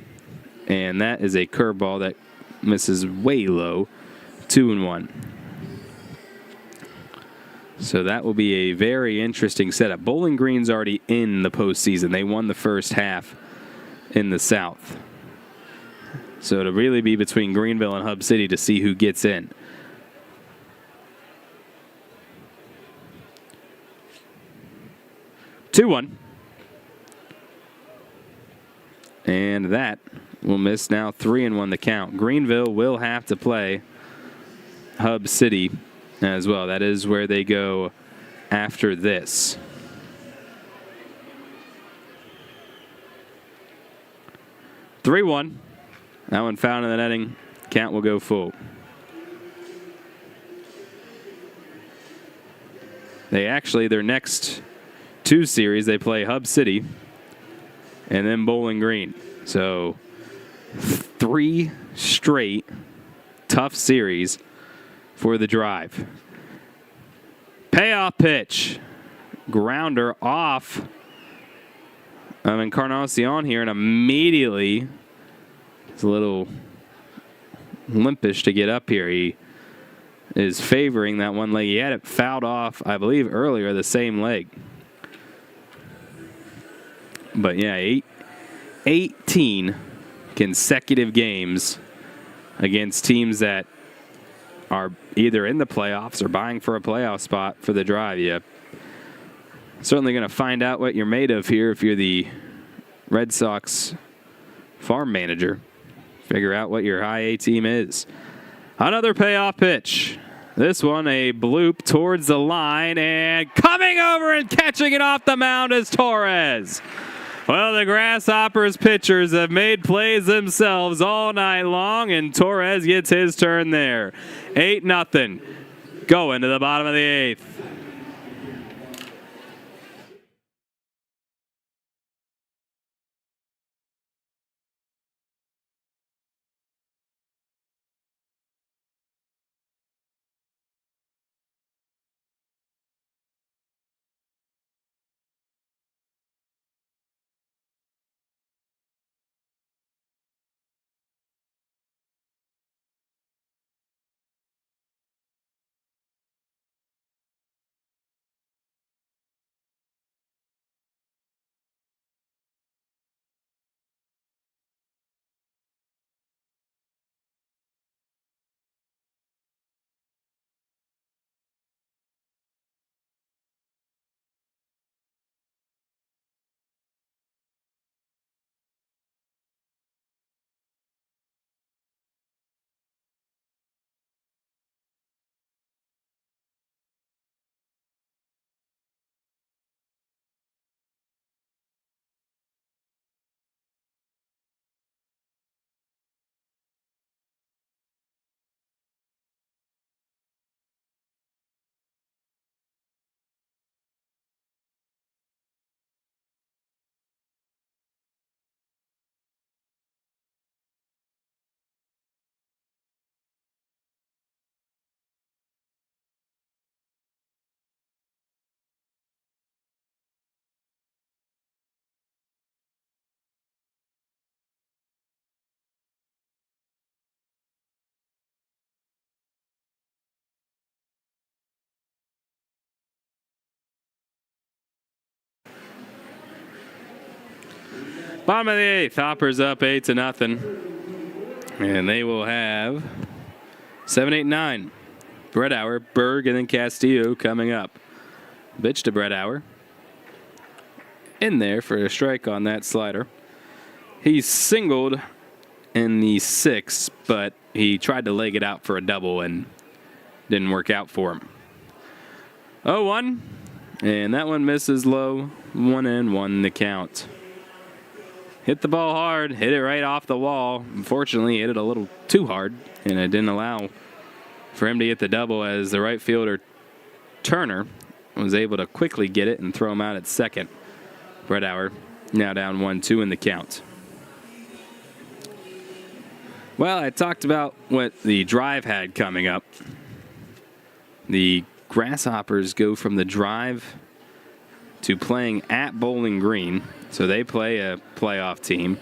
and that is a curveball that misses way low. 2-1. So that will be a very interesting setup. Bowling Green's already in the postseason. They won the first half in the South. So it'll really be between Greenville and Hub City to see who gets in. 2-1. And that will miss now. 3-1 the count. Greenville will have to play Hub City as well. That is where they go after this. Three 3-1. That one found in the netting. Count will go full. They actually, their next 2 series, they play Hub City and then Bowling Green. So 3 straight tough series for the Drive. Payoff pitch. Grounder off of Encarnacion here, and immediately it's a little limpish to get up here. He is favoring that one leg. He had it fouled off, I believe, earlier, the same leg. But yeah, 18 consecutive games against teams that are either in the playoffs or vying for a playoff spot for the Drive. Yeah, certainly going to find out what you're made of here if you're the Red Sox farm manager. Figure out what your high A team is. Another payoff pitch. This one a bloop towards the line, and coming over and catching it off the mound is Torres. Well, the Grasshoppers pitchers have made plays themselves all night long, and Torres gets his turn there. 8-0. Going to the bottom of the 8th. Bottom of the 8th, Hoppers up 8-0. And they will have 7, 8, 9. Brettauer, Berg, and then Castillo coming up. Bitch to Brettauer. In there for a strike on that slider. He singled in the 6th, but he tried to leg it out for a double and didn't work out for him. 0-1, and that one misses low. 1-1 the count. Hit the ball hard, hit it right off the wall. Unfortunately, hit it a little too hard, and it didn't allow for him to get the double as the right fielder, Turner, was able to quickly get it and throw him out at second. Brettauer now down 1-2 in the count. Well, I talked about what the Drive had coming up. The Grasshoppers go from the Drive to playing at Bowling Green. So they play a playoff team.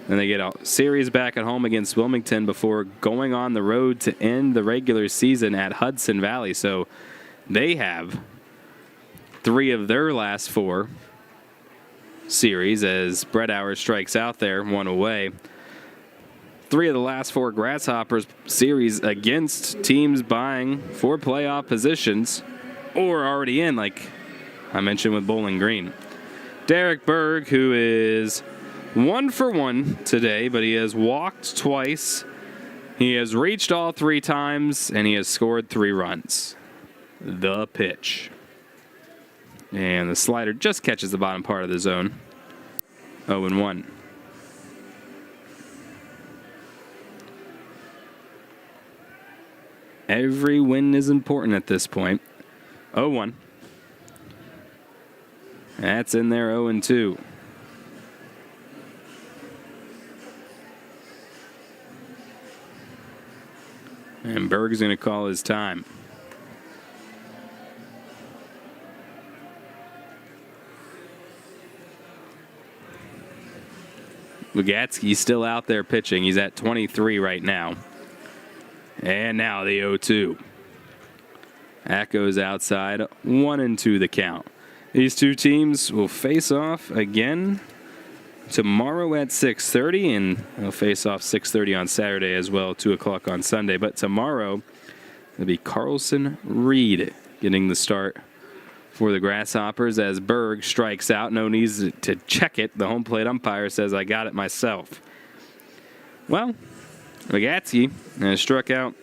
And they get a series back at home against Wilmington before going on the road to end the regular season at Hudson Valley. So they have 3 of their last 4 series as Brettauer strikes out there, 1 away. 3 of the last 4 Grasshoppers series against teams vying for playoff positions or already in, like I mentioned with Bowling Green. Derek Berg, who is 1 for 1 today, but he has walked twice. He has reached all 3 times, and he has scored 3 runs. The pitch. And the slider just catches the bottom part of the zone. 0-1. Every win is important at this point. 0-1. That's in there, 0-2. And Berg's going to call his time. Lugatsky's still out there pitching. He's at 23 right now. And now the 0-2. That goes outside. 1-2 the count. These two teams will face off again tomorrow at 6:30, and they'll face off 6:30 on Saturday as well, 2 o'clock on Sunday. But tomorrow, it'll be Carlson Reed getting the start for the Grasshoppers as Berg strikes out. No need to check it. The home plate umpire says, I got it myself. Well, Lugatsky has struck out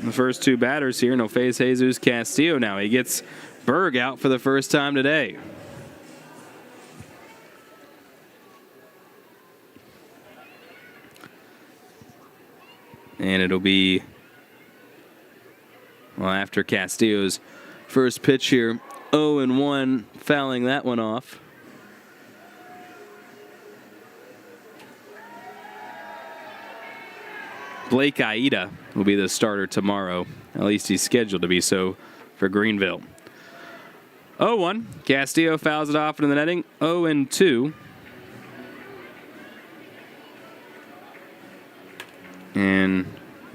the first 2 batters here, and he'll face Jesus Castillo now. He gets Berg out for the first time today. And it'll be, well, after Castillo's first pitch here, 0-1, fouling that one off. Blake Aida will be the starter tomorrow. At least he's scheduled to be so for Greenville. 0-1. Castillo fouls it off into the netting. 0-2. And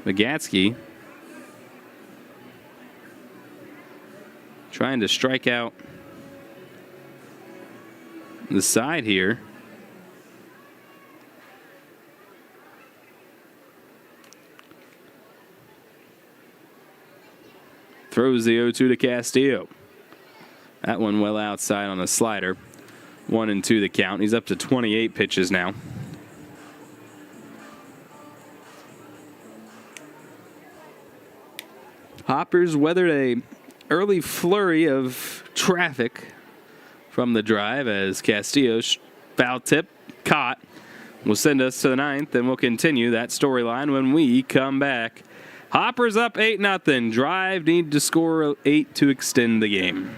Lugatsky trying to strike out the side here. Throws the 0-2 to Castillo. That one well outside on a slider. 1-2 the count. He's up to 28 pitches now. Hoppers weathered a early flurry of traffic from the Drive as Castillo's foul tip caught will send us to the 9th, and we'll continue that storyline when we come back. Hoppers up 8-0. Drive need to score 8 to extend the game.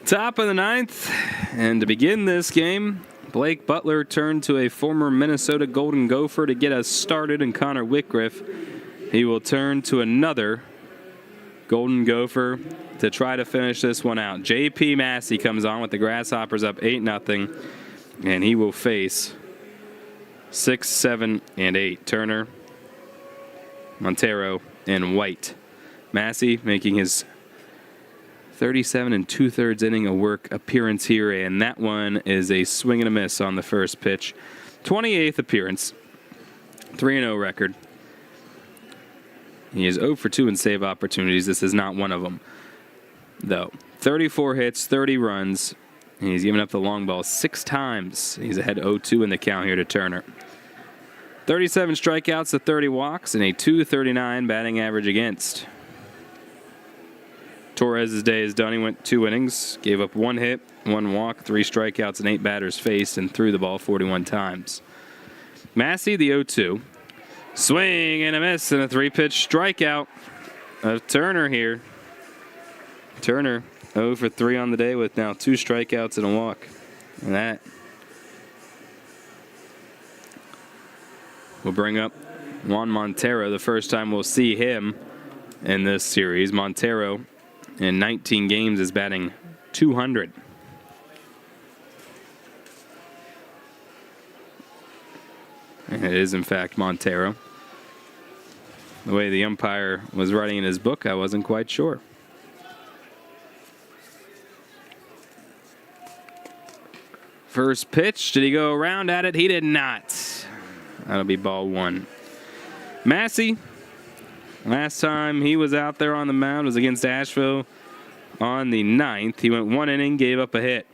Top of the ninth, and to begin this game, Blake Butler turned to a former Minnesota Golden Gopher to get us started, and Connor Whitgriff, he will turn to another Golden Gopher to try to finish this one out. J.P. Massey comes on with the Grasshoppers up 8-0, and he will face 6, 7, and 8. Turner, Montero, and White. Massey making his 37 2/3 inning of work appearance here, and that one is a swing and a miss on the first pitch. 28th appearance, 3-0 record. He is 0 for 2 in save opportunities. This is not one of them, though. 34 hits, 30 runs, and he's given up the long ball 6 times. He's ahead 0-2 in the count here to Turner. 37 strikeouts to 30 walks, and a .239 batting average against. Torres' day is done. He went 2 innings, gave up 1 hit, 1 walk, 3 strikeouts, and 8 batters faced, and threw the ball 41 times. Massey, the 0-2. Swing and a miss, and a 3-pitch strikeout of Turner here. Turner 0 for 3 on the day with now 2 strikeouts and a walk. And that will bring up Juan Montero, the first time we'll see him in this series. Montero in 19 games is batting .200. And it is, in fact, Montero. The way the umpire was writing in his book, I wasn't quite sure. First pitch, did he go around at it? He did not. That'll be ball 1. Massey, last time he was out there on the mound was against Asheville on the 9th. He went 1 inning, gave up a hit.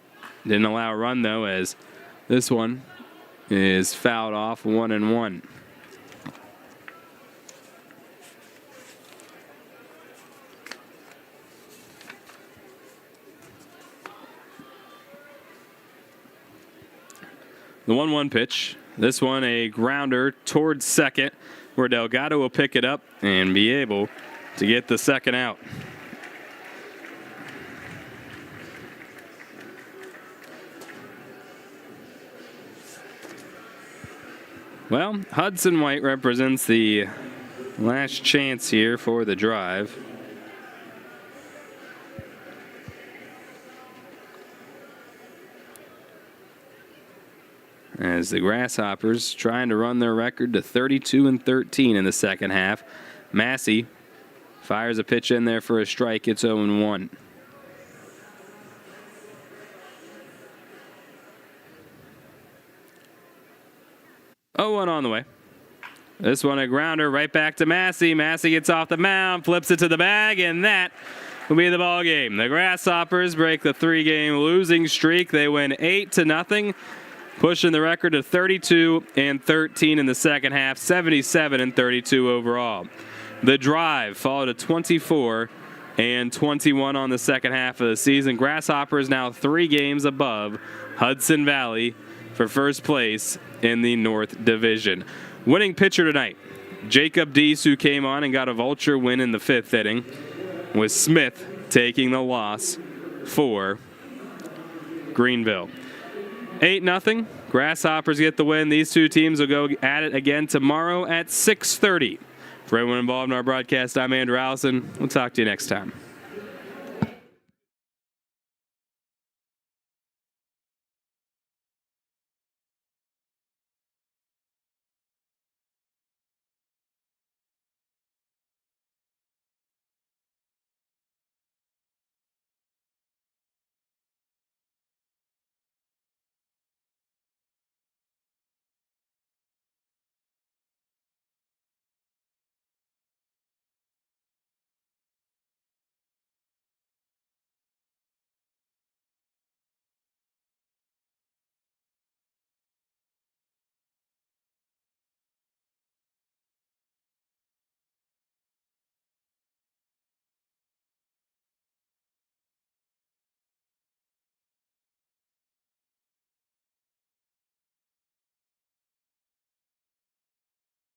Didn't allow a run, though, as this one is fouled off 1-1. The 1-1 pitch. This one a grounder towards second, where Delgado will pick it up and be able to get the second out. Well, Hudson White represents the last chance here for the drive. As the Grasshoppers trying to run their record to 32-13 in the second half. Massey fires a pitch in there for a strike. It's 0-1. Oh, one on the way. This one a grounder right back to Massey. Massey gets off the mound, flips it to the bag, and that will be the ball game. The Grasshoppers break the 3-game losing streak. They win 8-0. Pushing the record to 32-13 in the second half, 77-32 overall. The drive followed to 24-21 on the second half of the season. Grasshoppers now 3 games above Hudson Valley for first place in the North Division. Winning pitcher tonight, Jacob Deese, who came on and got a vulture win in the 5th inning, with Smith taking the loss for Greenville. 8-0. Grasshoppers get the win. These two teams will go at it again tomorrow at 6:30. For everyone involved in our broadcast, I'm Andrew Allison. We'll talk to you next time.